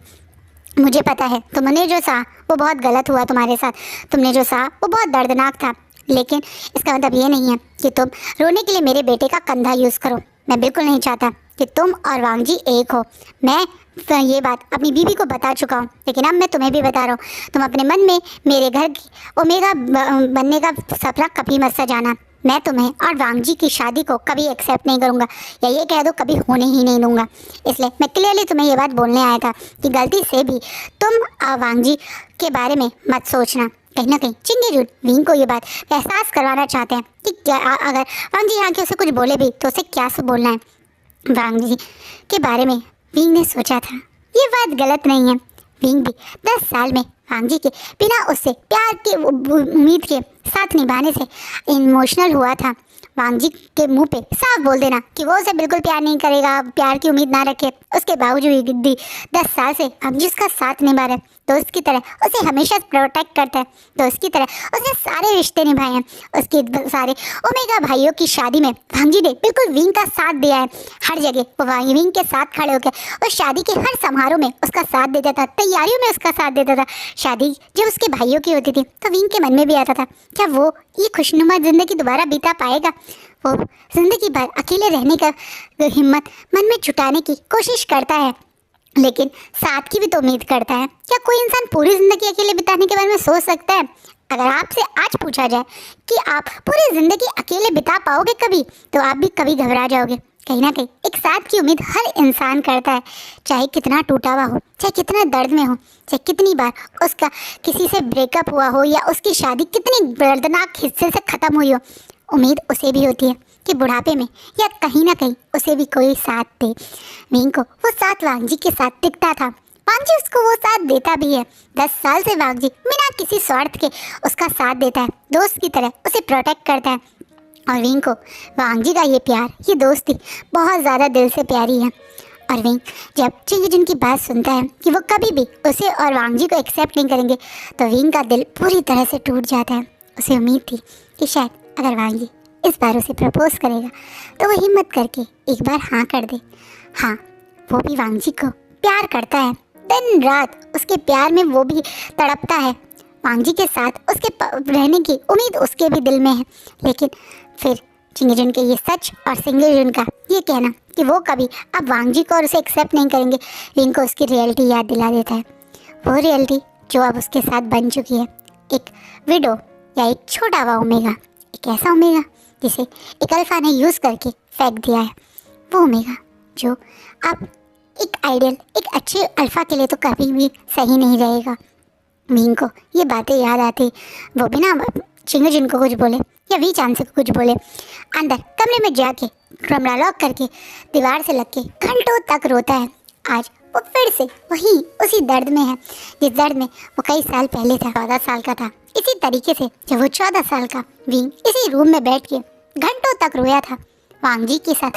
मुझे पता है तुमने जो सहा वो बहुत गलत हुआ तुम्हारे साथ, तुमने जो सहा वो बहुत दर्दनाक था, लेकिन इसका मतलब ये नहीं है कि तुम रोने के लिए मेरे बेटे का कंधा यूज़ करो। मैं बिल्कुल नहीं चाहता कि तुम और वांगजी एक हो। मैं ये बात अपनी बीवी को बता चुका हूँ, लेकिन अब मैं तुम्हें भी बता रहा हूँ। तुम अपने मन में मेरे घर की ओमेगा बनने का सपना कभी मत सजाना। मैं तुम्हें और वांगजी की शादी को कभी एक्सेप्ट नहीं करूँगा, या ये कह दो कभी होने ही नहीं दूँगा। इसलिए मैं क्लियरली तुम्हें ये बात बोलने आया था कि गलती से भी तुम वांगजी के बारे में मत सोचना। कहीं ना कहीं चिंगी जुन विंग को ये बात एहसास करवाना चाहते हैं कि क्या अगर वांगजी यहाँ के उसे कुछ बोले भी तो उसे क्या बोलना है। वांगजी के बारे में विंग ने सोचा था ये बात गलत नहीं है। विंग भी 10 साल में वांगजी के बिना उससे प्यार की उम्मीद के साथ निभाने से इमोशनल हुआ था। वांगजी के मुंह पे साफ बोल देना कि वो उसे बिल्कुल प्यार नहीं करेगा, प्यार की उम्मीद ना रखे, उसके बावजूद भी 10 साल से वांगजी उसका साथ निभा रहे, दोस्त की तरह उसे हमेशा प्रोटेक्ट करता है। दोस्त की तरह उसने सारे रिश्ते निभाए हैं। उसके सारे ओमेगा भाइयों की शादी में वांगजी ने बिल्कुल विंग का साथ दिया है। हर जगह वो विंग के साथ खड़े होकर उस शादी के हर समारोह में उसका साथ देता था, तैयारियों में उसका साथ देता था। शादी जब उसके भाइयों की होती थी तो विंग के मन में भी आता था क्या वो ये खुशनुमा जिंदगी दोबारा बिता पाएगा। वो जिंदगी भर अकेले रहने का हिम्मत मन में जुटाने की कोशिश करता है, लेकिन साथ की भी तो उम्मीद करता है। क्या कोई इंसान पूरी ज़िंदगी अकेले बिताने के बारे में सोच सकता है? अगर आपसे आज पूछा जाए कि आप पूरी ज़िंदगी अकेले बिता पाओगे कभी, तो आप भी कभी घबरा जाओगे। कहीं ना कहीं एक साथ की उम्मीद हर इंसान करता है, चाहे कितना टूटा हुआ हो, चाहे कितना दर्द में हो, चाहे कितनी बार उसका किसी से ब्रेकअप हुआ हो या उसकी शादी कितनी दर्दनाक हिस्से से ख़त्म हुई हो। उम्मीद उसे भी होती है कि बुढ़ापे में या कहीं ना कहीं उसे भी कोई साथ दे। मीन को वो साथ वांगजी के साथ टिकता था, वांगजी उसको वो साथ देता भी है। 10 साल से वांगजी बिना किसी स्वार्थ के उसका साथ देता है, दोस्त की तरह उसे प्रोटेक्ट करता है। और विंग को वांगजी का ये प्यार, ये दोस्ती बहुत ज़्यादा दिल से प्यारी है। और विंग जब चिंगजन की बात सुनता है कि वो कभी भी उसे और वांगजी को एक्सेप्ट नहीं करेंगे, तो विंग का दिल पूरी तरह से टूट जाता है। उसे उम्मीद थी कि शायद अगर वांगजी इस बार उसे प्रपोज करेगा तो वो हिम्मत करके एक बार हाँ कर दे। हाँ, वो भी वांगजी को प्यार करता है, दिन रात उसके प्यार में वो भी तड़पता है। वांगजी के साथ उसके रहने की उम्मीद उसके भी दिल में है। लेकिन फिर चिंगजन के ये सच और सिंगजन का ये कहना कि वो कभी अब वांगजी को और उसे एक्सेप्ट नहीं करेंगे, विंग को उसकी रियलिटी याद दिला देता है। वो रियलिटी जो अब उसके साथ बन चुकी है, एक विडो या एक छोटा हुआ ओमेगा, एक ऐसा ओमेगा जिसे एक अल्फा ने यूज़ करके फेंक दिया है। वो ओमेगा जो अब एक आइडियल, एक अच्छे अल्फा के लिए तो कभी भी सही नहीं रहेगा। मीन को ये बातें याद आती, वो बिना चिंगजन को कुछ बोले या वी चांद से कुछ बोले अंदर कमरे में जाके कमरा लॉक करके दीवार से लग के घंटों तक रोता है। आज वो फिर से वही उसी दर्द में है जिस दर्द में वो कई साल पहले था। 14 साल का था, इसी तरीके से जब वो 14 साल का विंग इसी रूम में बैठ के घंटों तक रोया था, वांगजी के साथ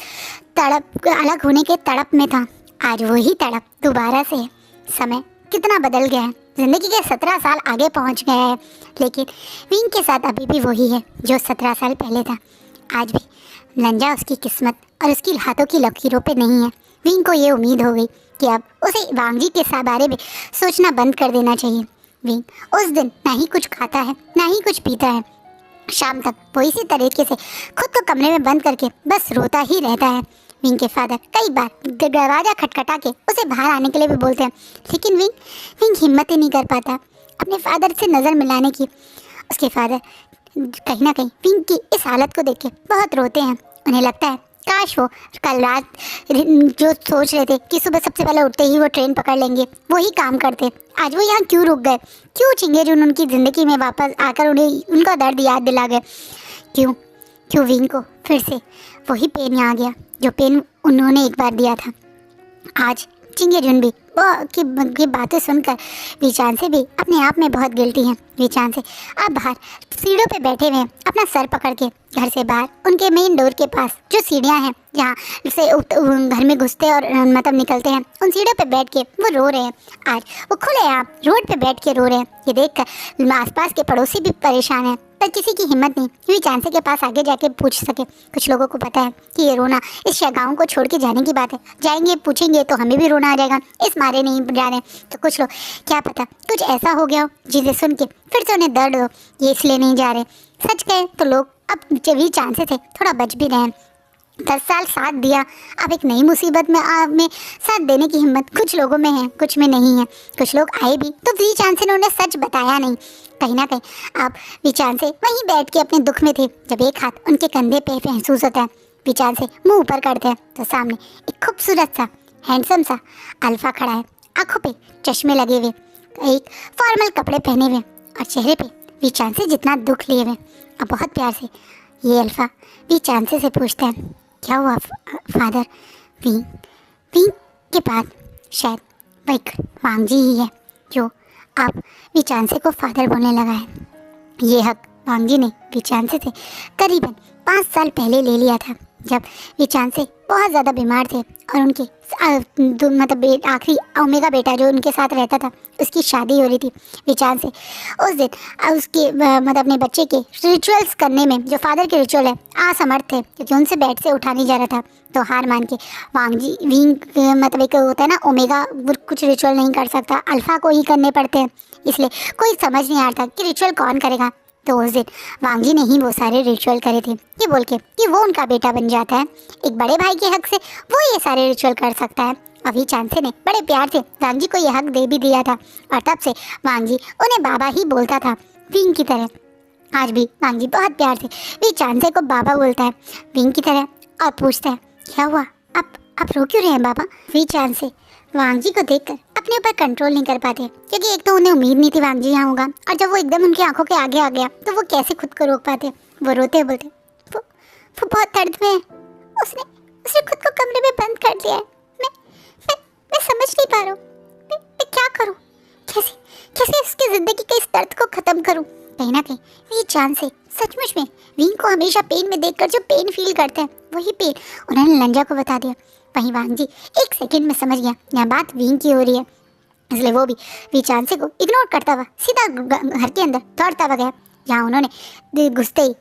तड़प, अलग होने के तड़प में था। आज वही तड़प दोबारा से है। समय कितना बदल गया है, ज़िंदगी के 17 साल आगे पहुंच गया है, लेकिन विंग के साथ अभी भी वही है जो 17 साल पहले था। आज भी लंजा उसकी किस्मत और उसकी हाथों की लकीरों पे नहीं है। विंग को ये उम्मीद हो गई कि अब उसे वांगजी के बारे में सोचना बंद कर देना चाहिए। विंग उस दिन ना ही कुछ खाता है ना ही कुछ पीता है। शाम तक वो इसी तरीके से खुद को कमरे में बंद करके बस रोता ही रहता है। विंग के फादर कई बार दरवाज़ा खटखटा के उसे बाहर आने के लिए भी बोलते हैं, लेकिन विंग हिम्मत ही नहीं कर पाता अपने फादर से नज़र मिलाने की। उसके फादर कहीं ना कहीं विंग की इस हालत को देख के बहुत रोते हैं। उन्हें लगता है काश वो कल रात जो सोच रहे थे कि सुबह सबसे पहले उठते ही वो ट्रेन पकड़ लेंगे, वही काम करते। आज वो यहाँ क्यों रुक गए, क्यों चिंगेजन उनकी ज़िंदगी में वापस आकर उन्हें उनका दर्द याद दिला गए, क्यों विंग को फिर से वही पेन आ गया जो पेन उन्होंने एक बार दिया था। आज चिंगेजन भी की बातें सुनकर विचान से भी अपने आप में बहुत गिल्टी हैं। विचान से अब बाहर सीढ़ियों पे बैठे हुए अपना सर पकड़ के घर से बाहर उनके मेन डोर के पास जो सीढ़ियाँ हैं जहाँ से घर में घुसते और मतलब निकलते हैं, उन सीढ़ियों पे बैठ के वो रो रहे हैं। आज वो खुले आप रोड पे बैठ के रो रहे हैं। ये देखकर आसपास के पड़ोसी भी परेशान हैं, पर किसी की हिम्मत नहीं कि चांसे के पास आगे जाके पूछ सके। कुछ लोगों को पता है कि ये रोना इस गाँव को छोड़ के जाने की बात है, जाएंगे पूछेंगे तो हमें भी रोना आ जाएगा, इस मारे नहीं जा रहे। तो कुछ लोग क्या पता कुछ ऐसा हो गया हो जिसे सुन के फिर से उन्हें दर्द हो, ये इसलिए नहीं जा रहे। सच कहे तो लोग अब जब भी चांसे थे थोड़ा बच भी रहे हैं। 10 साल साथ दिया, अब एक नई मुसीबत में साथ देने की हिम्मत कुछ लोगों में है, कुछ में नहीं है। कुछ लोग आए भी तो वी चांसे ने उन्हें सच बताया नहीं। कहीं ना कहीं अब वी चांसे वहीं बैठ के अपने दुख में थे, जब एक हाथ उनके कंधे पे महसूस होता है। वी चांसे मुंह ऊपर करते हैं तो सामने एक खूबसूरत सा हैंडसम सा अल्फा खड़ा है, आंखों पे चश्मे लगे हुए, एक फॉर्मल कपड़े पहने हुए और चेहरे पे वी चांसे जितना दुख लिए हुए। और बहुत प्यार से ये अल्फा वी चांसे से पूछता है, क्या हुआ फादर? वी के बाद शायद वही वांगजी ही है जो आप वी चांसे को फादर बोलने लगा है। ये हक वांगजी ने वी चांसे से करीबन 5 साल पहले ले लिया था, जब वी चांसे बहुत ज़्यादा बीमार थे और उनके मतलब आखिरी ओमेगा बेटा जो उनके साथ रहता था उसकी शादी हो रही थी। वी चांसे उस दिन उसके मतलब अपने बच्चे के रिचुअल्स करने में, जो फादर के रिचुअल है, असमर्थ थे क्योंकि उनसे बेड से उठा नहीं जा रहा था। तो हार मान के वांगजी विंग मतलब एक होता है ना ओमेगा, कुछ रिचुअल नहीं कर सकता, अल्फा को ही करने पड़ते हैं, इसलिए कोई समझ नहीं आता कि रिचुअल कौन करेगा। तो उस दिन वांगजी ने ही वो सारे रिचुअल करे थे, ये बोल के कि वो उनका बेटा बन जाता है, एक बड़े भाई के हक से वो ये सारे रिचुअल कर सकता है। अभी चांसे ने बड़े प्यार से वांगजी को ये हक दे भी दिया था और तब से वांगजी उन्हें बाबा ही बोलता था। विंग की तरह। आज भी वांग जी बहुत प्यार से वी चांसे को बाबा बोलता है, विंग की तरह, और पूछता है क्या हुआ, आप रो क्यों रहे हैं बाबा। वी चांसे वांग जी को देखकर अपने ऊपर कंट्रोल नहीं कर पाते, क्योंकि एक तो उन्हें उम्मीद नहीं थी वांग जी यहाँ होगा, और जब वो एकदम उनकी आंखों के आगे आ गया तो वो कैसे खुद को रोक पाते। वो रोते बोलते वो बहुत दर्द में है, उसने उसने खुद को कमरे में बंद कर लिया है। मैं समझ नहीं पा रहा हूँ, मैं क्या करूँ, कैसे कैसे उसकी ज़िंदगी के इस दर्द को ख़त्म करूँ। कहीं ना कहीं ये चांद से सचमुच में विंग को हमेशा पेन में देखकर जो पेन फील करते हैं वही पेन उन्होंने लंजा को बता दिया। वहीं वांग जी एक सेकंड में समझ गया यहाँ बात विंग की हो रही है, इसलिए वो भी चांसे को इग्नोर करता हुआ सीधा घर के अंदर दौड़ता हुआ गया, जहाँ उन्होंने घुसते ही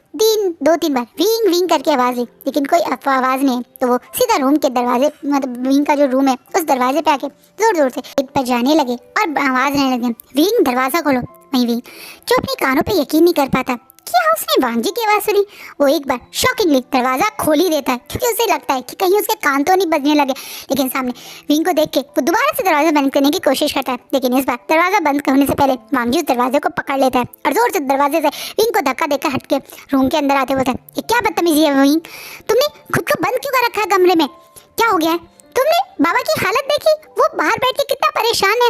2-3 बार विंग विंग करके आवाज़ दी, लेकिन कोई आवाज़ नहीं है। तो वो सीधा रूम के दरवाजे, मतलब विंग का जो रूम है उस दरवाजे पे आके जोर जोर से गेट पर जाने लगे और आवाज़ देने लगे, विंग दरवाज़ा खोलो। वहीं विंग जो अपने कानों पे यकीन नहीं कर पाता क्या उसने वांग जी की आवाज़ सुनी, वो एक बार शॉकिंगली दरवाज़ा खोल ही देता है, क्योंकि उसे लगता है कि कहीं उसके कान तो नहीं बजने लगे। लेकिन सामने विंग को देख के वो दोबारा से दरवाज़ा बंद करने की कोशिश करता है, लेकिन इस बार दरवाज़ा बंद होने से पहले वांग जी उस दरवाजे को पकड़ लेता है और जोर से दरवाजे से विंग को धक्का देकर हट के रूम के अंदर आते बोलता है, ये क्या बदतमीजी है विंग, तुमने खुद को बंद क्यों कर रखा है कमरे में, क्या हो गया है, तुमने बाबा की हालत देखी, वो बाहर बैठ के कितना परेशान है,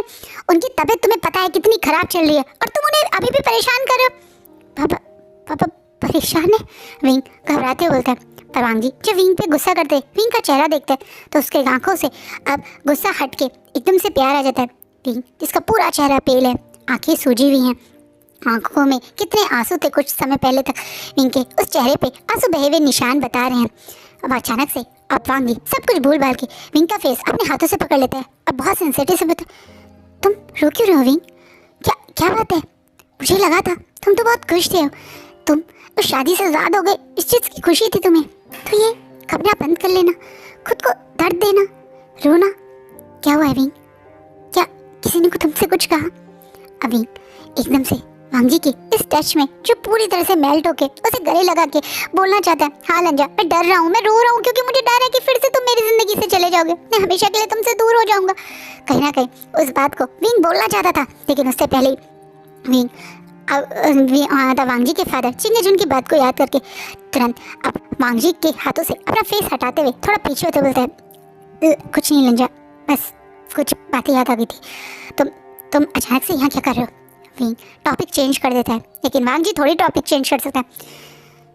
उनकी तबीयत तुम्हें पता है कितनी खराब चल रही है और तुम उन्हें अभी भी परेशान कर रहे हो। पापा परेशान है, विंग घबराते बोलता है। पर वांग जी जब विंग पे गुस्सा करते विंग का चेहरा देखते हैं तो उसके आंखों से अब गुस्सा हट के एकदम से प्यार आ जाता है। विंग जिसका पूरा चेहरा पेल है, आंखें सूजी हुई हैं, आंखों में कितने आंसू थे कुछ समय पहले तक, विंग के उस चेहरे पे आंसू बहे हुए निशान बता रहे हैं। अब अचानक से अब वांग जी सब कुछ भूल भाल के विंग का फेस अपने हाथों से पकड़ लेता है और बहुत सेंसिटिव से बोलता है, तुम रो क्यों रहे हो विंग, क्या बात है, मुझे लगा था तुम तो बहुत खुश थे, तुम तो शादी से आज़ाद हो गए, इस चीज़ की खुशी थी तुम्हें, तो ये कमरा बंद कर लेना, खुद को दर्द देना, रोना, क्या हुआ है विंग, क्या किसी ने तुमसे कुछ कहा। अभी एकदम से वांग जी के इस टच में जो पूरी तरह से मेल्ट होके उसे गले लगा के बोलना चाहता है, हाँ लंजा मैं डर रहा हूँ, मैं रो रहा हूँ, क्योंकि मुझे डर है कि फिर से तुम मेरी ज़िंदगी से चले जाओगे, मैं हमेशा के लिए तुमसे दूर हो जाऊँगा। कहीं ना कहीं उस बात को विंग बोलना चाहता था, लेकिन उससे पहले विंग वांग जी के फादर चिंगेजुन की बात को याद करके तुरंत अब वांग जी के हाथों से अपना फेस हटाते हुए थोड़ा पीछे होते बोलता है, कुछ नहीं लंजा, बस कुछ बातें याद आ गई थी, तुम अचानक से यहाँ क्या कर रहे हो। विंग टॉपिक चेंज कर देता है, लेकिन वांग जी थोड़ी टॉपिक चेंज कर सकता है।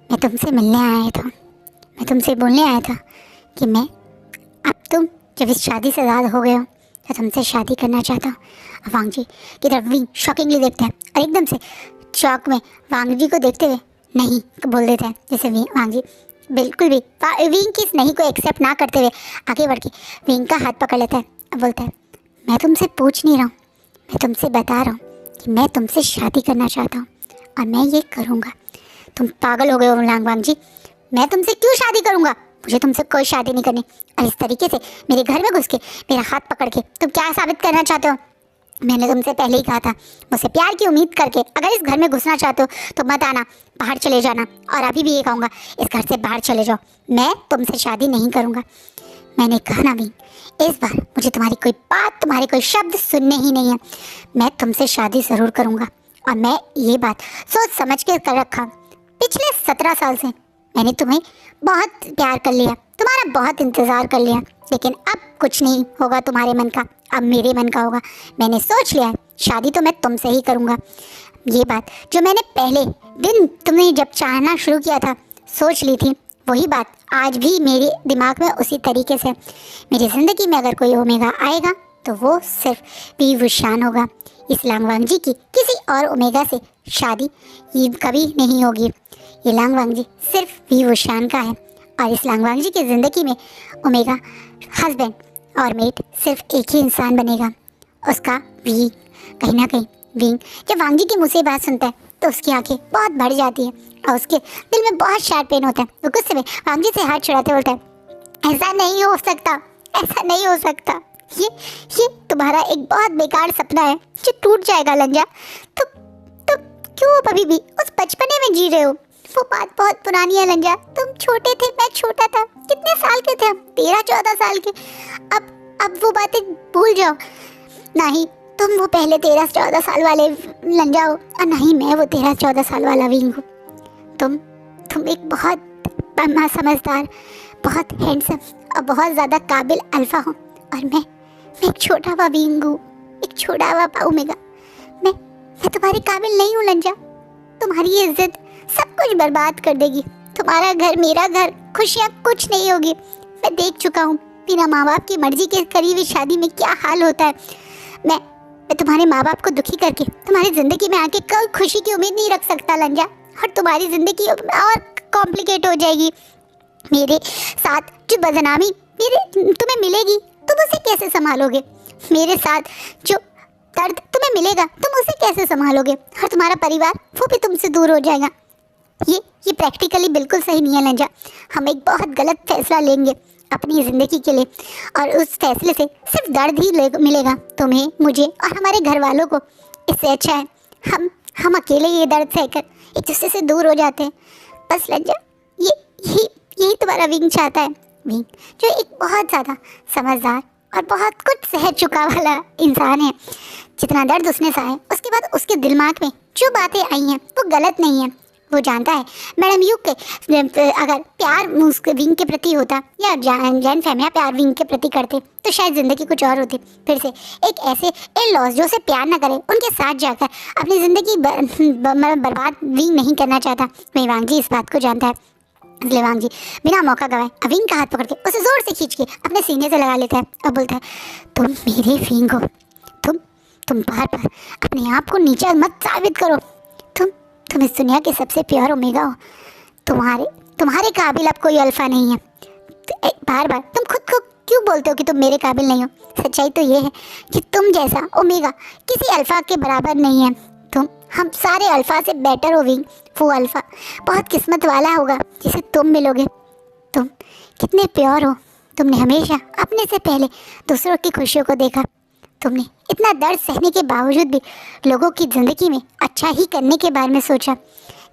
मैं तुमसे मिलने आया था, मैं तुमसे बोलने आया था कि मैं अब तुम जब इस शादी से आज़ाद हो गए हो तो तुमसे शादी करना चाहता हूँ। वांग जी की तरफ विंग शॉकिंगली देखता है और एकदम से शॉक में वांग जी को देखते हुए नहीं बोल देता है, जैसे वांग जी बिल्कुल भी विंग की इस नहीं को एक्सेप्ट ना करते हुए आगे बढ़ के विंग का हाथ पकड़ लेता है और बोलता है, मैं तुमसे पूछ नहीं रहा हूँ, मैं तुमसे बता रहा हूँ कि मैं तुमसे शादी करना चाहता हूँ और मैं ये करूँगा। तुम पागल हो गए हो वांग जी, मैं तुमसे क्यों शादी करूँगा, मुझे तुमसे कोई शादी नहीं करनी। और इस तरीके से मेरे घर में घुस के मेरा हाथ पकड़ के तुम क्या साबित करना चाहते हो। मैंने तुमसे पहले ही कहा था, मुझसे प्यार की उम्मीद करके अगर इस घर में घुसना चाहते हो तो मत आना, बाहर चले जाना। और अभी भी ये कहूँगा, इस घर से बाहर चले जाओ, मैं तुमसे शादी नहीं करूँगा। मैंने कहा ना भी, इस बार मुझे तुम्हारी कोई बात, तुम्हारे कोई शब्द सुनने ही नहीं है। मैं तुमसे शादी ज़रूर करूँगा और मैं ये बात सोच समझ के कर रखा। पिछले 17 साल से मैंने तुम्हें बहुत प्यार कर लिया, तुम्हारा बहुत इंतज़ार कर लिया, लेकिन अब कुछ नहीं होगा तुम्हारे मन का, अब मेरे मन का होगा। मैंने सोच लिया है, शादी तो मैं तुमसे ही करूँगा। ये बात जो मैंने पहले दिन तुम्हें जब चाहना शुरू किया था सोच ली थी, वही बात आज भी मेरे दिमाग में उसी तरीके से। मेरी ज़िंदगी में अगर कोई ओमेगा आएगा तो वो सिर्फ वी वुशान होगा। इस लांगवांग जी की किसी और ओमेगा से शादी ये कभी नहीं होगी। ये लांगवांग जी सिर्फ वी वुशान का है और इस लांगवांग जी की ज़िंदगी में ओमेगा हस्बैंड और मेट सिर्फ एक ही इंसान बनेगा, उसका वी। कहीं ना कहीं विंग जब वांग जी के मुँह से बात सुनता है तो उसकी आंखें बहुत बढ़ जाती है और उसके दिल में बहुत शार्प पेन होता है। वो गुस्से में वांग जी से हाथ छुड़ाते बोलता है, ऐसा नहीं हो सकता, ऐसा नहीं हो सकता, ये तुम्हारा एक बहुत बेकार सपना है जो टूट जाएगा लंजा। तो क्यों अभी भी उस बचपने में जी रहे हो। वो बात बहुत पुरानी है लंजा, तुम छोटे थे, मैं छोटा था। कितने साल के थे हम? 13-14 साल के। अब वो बातें भूल जाओ। नहीं, तुम वो पहले 13-14 साल वाले लंजा हो और ना ही मैं वो 13-14 साल वाला विंग हूँ। तुम एक बहुत समझदार, बहुत हैंडसम और बहुत ज़्यादा काबिल अल्फा हो, और मैं एक छोटा हुआ विंग हूँ, एक छोटा हुआ ओमेगा। मैं तुम्हारे काबिल नहीं हूँ लंजा। तुम्हारी इज्जत सब कुछ बर्बाद कर देगी। तुम्हारा घर, मेरा घर, खुशियाँ कुछ नहीं होगी। मैं देख चुका हूँ बिना माँ बाप की मर्जी के करी हुई शादी में क्या हाल होता है। मैं तुम्हारे माँ बाप को दुखी करके तुम्हारी ज़िंदगी में आके कोई खुशी की उम्मीद नहीं रख सकता लंजा, और तुम्हारी ज़िंदगी और कॉम्प्लिकेट हो जाएगी। मेरे साथ जो बदनामी तुम्हें मिलेगी, तुम उसे कैसे संभालोगे? मेरे साथ जो दर्द तुम्हें मिलेगा, तुम उसे कैसे संभालोगे? और तुम्हारा परिवार वो भी तुमसे दूर हो जाएगा। ये प्रैक्टिकली बिल्कुल सही नहीं है लंजा। हम एक बहुत गलत फैसला लेंगे अपनी ज़िंदगी के लिए, और उस फैसले से सिर्फ दर्द ही मिलेगा तुम्हें, मुझे और हमारे घर वालों को। इससे अच्छा है हम अकेले ये दर्द सहकर एक दूसरे से दूर हो जाते हैं। बस लंजा, यही तुम्हारा विंग चाहता है। विंग जो एक बहुत ज़्यादा समझदार और बहुत कुछ सह चुका वाला इंसान है। जितना दर्द उसने सहा, उसके बाद उसके दिमाग में जो बातें आई हैं वो गलत नहीं है। वो जानता है मैडम यू के अगर प्यार उसके विंग के प्रति होता, या जैन फैमिली प्यार विंग के प्रति करते, तो शायद ज़िंदगी कुछ और होती। फिर से एक ऐसे इन लॉस जो उसे प्यार ना करे, उनके साथ जाकर अपनी ज़िंदगी बर्बाद विंग नहीं करना चाहता। वही वांग जी इस बात को जानता है, इसलिए वांग जी बिना मौका गवाए विंग का हाथ पकड़ के उसे ज़ोर से खींच के अपने सीने से लगा लेता है और बोलता है, तुम मेरे विंग हो। तुम बार बार अपने आप को नीचा मत साबित करो। तुम इस दुनिया के सबसे प्योर ओमेगा हो। तुम्हारे काबिल अब कोई अल्फा नहीं है। बार बार तुम खुद को क्यों बोलते हो कि तुम मेरे काबिल नहीं हो? सच्चाई तो ये है कि तुम जैसा ओमेगा किसी अल्फा के बराबर नहीं है। हम सारे अल्फा से बेटर हो विंग। वो अल्फा बहुत किस्मत वाला होगा जिसे तुम मिलोगे। तुम कितने प्योर हो। तुमने हमेशा अपने से पहले दूसरों की खुशियों को देखा। तुमने इतना दर्द सहने के बावजूद भी लोगों की ज़िंदगी में अच्छा ही करने के बारे में सोचा।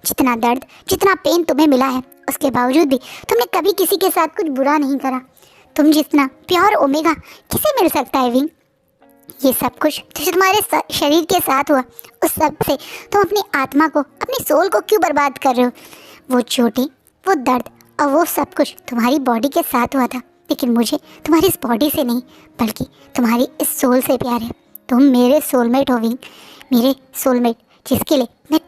जितना दर्द, जितना पेन तुम्हें मिला है, उसके बावजूद भी तुमने कभी किसी के साथ कुछ बुरा नहीं करा। तुम जितना प्योर ओमेगा किसे मिल सकता है विंग? ये सब कुछ जो तुम्हारे शरीर के साथ हुआ, उस सब से तुम अपनी आत्मा को, अपनी सोल को क्यों बर्बाद कर रहे हो? वो चोटें, वो दर्द और वो सब कुछ तुम्हारी बॉडी के साथ हुआ था, लेकिन मुझे तुम्हारी इस बॉडी से नहीं बल्कि तुम्हारी इस सोल से प्यार है। तुम मेरे सोलमेट हो विंग, मेरे सोलमेट, जिसके लिए मैं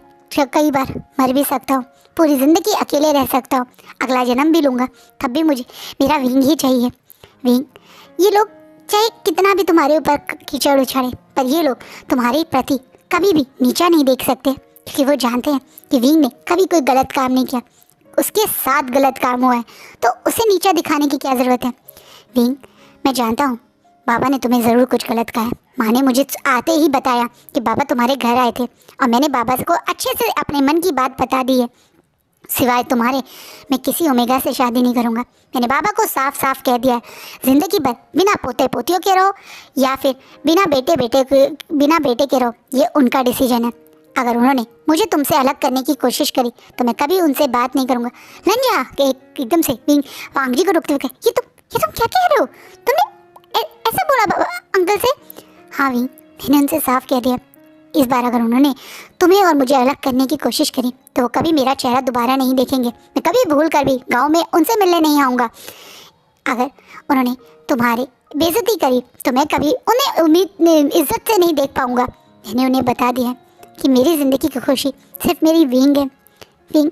कई बार मर भी सकता हूँ, पूरी ज़िंदगी अकेले रह सकता हूँ, अगला जन्म भी लूँगा, तब भी मुझे मेरा विंग ही चाहिए। विंग, ये लोग चाहे कितना भी तुम्हारे ऊपर कीचड़ उछाड़े, पर ये लोग तुम्हारे प्रति कभी भी नीचा नहीं देख सकते, क्योंकि वो जानते हैं कि विंग ने कभी कोई गलत काम नहीं किया। उसके साथ गलत काम हुआ है तो उसे नीचा दिखाने की क्या ज़रूरत है? विंग, मैं जानता हूँ बाबा ने तुम्हें ज़रूर कुछ गलत कहा है। माँ ने मुझे आते ही बताया कि बाबा तुम्हारे घर आए थे, और मैंने बाबा को अच्छे से अपने मन की बात बता दी है। सिवाय तुम्हारे मैं किसी ओमेगा से शादी नहीं करूँगा। मैंने बाबा को साफ साफ कह दिया है, ज़िंदगी भर बिना पोते पोतियों के रहो या फिर बिना बेटे के रहो, ये उनका डिसीजन है। अगर उन्होंने मुझे तुमसे अलग करने की कोशिश करी तो मैं कभी उनसे बात नहीं करूँगा। लंजा के एकदम से वांग जी को रोकते हुए, ये तुम क्या कह रहे हो? तुमने ऐसा बोला बाबा अंकल से? हाँ विंग, मैंने उनसे साफ कह दिया, इस बार अगर उन्होंने तुम्हें और मुझे अलग करने की कोशिश करी तो वो कभी मेरा चेहरा दोबारा नहीं देखेंगे। मैं कभी भूल कर भी गाँव में उनसे मिलने नहीं आऊँगा। अगर उन्होंने तुम्हारी बेइज्जती करी तो मैं कभी उन्हें इज्जत से नहीं देख पाऊँगा। मैंने उन्हें बता दिया है कि मेरी ज़िंदगी की खुशी सिर्फ मेरी विंग है। विंग,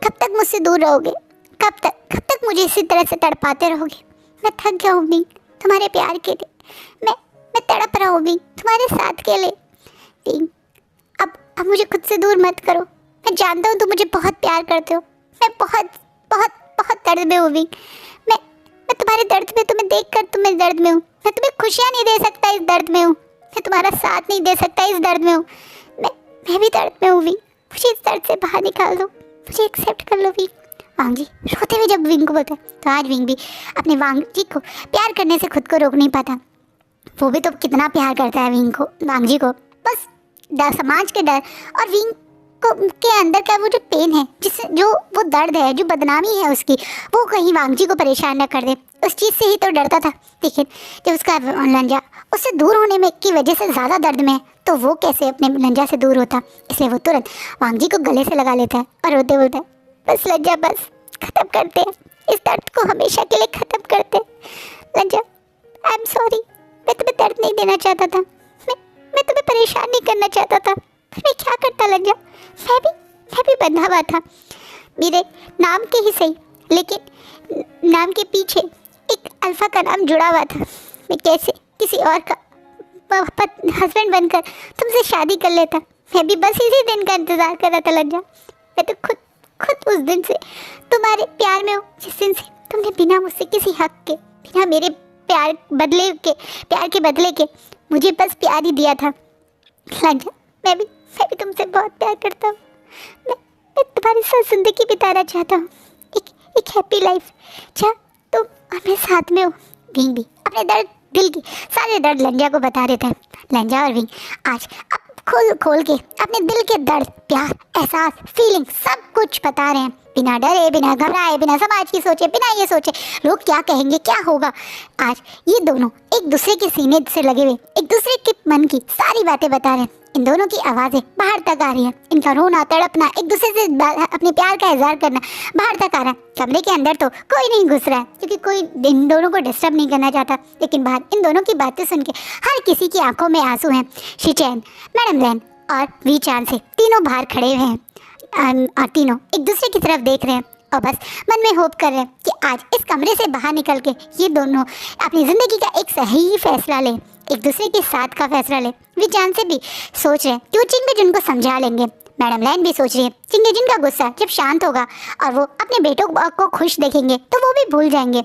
कब तक मुझसे दूर रहोगे? कब तक मुझे इसी तरह से तड़पाते रहोगे? मैं थक गया हूँ विंग तुम्हारे प्यार के लिए। मैं तड़प रहा हूँ विंग तुम्हारे साथ के लिए। विंग, अब मुझे खुद से दूर मत करो। मैं जानता हूँ तुम मुझे बहुत प्यार करते हो। मैं बहुत बहुत बहुत दर्द में हूँ विंग। मैं तुम्हारे दर्द में, तुम्हें देखकर तुम्हें दर्द में हूँ। मैं तुम्हें खुशियाँ नहीं दे सकता, इस दर्द में हूँ। मैं तुम्हारा साथ नहीं दे सकता, इस दर्द में हूँ। मैं भी दर्द में हूँ विंग। मुझे इस दर्द से बाहर निकाल दो, मुझे एक्सेप्ट कर लो विंग। वांग जी रोते हुए जब विंग को बोलते तो आज विंग भी अपने वांग जी को प्यार करने से खुद को रोक नहीं पाता। वो भी तो कितना प्यार करता है विंग को, वांग जी को। बस समाज के डर और विंग को के अंदर का वो जो पेन है, जिससे जो वो दर्द है, जो बदनामी है उसकी, वो कहीं वांग जी को परेशान न कर दे, उस चीज़ से ही तो डरता था। लेकिन जब उसका लंजा उससे दूर होने में की वजह से ज़्यादा दर्द में है, तो वो कैसे अपने लंजा से दूर होता। इसलिए वो तुरंत वांग जी को गले से लगा लेता है और रोते बोलता है, बस लंजा बस, ख़त्म करते हैं इस दर्द को, हमेशा के लिए ख़त्म करते हैं। लंजा आई एम सॉरी, मैं तुम्हें दर्द नहीं देना चाहता था, मैं तुम्हें परेशान नहीं करना चाहता था, पर मैं क्या करता लंजा, मैं भी बंधा हुआ था, मेरे नाम के ही सही लेकिन नाम के पीछे एक अल्फ़ा का नाम जुड़ा हुआ था। मैं कैसे किसी और का हस्बैंड बनकर तुमसे शादी कर लेता। मैं भी बस इसी दिन का इंतज़ार कर रहा था लज्जा। मैं तो खुद उस दिन से तुम्हारे प्यार में हूँ, जिस दिन से तुमने बिना मुझसे किसी हक के, बिना मेरे प्यार के बदले के मुझे बस प्यार ही दिया था। लज्जा मैं भी तुमसे बहुत प्यार करता हूँ। मैं तुम्हारे साथ ज़िंदगी बिताना चाहता हूँ, एक हैप्पी लाइफ जहाँ तुम और मैं साथ में हो। विंग भी अपने दर्द, दिल की सारे दर्द लंजा को बता देता है। लंजा और विंग आज अब खोल के अपने दिल के दर्द, प्यार, एहसास, फीलिंग सब कुछ बता रहे हैं, बिना डरे, बिना घबराए, बिना समाज की सोचे, बिना ये सोचे लोग क्या कहेंगे, क्या होगा। आज ये दोनों एक दूसरे के सीने से लगे हुए एक दूसरे के मन की सारी बातें बता रहे हैं। इन दोनों की आवाज़ें बाहर तक आ रही है, इनका रोना, तड़पना, एक दूसरे से अपने प्यार का इजहार करना बाहर तक आ रहा है। कमरे के अंदर तो कोई नहीं घुस रहा है क्योंकि कोई इन दोनों को डिस्टर्ब नहीं करना चाहता, लेकिन बाहर इन दोनों की बातें सुन के हर किसी की आंखों में आंसू हैं। शिचैन, मैडम लैन और वी चान से तीनों बाहर खड़े हुए हैं और तीनों एक दूसरे की तरफ देख रहे हैं और बस मन में होप कर रहे हैं कि आज इस कमरे से बाहर निकल के ये दोनों अपनी ज़िंदगी का एक सही फैसला लें, एक दूसरे के साथ का फैसला लें। वी चान से भी सोच रहे हैं कि वो चिंगेजुन को समझा लेंगे। मैडम लैन भी सोच रही है चिंगेजुन का गुस्सा जब शांत होगा और वो अपने बेटों को खुश देखेंगे तो वो भी भूल जाएंगे।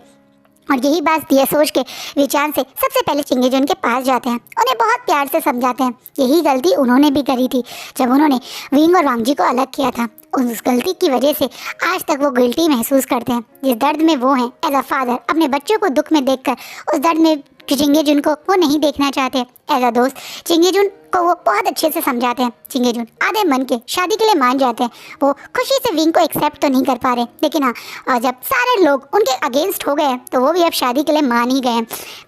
और यही बात ये सोच के विचार से सबसे पहले चिंगेजुन के पास जाते हैं, उन्हें बहुत प्यार से समझाते हैं। यही गलती उन्होंने भी करी थी जब उन्होंने विंग और वांग जी को अलग किया था। उस गलती की वजह से आज तक वो गिल्टी महसूस करते हैं। जिस दर्द में वो हैं एज अ फादर, अपने बच्चों को दुख में देखकर उस दर्द में चिंगेजुन को वो नहीं देखना चाहते। एज अ दोस्त चिंगेजुन को वो बहुत अच्छे से समझाते हैं। चिंगेजुन आधे मन के शादी के लिए मान जाते हैं। वो खुशी से विंग को एक्सेप्ट तो नहीं कर पा रहे, लेकिन हाँ जब सारे लोग उनके अगेंस्ट हो गए तो वो भी अब शादी के लिए मान ही गए।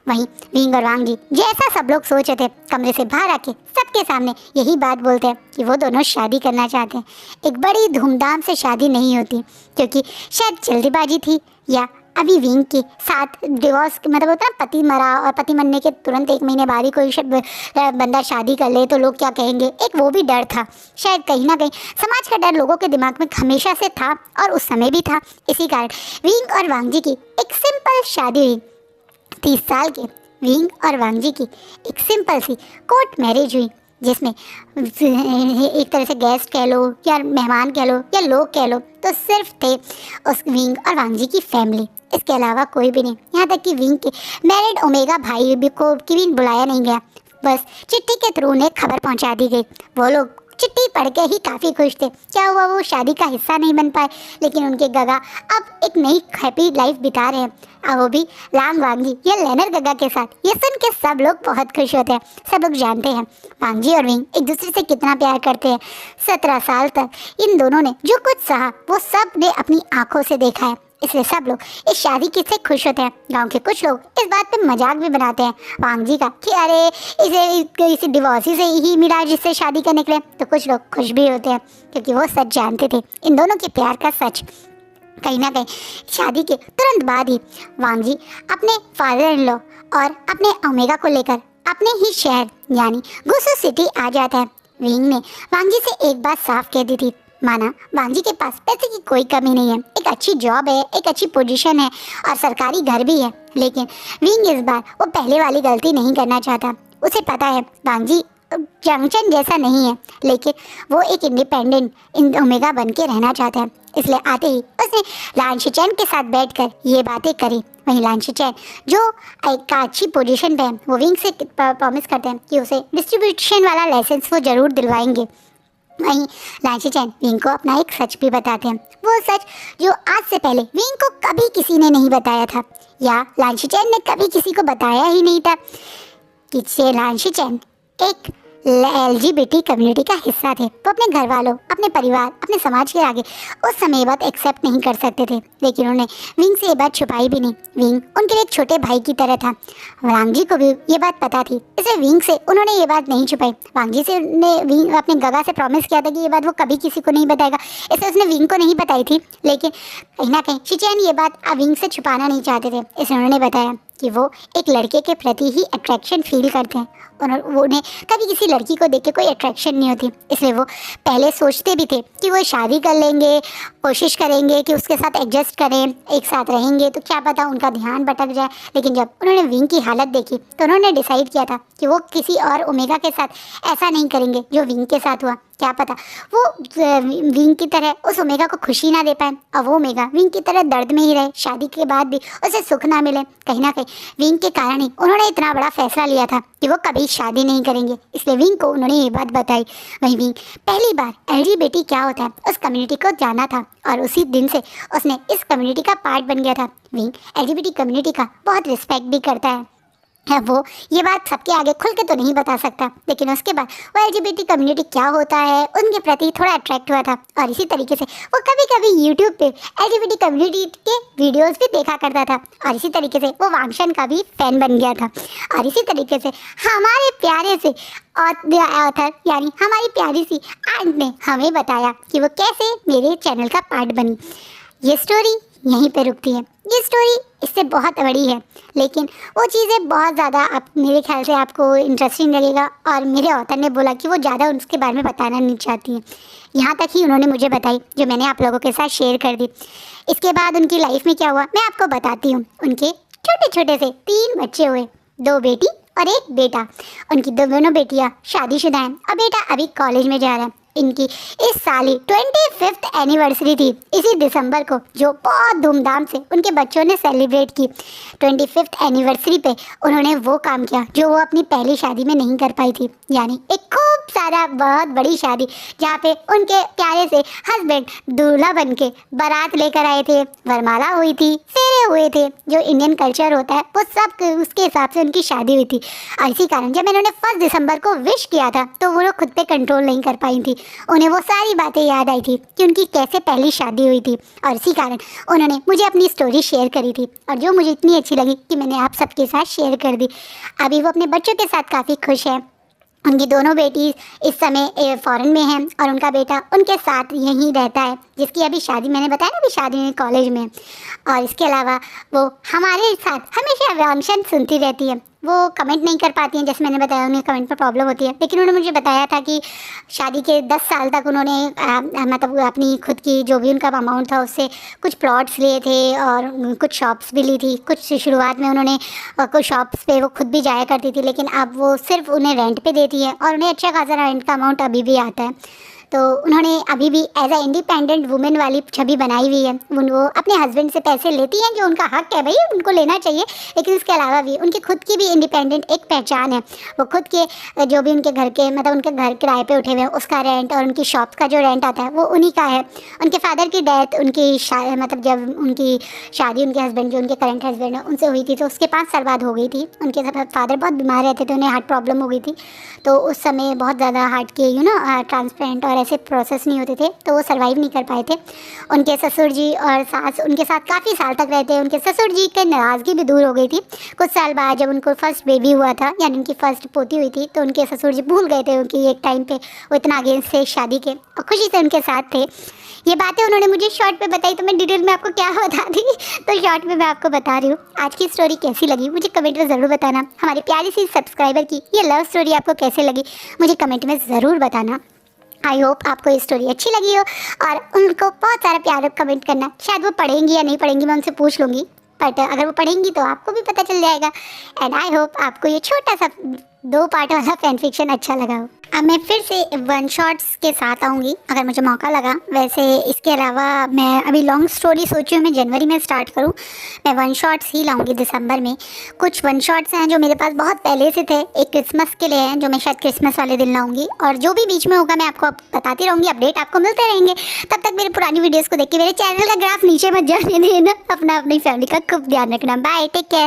वहीं विंग और वांग जी जैसा सब लोग सोच रहे थे, कमरे से बाहर आके सबके सामने यही बात बोलते हैं कि वो दोनों शादी करना चाहते हैं। एक बड़ी धूमधाम से शादी नहीं होती क्योंकि शायद जल्दीबाजी थी या अभी विंग के साथ डिवोर्स मतलब होता है ना, पति मरा और पति मरने के तुरंत 1 महीने बाद ही कोई बंदा शादी कर ले तो लोग क्या कहेंगे, एक वो भी डर था। शायद कहीं ना कहीं समाज का डर लोगों के दिमाग में हमेशा से था और उस समय भी था। इसी कारण विंग और वांग जी की एक सिंपल शादी हुई। 30 साल के विंग और वांग जी की एक सिंपल सी कोर्ट मैरिज हुई, जिसमें एक तरह से गेस्ट कह लो या मेहमान कह लो या लोग कह लो तो सिर्फ थे उस विंग और वांग जी की फैमिली, इसके अलावा कोई भी नहीं। यहाँ तक कि विंग के मैरिड ओमेगा भाई भी को भी बुलाया नहीं गया, बस चिट्ठी के थ्रू उन्हें खबर पहुँचा दी गई। वो लोग चिट्ठी पढ़ के ही काफ़ी खुश थे। क्या हुआ, वो शादी का हिस्सा नहीं बन पाए, लेकिन उनके गगा अब एक नई हैप्पी लाइफ बिता रहे हैं, अब वो भी लांग वांगी या लेनर गगा के साथ। ये सुन के सब लोग बहुत खुश होते हैं। सब लोग जानते हैं वांग जी और विंग एक दूसरे से कितना प्यार करते हैं। 17 साल तक इन दोनों ने जो कुछ सहा वो सब ने अपनी आंखों से देखा है, इसलिए सब लोग इस शादी के से खुश होते हैं। गांव के कुछ लोग इस बात पे मजाक भी बनाते हैं वांग जी का कि अरे इसे डिवोर्सी से ही मिला जिससे शादी करने निकले, तो कुछ लोग खुश भी होते हैं क्योंकि वो सच जानते थे, इन दोनों के प्यार का सच। कहीं ना कहीं शादी के तुरंत बाद ही वांग जी अपने फादर इन लॉ और अपने ओमेगा को लेकर अपने ही शहर यानी गुसू सिटी आ जाता है। विंग ने वांग जी से एक बात साफ कह दी थी, माना वांग जी के पास पैसे की कोई कमी नहीं है, एक अच्छी जॉब है, एक अच्छी पोजीशन है और सरकारी घर भी है, लेकिन विंग इस बार वो पहले वाली गलती नहीं करना चाहता। उसे पता है वांग जी जंक्शन जैसा नहीं है, लेकिन वो एक इंडिपेंडेंट ओमेगा बन के रहना चाहता है। इसलिए आते ही उसने लान शिचैन के साथ बैठकर ये बातें करी। वहीं लान शिचैन जो एक अच्छी पोजीशन पे है, वो विंग से प्रॉमिस करते हैं कि उसे डिस्ट्रीब्यूशन वाला लाइसेंस वो ज़रूर दिलवाएंगे। वहीं लान शिचैन विंग को अपना एक सच भी बताते हैं, वो सच जो आज से पहले विंग को कभी किसी ने नहीं बताया था या लान शिचैन ने कभी किसी को बताया ही नहीं था कि लान शिचैन एक LGBT कम्युनिटी का हिस्सा थे। वो अपने घर वालों, अपने परिवार, अपने समाज के आगे उस समय ये बात एक्सेप्ट नहीं कर सकते थे, लेकिन उन्होंने विंग से ये बात छुपाई भी नहीं। विंग उनके लिए एक छोटे भाई की तरह था। वांगजी को भी ये बात पता थी, इसलिए विंग से उन्होंने ये बात नहीं छुपाई। वांगजी से ने विंग अपने गगा से प्रॉमिस किया था कि ये बात वो कभी किसी को नहीं बताएगा, इसलिए उसने विंग को नहीं बताई थी। लेकिन कहीं ना कहीं शिचैन ये बात विंग से छुपाना नहीं चाहते थे, इसलिए उन्होंने बताया कि वो एक लड़के के प्रति ही अट्रैक्शन फील करते हैं और उन्हें कभी किसी लड़की को देख के कोई अट्रैक्शन नहीं होती। इसलिए वो पहले सोचते भी थे कि वो शादी कर लेंगे, कोशिश करेंगे कि उसके साथ एडजस्ट करें, एक साथ रहेंगे तो क्या पता उनका ध्यान भटक जाए। लेकिन जब उन्होंने विंग की हालत देखी तो उन्होंने डिसाइड किया था कि वो किसी और ओमेगा के साथ ऐसा नहीं करेंगे जो विंग के साथ हुआ। क्या पता वो विंग की तरह उस ओमेगा को खुशी ना दे पाए और वो ओमेगा विंग की तरह दर्द में ही रहे, शादी के बाद भी उसे सुख ना मिले। कहीं ना कहीं विंग के कारण ही उन्होंने इतना बड़ा फैसला लिया था कि वो कभी शादी नहीं करेंगे, इसलिए विंग को उन्होंने ये बात बताई। वहीं विंग पहली बार LGBT क्या होता है उस कम्युनिटी को जाना था और उसी दिन से उसने इस कम्युनिटी का पार्ट बन गया था। विंग LGBT कम्युनिटी का बहुत रिस्पेक्ट भी करता है। वो ये बात सबके आगे खुल के तो नहीं बता सकता, लेकिन उसके बाद वो LGBT कम्युनिटी क्या होता है उनके प्रति थोड़ा अट्रैक्ट हुआ था और इसी तरीके से वो कभी कभी YouTube पे LGBT कम्युनिटी के वीडियोस भी देखा करता था और इसी तरीके से वो वांगशन का भी फैन बन गया था। और इसी तरीके से हमारे प्यारे से ऑथर यानी हमारी प्यारी सी आंट ने हमें बताया कि वो कैसे मेरे चैनल का पार्ट बनी। ये स्टोरी यहीं पे रुकती है। ये स्टोरी इससे बहुत बड़ी है, लेकिन वो चीज़ें बहुत ज़्यादा आप मेरे ख्याल से आपको इंटरेस्टिंग लगेगा और मेरे ऑथर ने बोला कि वो ज़्यादा उसके बारे में बताना नहीं चाहती हैं। यहाँ तक ही उन्होंने मुझे बताई जो मैंने आप लोगों के साथ शेयर कर दी। इसके बाद उनकी लाइफ में क्या हुआ मैं आपको बताती हूँ। उनके छोटे छोटे से 3 बच्चे हुए, 2 बेटी और 1 बेटा। उनकी दोनों बेटियाँ शादीशुदा हैं और बेटा अभी कॉलेज में जा रहा है। इनकी इस साल ही 25th एनिवर्सरी थी इसी दिसंबर को, जो बहुत धूमधाम से उनके बच्चों ने सेलिब्रेट की। 25th एनिवर्सरी पे उन्होंने वो काम किया जो वो अपनी पहली शादी में नहीं कर पाई थी, यानी एक खूब सारा बहुत बड़ी शादी जहाँ पे उनके प्यारे से हस्बैंड दूल्हा बन के बारात लेकर आए थे, वरमाला हुई थी, फेरे हुए थे, जो इंडियन कल्चर होता है वो सब उसके हिसाब से उनकी शादी हुई थी। और इसी कारण जब मैंने उन्हें 1 दिसंबर को विश किया था तो वो लोग खुद पे कंट्रोल नहीं कर पाई थी। उन्हें वो सारी बातें याद आई थी कि उनकी कैसे पहली शादी हुई थी और इसी कारण उन्होंने मुझे अपनी स्टोरी शेयर करी थी और जो मुझे इतनी अच्छी लगी कि मैंने आप सबके साथ शेयर कर दी। अभी वो अपने बच्चों के साथ काफ़ी खुश है। उनकी दोनों बेटी इस समय फॉरेन में हैं और उनका बेटा उनके साथ यहीं रहता है, जिसकी अभी शादी मैंने बताया ना, अभी शादी में कॉलेज में। और इसके अलावा वो हमारे साथ हमेशा वांगशन सुनती रहती है। वो कमेंट नहीं कर पाती हैं, जैसे मैंने बताया उन्हें कमेंट में प्रॉब्लम होती है, लेकिन उन्होंने मुझे बताया था कि शादी के 10 साल तक उन्होंने मतलब अपनी खुद की जो भी उनका अमाउंट था उससे कुछ प्लॉट्स लिए थे और कुछ शॉप्स भी ली थी। कुछ शुरुआत में उन्होंने कुछ शॉप्स पे वो खुद भी जाया करती थी, लेकिन अब वो सिर्फ उन्हें रेंट पे देती है और उन्हें अच्छा खासा रेंट का अमाउंट अभी भी आता है। तो उन्होंने अभी भी एज अ इंडिपेंडेंट वुमेन वाली छवि बनाई हुई है। वो अपने हस्बैंड से पैसे लेती हैं जो उनका हक है, भाई उनको लेना चाहिए, लेकिन उसके अलावा भी उनकी खुद की भी इंडिपेंडेंट एक पहचान है। वो खुद के जो भी उनके घर के मतलब उनके घर किराए पे उठे हुए हैं उसका रेंट और उनकी शॉप का जो रेंट आता है वो उन्हीं का है। उनके फादर की डेथ उनकी मतलब जब उनकी शादी उनके हस्बैंड जो उनके करंट हस्बैंड है उनसे हुई थी तो उसके 5 साल बाद हो गई थी। उनके फादर बहुत बीमार रहते थे, उन्हें हार्ट प्रॉब्लम हो गई थी, तो उस समय बहुत ज़्यादा हार्ट के ट्रांसप्लांट और ऐसे प्रोसेस नहीं होते थे, तो वो सर्वाइव नहीं कर पाए थे। उनके ससुर जी और सास उनके साथ काफ़ी साल तक रहते। उनके ससुर जी की नाराज़गी भी दूर हो गई थी। कुछ साल बाद जब उनको फर्स्ट बेबी हुआ था यानी उनकी फर्स्ट पोती हुई थी तो उनके ससुर जी भूल गए थे कि एक टाइम पे वो इतना अगेंस्ट थे शादी के और खुशी से उनके साथ थे। ये बातें उन्होंने मुझे शॉर्ट पे बताई तो मैं डिटेल में आपको क्या बता दी, तो शॉर्ट में मैं आपको बता रही हूँ। आज की स्टोरी कैसी लगी मुझे कमेंट में ज़रूर बताना। हमारी प्यारी सी सब्सक्राइबर की ये लव स्टोरी आपको कैसे लगी मुझे कमेंट में ज़रूर बताना। आई होप आपको ये स्टोरी अच्छी लगी हो और उनको बहुत सारा प्यार कमेंट करना। शायद वो पढ़ेंगी या नहीं पढ़ेंगी मैं उनसे पूछ लूँगी, बट अगर वो पढ़ेंगी तो आपको भी पता चल जाएगा। एंड आई होप आपको ये छोटा सा 2 पार्ट वाला फैन फिक्शन अच्छा लगा हो। अब मैं फिर से 1 शॉट्स के साथ आऊँगी अगर मुझे मौका लगा। वैसे इसके अलावा मैं अभी लॉन्ग स्टोरी सोची हूँ मैं जनवरी में स्टार्ट करूँ। मैं 1 शॉट्स ही लाऊंगी दिसंबर में। कुछ 1 शॉट्स हैं जो मेरे पास बहुत पहले से थे, एक क्रिसमस के लिए हैं जो मैं शायद क्रिसमस वाले दिन लाऊंगी, और जो भी बीच में होगा मैं आपको बताती रहूँगी, अपडेट आपको मिलते रहेंगे। तब तक मेरी पुरानी वीडियोज़ को देख के मेरे चैनल का ग्राफ नीचे मत जाने देना। अपनी फैमिली का खूब ध्यान रखना। Bye, take care.